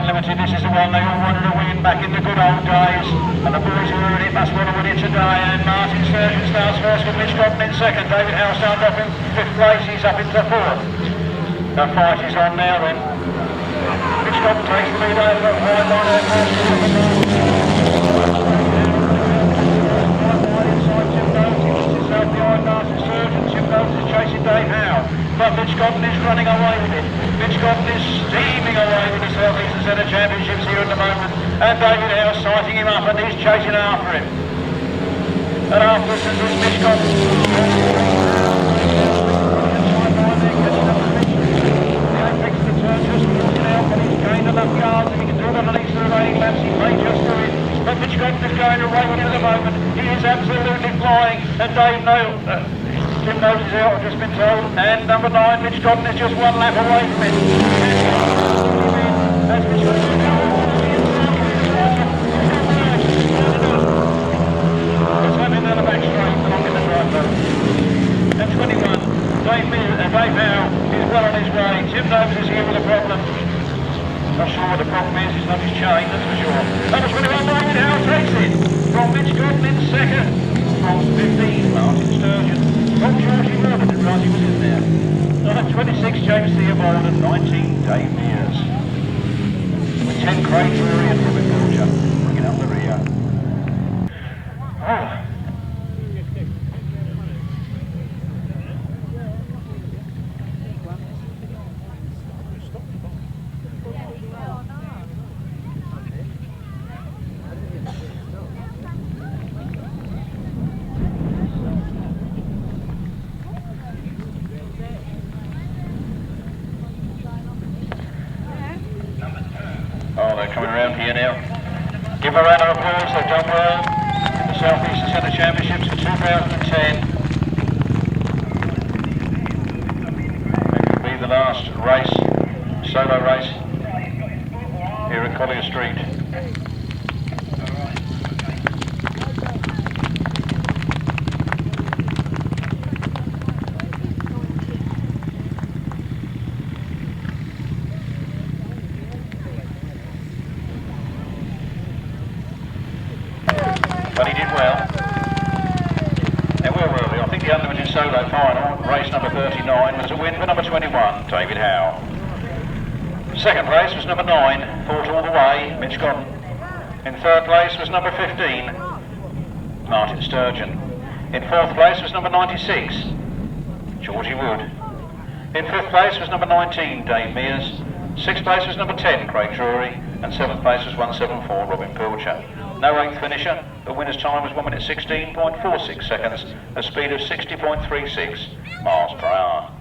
Unlimited, this is the one they all wanted to win back in the good old days. And the boys who are in it must want to win it today. And Martyn Sturgeon starts first with Mitch Godden in second. David Howe started off in fifth place, he's up into fourth. The fight is on now then. Mitch Godden takes the lead over the wide line aircraft. Behind Martyn Sturgeon, Tim Nobes is chasing Dave Howe, but Mitch Godden is running away with it. Mitch Godden is steaming away with the South Eastern Centre Championships here at the moment, and David Howe sighting him up and he's chasing after him. And afterwards is Mitch Godden. He's gained enough yards, if he can do it underneath the remaining laps, he may just do it. But Mitch Godden is going away with it at the moment. He is absolutely flying, and Tim Nobes is out, I've just been told, and number 9, Mitch Godden, is just one lap away from it. As Mitch Godden is happening down the back straight, along in the drive road. And 21, Dave Howe is well on his way. Tim Nobes is here with a problem. Not sure what the problem is, it's not his chain, that's for sure. Number 21, David Howe takes it from Mitch Godden in second. From 15, Martyn Sturgeon. From Georgie Wood, I didn't realise he was in there. Number 26, James Theobald, and 19, Dave Mears. With 10, Craig Drury and Robin Bulger bringing up the rear. Oh. Coming around here now. Give a round of applause, they've done well in the South Eastern Centre Championships for 2010. It could be the last race, solo race, here at Collier Street. But he did well. Now where were we? I think the unlimited solo final, race number 39, was a win for number 21, David Howe. Second place was number 9, fought all the way, Mitch Godden. In third place was number 15, Martyn Sturgeon. In fourth place was number 96, Georgie Wood. In fifth place was number 19, Dave Mears. Sixth place was number 10, Craig Drury. And seventh place was 174, Robin Pilcher. No eighth finisher. The winner's time was 1 minute 16.46 seconds, a speed of 60.36 miles per hour.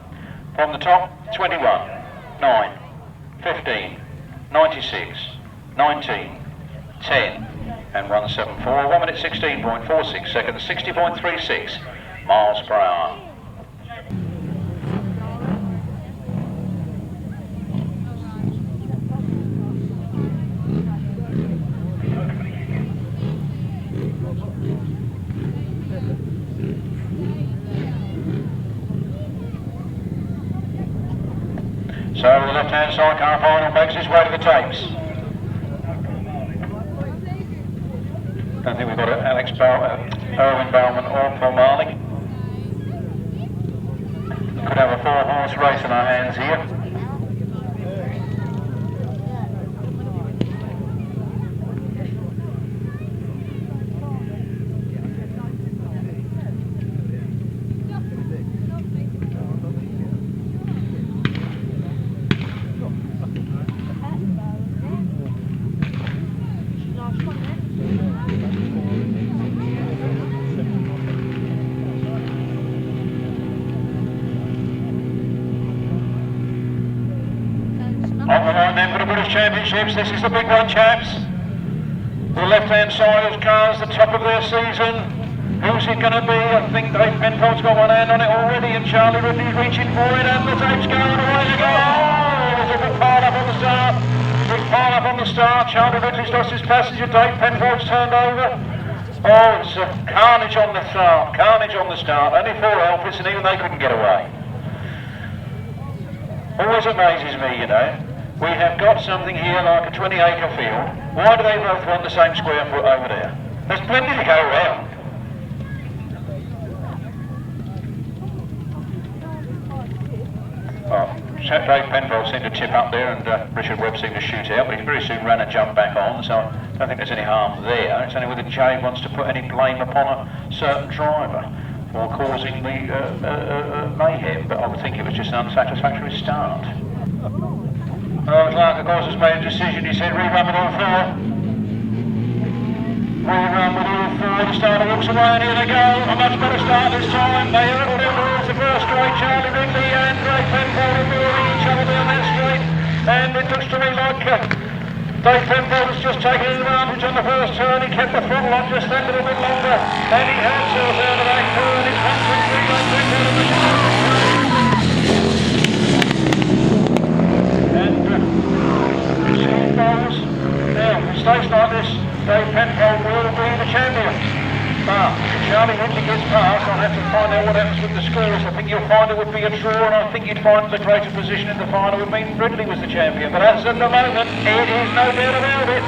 From the top, 21, 9, 15, 96, 19, 10, and 174, 1 minute 16.46 seconds, 60.36 miles per hour. So the left-hand side car final makes its way to the tapes. Don't think we've got Erwin Bowman or Paul Marley. Could have a 4-horse race in our hands here. On the line then for the British Championships, this is the big one, chaps. The left-hand side of cars, the top of their season. Who's it going to be? I think Dave Penfold's got one hand on it already, and Charlie Ridley's reaching for it, and the tape's going away to go. Oh, there's a big pile up on the start. Big pile up on the start. Charlie Ridley's lost his passenger. Dave Penfold's turned over. Oh, it's a carnage on the start. Carnage on the start. Only 4 outfits, and even they couldn't get away. Always amazes me, you know. We have got something here like a 20-acre field. Why do they both want the same square foot over there? There's plenty to go around. Oh, Dave Penfold seemed to tip up there and Richard Webb seemed to shoot out, but he very soon ran and jumped back on, so I don't think there's any harm there. It's only whether Jay wants to put any blame upon a certain driver for causing the mayhem, but I would think it was just an unsatisfactory start. Clark, of course, has made a decision. He said rerun with all four. Rerun with all four. The starter walks away and here they go. A much better start this time. They hurdled in towards the first straight. Charlie Ridley and Dave Penfold are mirroring each other down that straight. And it looks to me like Dave Penfold has just taken advantage on the first turn. He kept the throttle on just that little bit longer. And he has himself out of that turn. It's 1, 2, 3, Dave Penfold and Richard. Now, if it stays like this, Dave Penfold will be the champion. But if Charlie Ridley gets past, I'll have to find out what happens with the scores. I think you'll find it would be a draw, and I think you'd find the greater position in the final would mean Ridley was the champion. But as at the moment, it is no doubt about it.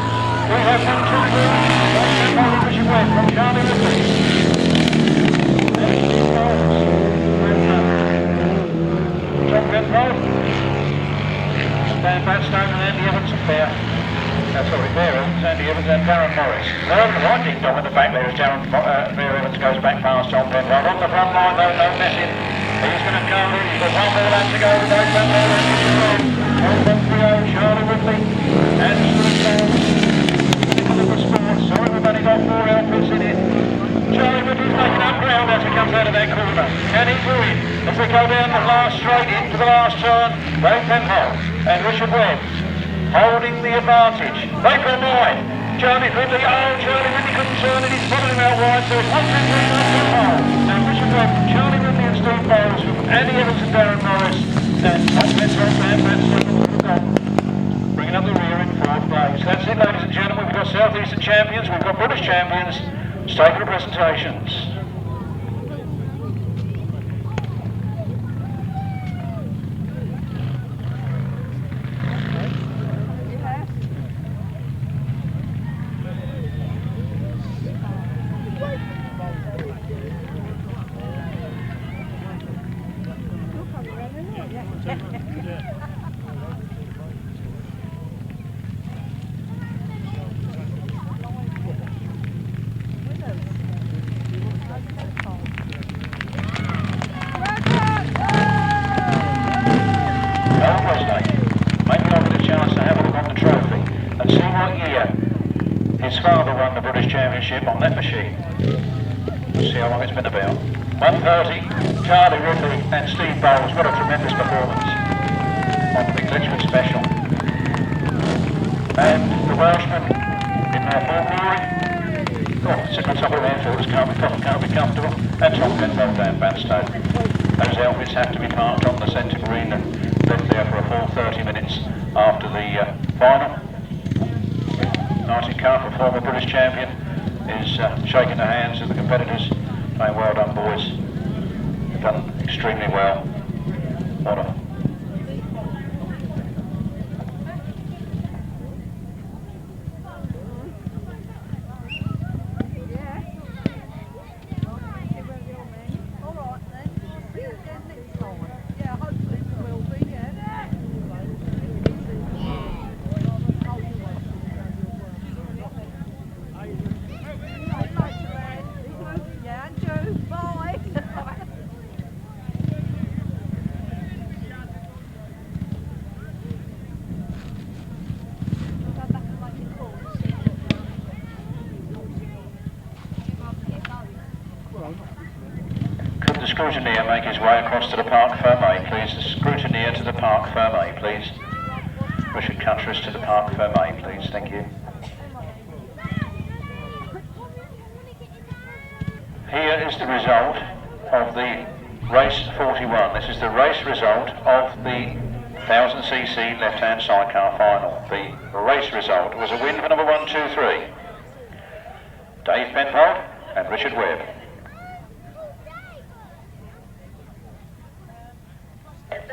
We have 1, 2, 3. Dave Penfold and Richard Webb from Charlie Ridley. John Penfold. Dan Batstone and Andy Evans are fair. Sorry, Bear Evans, Andy Evans and Darren Morris. Well, the right ding dong at the back there as Bear Evans goes back past John Penfold. On the front line though, no messing. He's going to come in. He's got one more lap to go with Dave Penfold and Richard Webb. 1-1-3-0, Charlie Ridley and Sturgeon. Look at the sports. Sorry, we've only got 4 outfits in it. Charlie Ridley's making up ground as he comes out of that corner. Can he do it? As we go down the last straight into the last turn, Dave Penfold and Richard Webb holding the advantage. They come wide. Charlie Ridley, Charlie Ridley couldn't turn it. He's putting him out wide, so it's 1, 2, 3, Penfold. Now Richard Webb from Charlie Ridley and Steve Bowles from Andy Evans and Darren Morris. And Tom Penfold and Matt Etherington bringing up the rear in 4th place. That's it, ladies and gentlemen. We've got South Eastern champions, we've got British champions. Stay for the presentations. On that machine. Let's see how long it's been about. 1:30, Charlie Ridley and Steve Bowles. What a tremendous performance on the Big Litchfield Special. And the Welshmen in their full glory. Oh, sitting on top of airfields can't be comfortable. And Tom Penfold and Batstone. Those outfits have to be parked on the centre green and left there for a full 30 minutes after the final. Martyn, a former British champion, is shaking the hands of the competitors, saying well done boys, you've done extremely well. What a scrutineer make his way across to the Parc Fermé, please. The scrutineer to the Parc Fermé, please. Richard Cuttress to the Parc Fermé, please. Thank you. Here is the result of the race 41. This is the race result of the 1000cc left-hand sidecar final. The race result was a win for number 1, 2, 3. Dave Penfold and Richard Webb.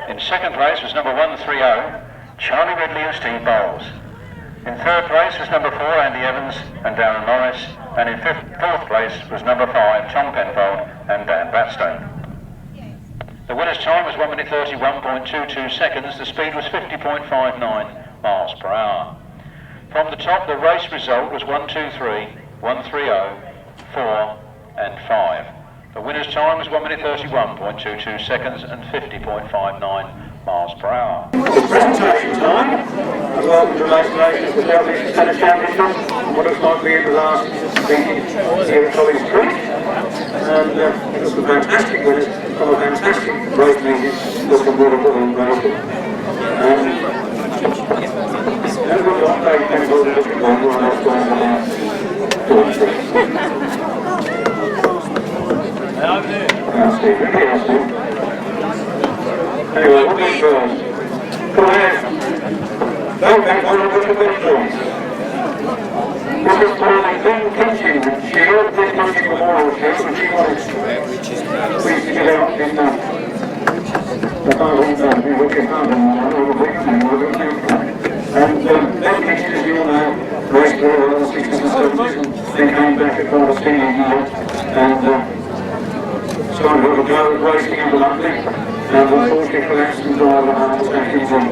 In second place was number 130, Charlie Ridley and Steve Bowles. In third place was number 4, Andy Evans and Darren Morris, and in fourth place was number 5, Tom Penfold and Dan Batstone. The winner's time was 1 minute 31.22 seconds. The speed was 50.59 miles per hour. From the top, the race result was 1, 2, 3, 1, 3, 0, 4 and 5. The winner's time was 1 minute 31.22 seconds and 50.59 miles per hour. Presentation time. Welcome to race relations to the Southeast Centre Championship. What looks like being the last meeting here at Collins Creek. And it was a fantastic winners from a fantastic race meeting. There's some really good information. Everybody on day 10 goes to look at one where I was going to Anyway, we'll be first. Come ahead. Don't make one of the victories. This is for the Lincolnshire Shield, this must be Memorial Shield, and she wanted please to get out in the final country, which is not in the and Lincolnshire, as you all know, raced for all the 60s and 70s, and they came back at all the senior year, and started with a go at racing in the London. And unfortunately for Aston driver was actually in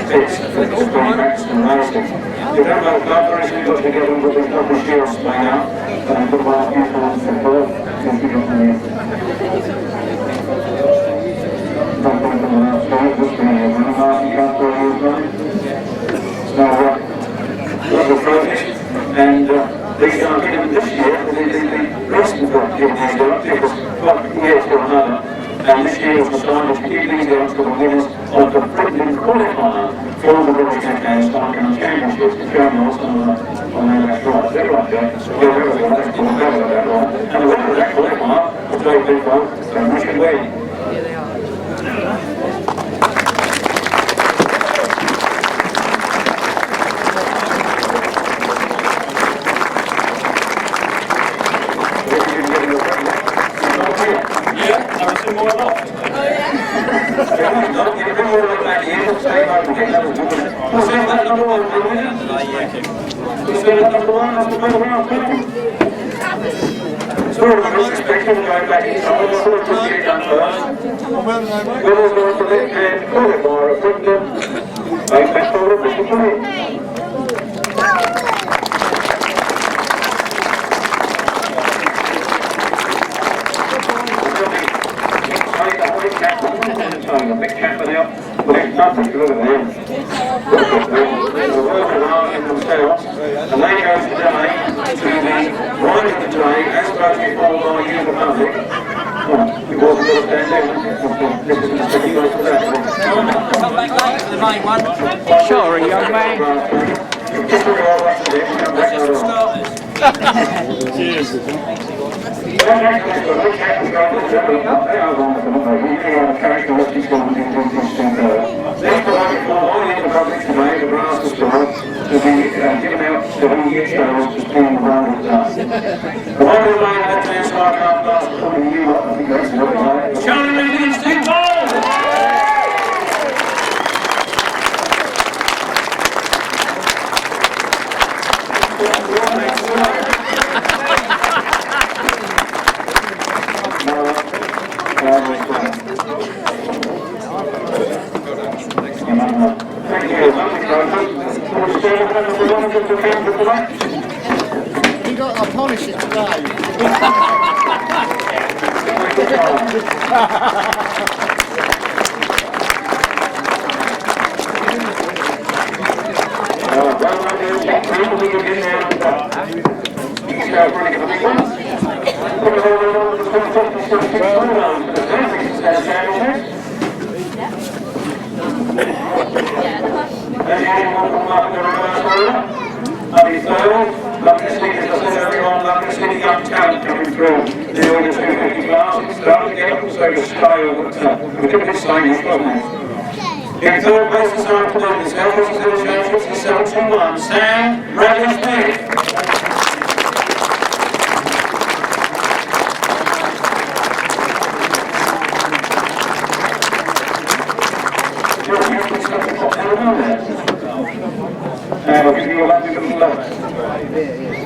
pits for Aston racing. You don't know club racing, you've got to get them with the double shields playing out and put them out a few times for both. Not going to the last drive, just going to have one Martyn comes for a year's running. So, lovely progress. And these are given this year, the rest of the given these guys, because one year to another. And this year was decided to give these guys to the winners of the Britain qualifier for the British Cycling Championships. It's going on that's right. They're right there. That's cool. And the winner of that qualifier was Dave Penfold and Richard Wade. Sorry, young man. Cheers. You got to polish it today. In third place is our Columbus, Elvis Championships is 721, Sam Bradley Smith. Georgie Wood and Sturgeon pop down on there. And I'll give you a lovely little love.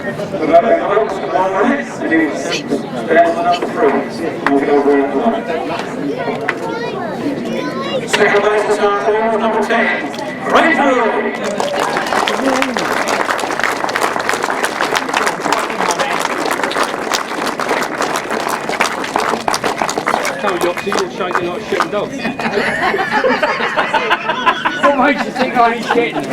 But that ain't all, it's one minute, and he's down to number 3. We'll get over in one. Second place this afternoon, number 10, Rachel. Tell Yoxie you're shaking like a shitting dog. What makes you think I'm shitting?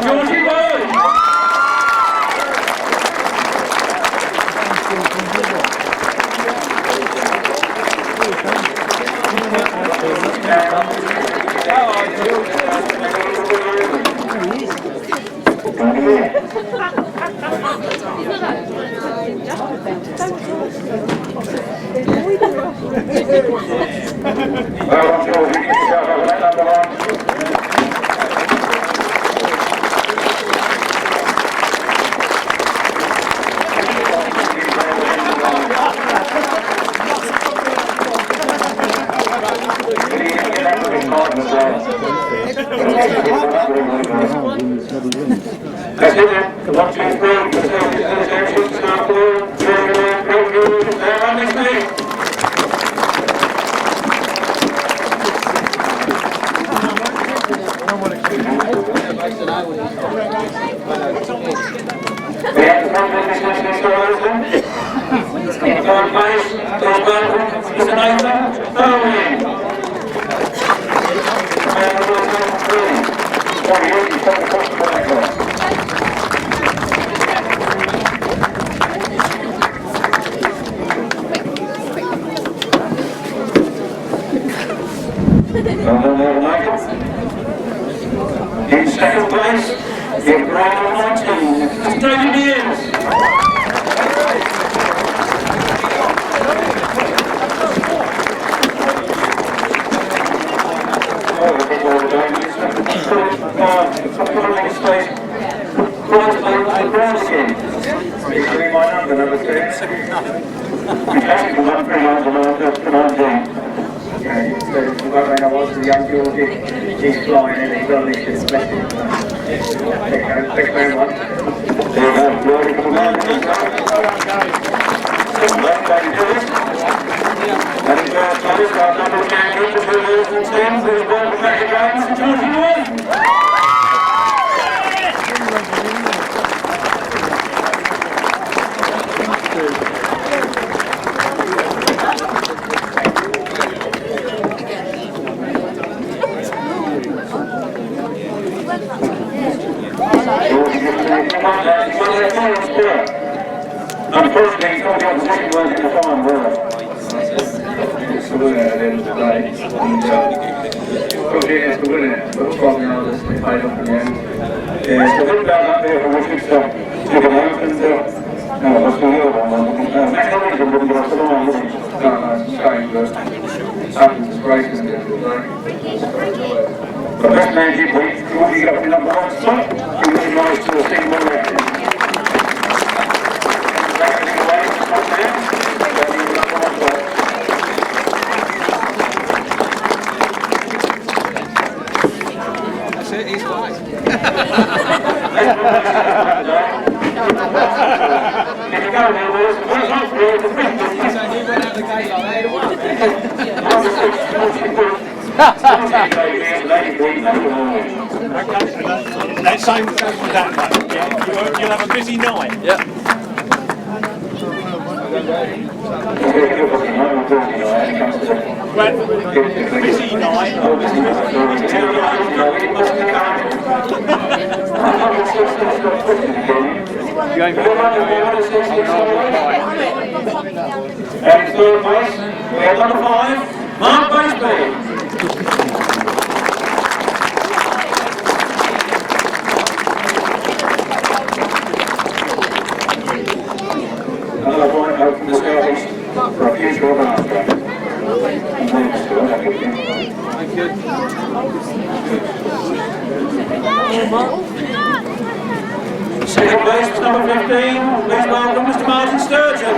Georgie Wood! That's it then. 1, 2, 3. We have the front of this national story. In the third place, George Brothers, Mr. Nathan Owen. And the number 3. Sorry, you stop the first one. In second place, in round 19, Mr. Mears. Number 2. Okay, so I was the young Georgie, he's flying in, he's on this shit, bless him. Thank you very much. There you go, Georgie, come on. And in first place, our number 10, Georgie Wood, Georgie Wood. Unfortunately, the opposition was in the farm world. It's the winner at the end of the day. And Georgie is the winner, but probably others, they paid off in the end. Yeah, so good down up there for Richard, so took it out and what's the other one? Matt Etherington wouldn't get off the line, would he? No, it's a shame, but happens is great at the end of the day. The best man did beat, Georgie got up in number 1 spot. He was nice to see more action. That's it, he's fine. That same goes with that one. Yeah, you'll have a busy night. Yeah. Well, busy night. And third place, we have number 5, Mark Baseby. Another point out from the Scottish for a future of an Thank you. Second place, number 15. Please welcome Mr. Martyn Sturgeon.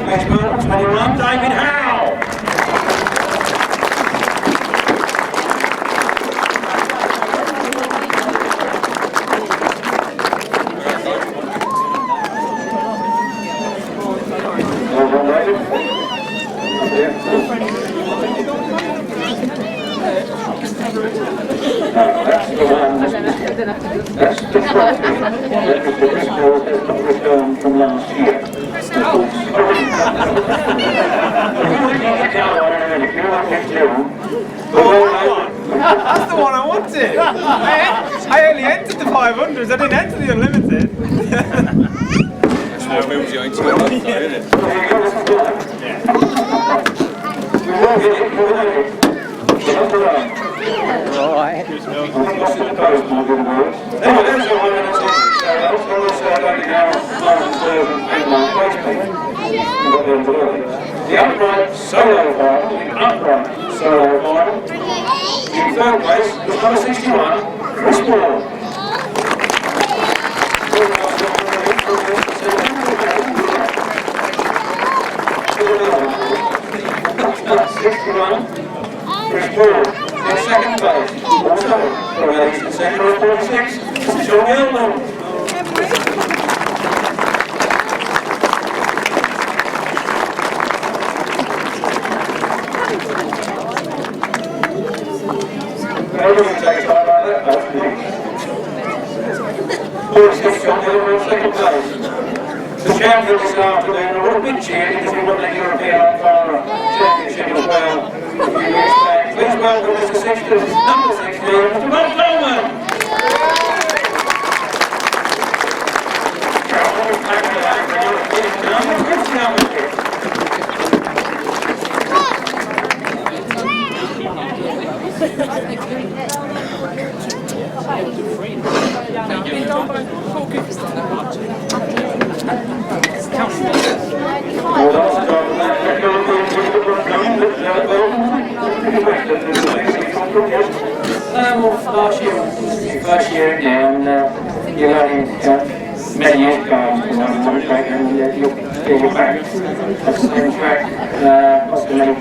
Please welcome 21, David Howe. That's the one. That's the trophy that Mr. Gribble has not returned from last year. That's the one I wanted. I only entered the 500s. I didn't enter the unlimited. That's what means you ain't too much, isn't it? Alright. Anyway, there's the one that's the upright solo final, in third place was number 61, Chris Moore. 61, Chris Moore. In second place, also from the Eastern Centre of 46, Sean Gilman. Everyone takes time like that, though. 46, Sean Gilman in second place. The champion this afternoon, a real big cheer because he won the European Alpara Championship as well a few weeks back. Please welcome Mr. Skipton, number 16, Mr. Mark Giles. First year now, and you learning many years ago to run one track, and you'll get your back. That's the same track, possibly many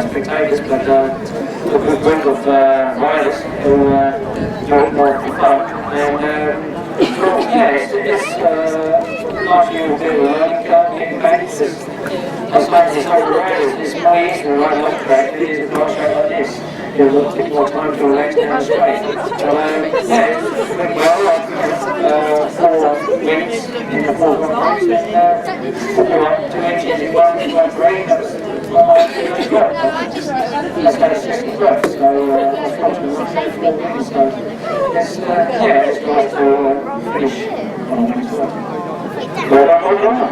spectators, but a good group of riders who do it more for fun. And yeah, it's last year we'll do a learning curve, getting back. I suppose this whole ride is more easy to ride off track than it is a grass track like this. You've got a bit more time to relax down straight. So, yeah, went well, 4 wins in the 4 race, and 2 engines in 1, 3, that was almost really good. That's got a 60 growth, so unfortunately, 4 wins, so it's, yeah, it's nice to finish on the next one. Well done.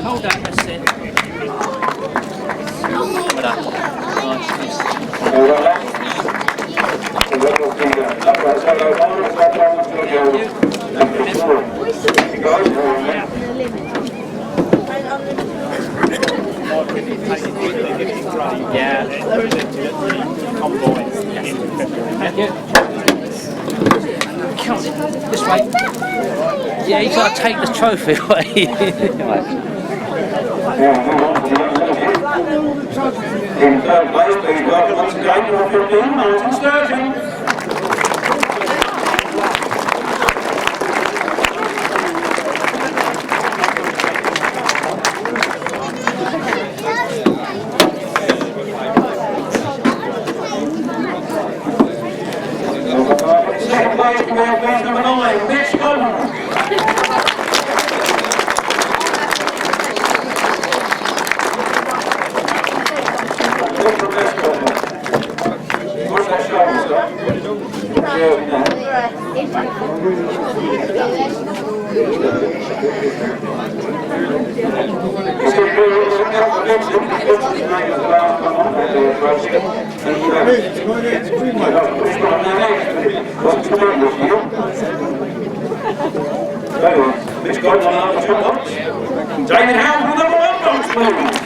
Hold that, that's it. Yeah. Count it this way. Yeah, you gotta take the trophy away. In third place, please welcome once again number 15, Martyn Sturgeon. Second place, please number 9, Mitch Godden. What's that shoulder, Scott? Mitch Godden on the top box. David Howe from the right box, please.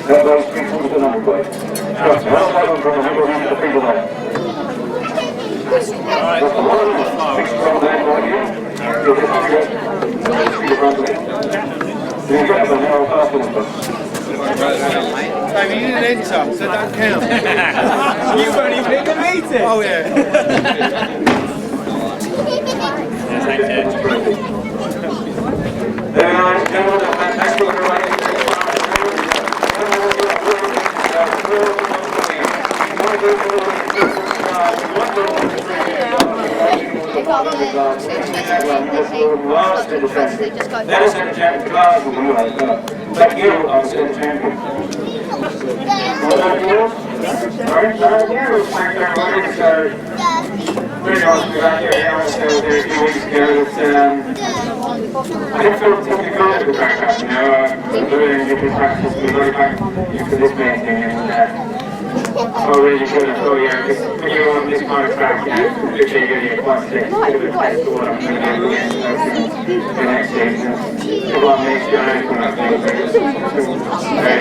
Those people with the number plate. Well done from the number one to the people there. Fixed from there, right here. You get up and now pass the number. You didn't enter, so don't count. You weren't even in the meeting. Oh, yeah. Thank you. There we are, gentlemen, a fantastic array. That is the champion class with you. But you are the champion. What are you? Very nice to be back here. I was there a few weeks ago. I didn't feel particularly good at the track, you know. Doing different practice, we got back for this meeting, and oh, really good. I thought, yeah, because when you're on this kind of track, you know, literally you're quite sick. It's a bit of a test for what I'm going to do again for next season. The one next year, I don't think that's very,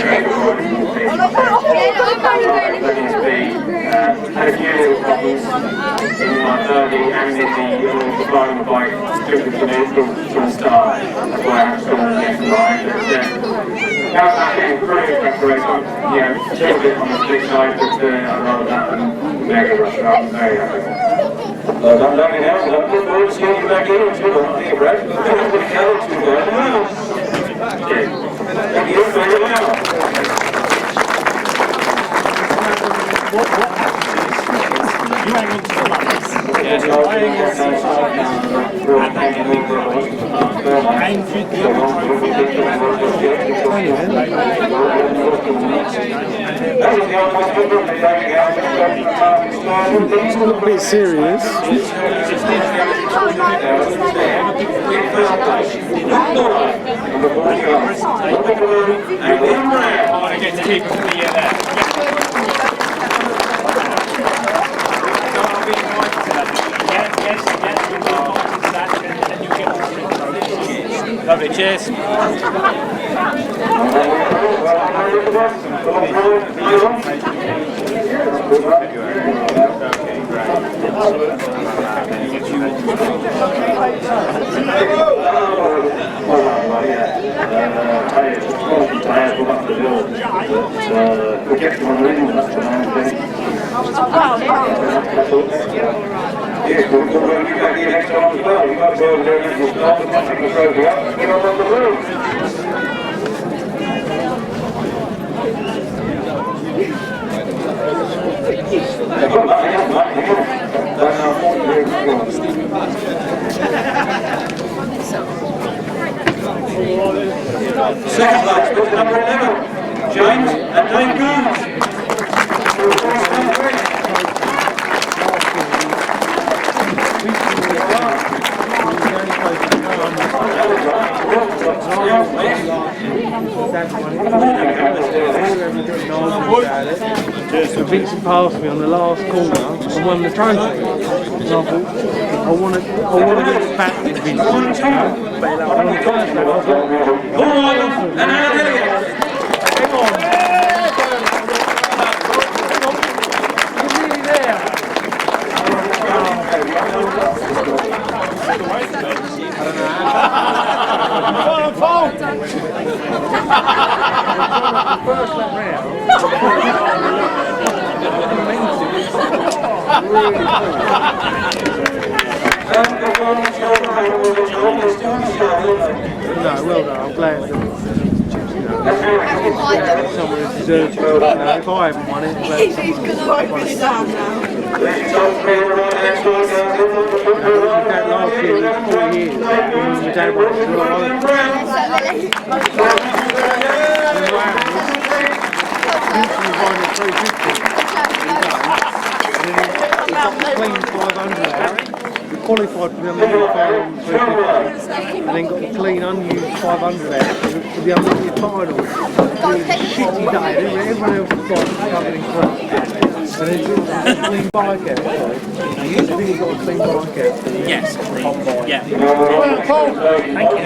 very good. Had a few little problems in my early and in the flying the bike from the start. That's why I had to stop against the line. Now I'm getting pretty preparation, you know, a little bit on the slick side, but I'd rather that than mega rush up. I'm very happy. Well done, David Howe. I'm looking forward to seeing you back here too. I think you're right. Everybody counted to go. Okay. Thank you very well. What happens is, you hang on to the lights. Yes, I hang on to the It's not a bit serious. I want to get to keep from the there. Lovely, cheers. Yes, we're going to be back here next time as well. You've got to go over there and just start the plastic and throw it up and get on the road. Second place, with number 11, James and Dave Goudge. So Vincent passed me on the last corner and won the trophy. And I thought, I want to get back to Vincent, but on the first lap, I was first lap round. No, well done, I'm glad. you know. Someone who deserves it. If I haven't won it, He's going to open it down now. that last year, it was 4 years. My dad won it. Clean 500 out. We qualified for the unlimited 350 and then got the clean unused 500 out for the unlimited final. It was a shitty day. Everyone else was covered in crap. And then you got a clean bike out. I think you got a clean bike out. Yes, yeah. Paul, thank you.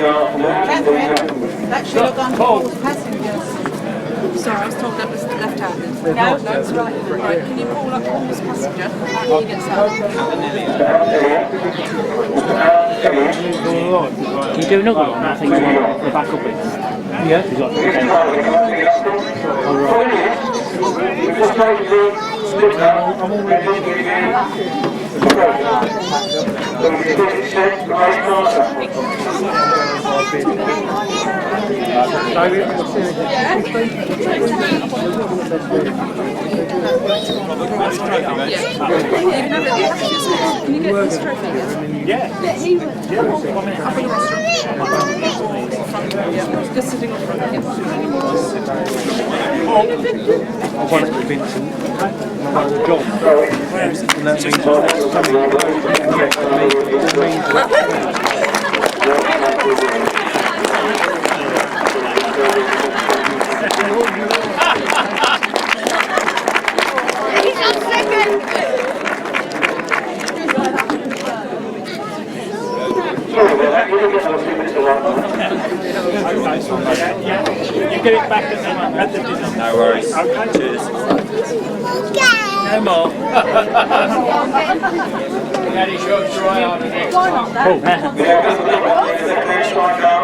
That should have gone to Paul's passengers. Sorry, I was told that was left-handed. No, that's right. Right, can you pull up Paul's passenger? He gets that. You do another one, I think, the back up bits. yeah. He's got I'm already Can you get this trophy? Yeah. Up in the restaurant. Just sitting in front of him. I won it with Vincent, and I won the job. And that means He's on second. You get it back at the dinner. No worries. Okay. Cheers. no more.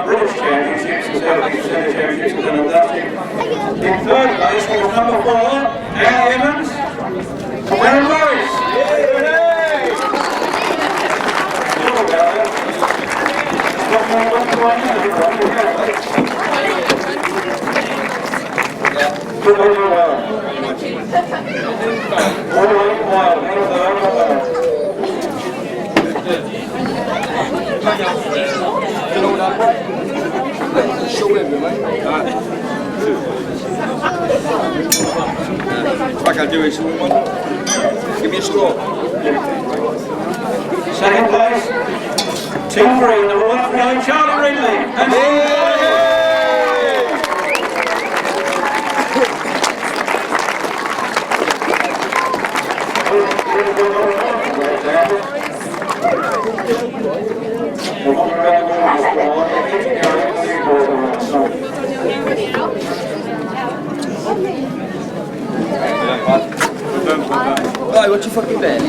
British Championships and Championships and in third place was number 4, Andy Evans, Aaron Morris. Like I do is one. Give me a straw. Second place, Team 3, number 139, Charlie Ridley. Right, what's your fucking bed?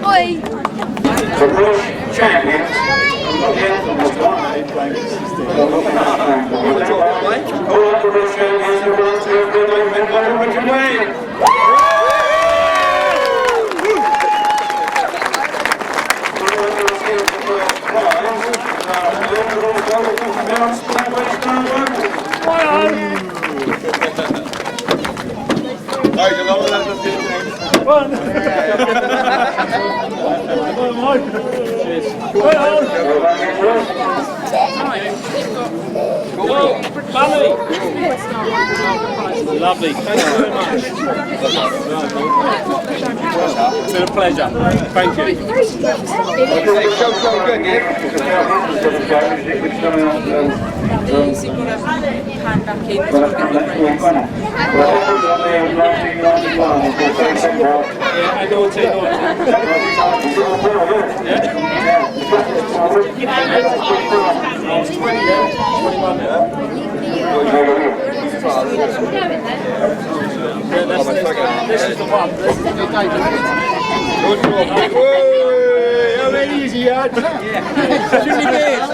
Oi. The British champions. All the British champions are going to be Richard Wayne. Lovely. Thank you very much. It's been a pleasure. Thank you. Easy, got a hand back in. Yeah, I know it's it. This is the one. it easy, yeah. Too many beers.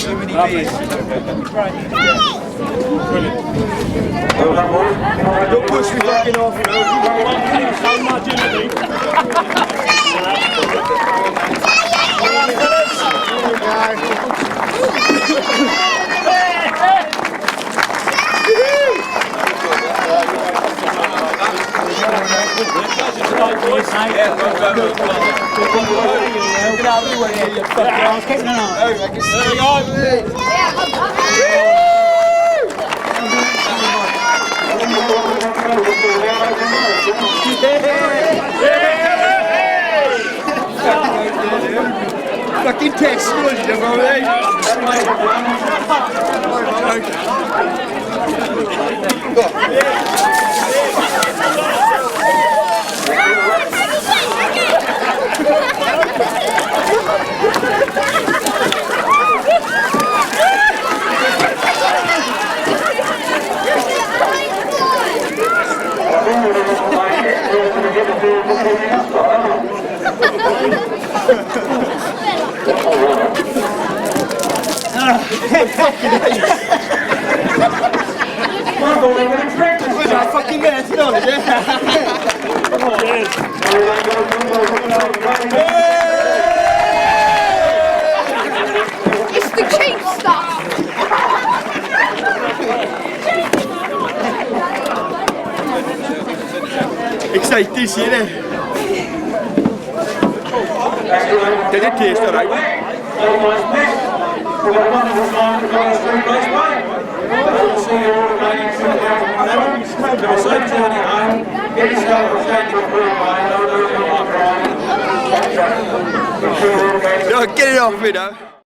Too many beers. Don't push me fucking off, you know. How much is it? Fucking test, wasn't it, bro? It's the cheap stuff. Excited, see it. Did it taste alright? We've got a wonderful time to go through Baseby. We'll see you all again in 2011. Have a safe journey home. Get yourself a standing freeway. Don't do it on my driving. No, get it off me now.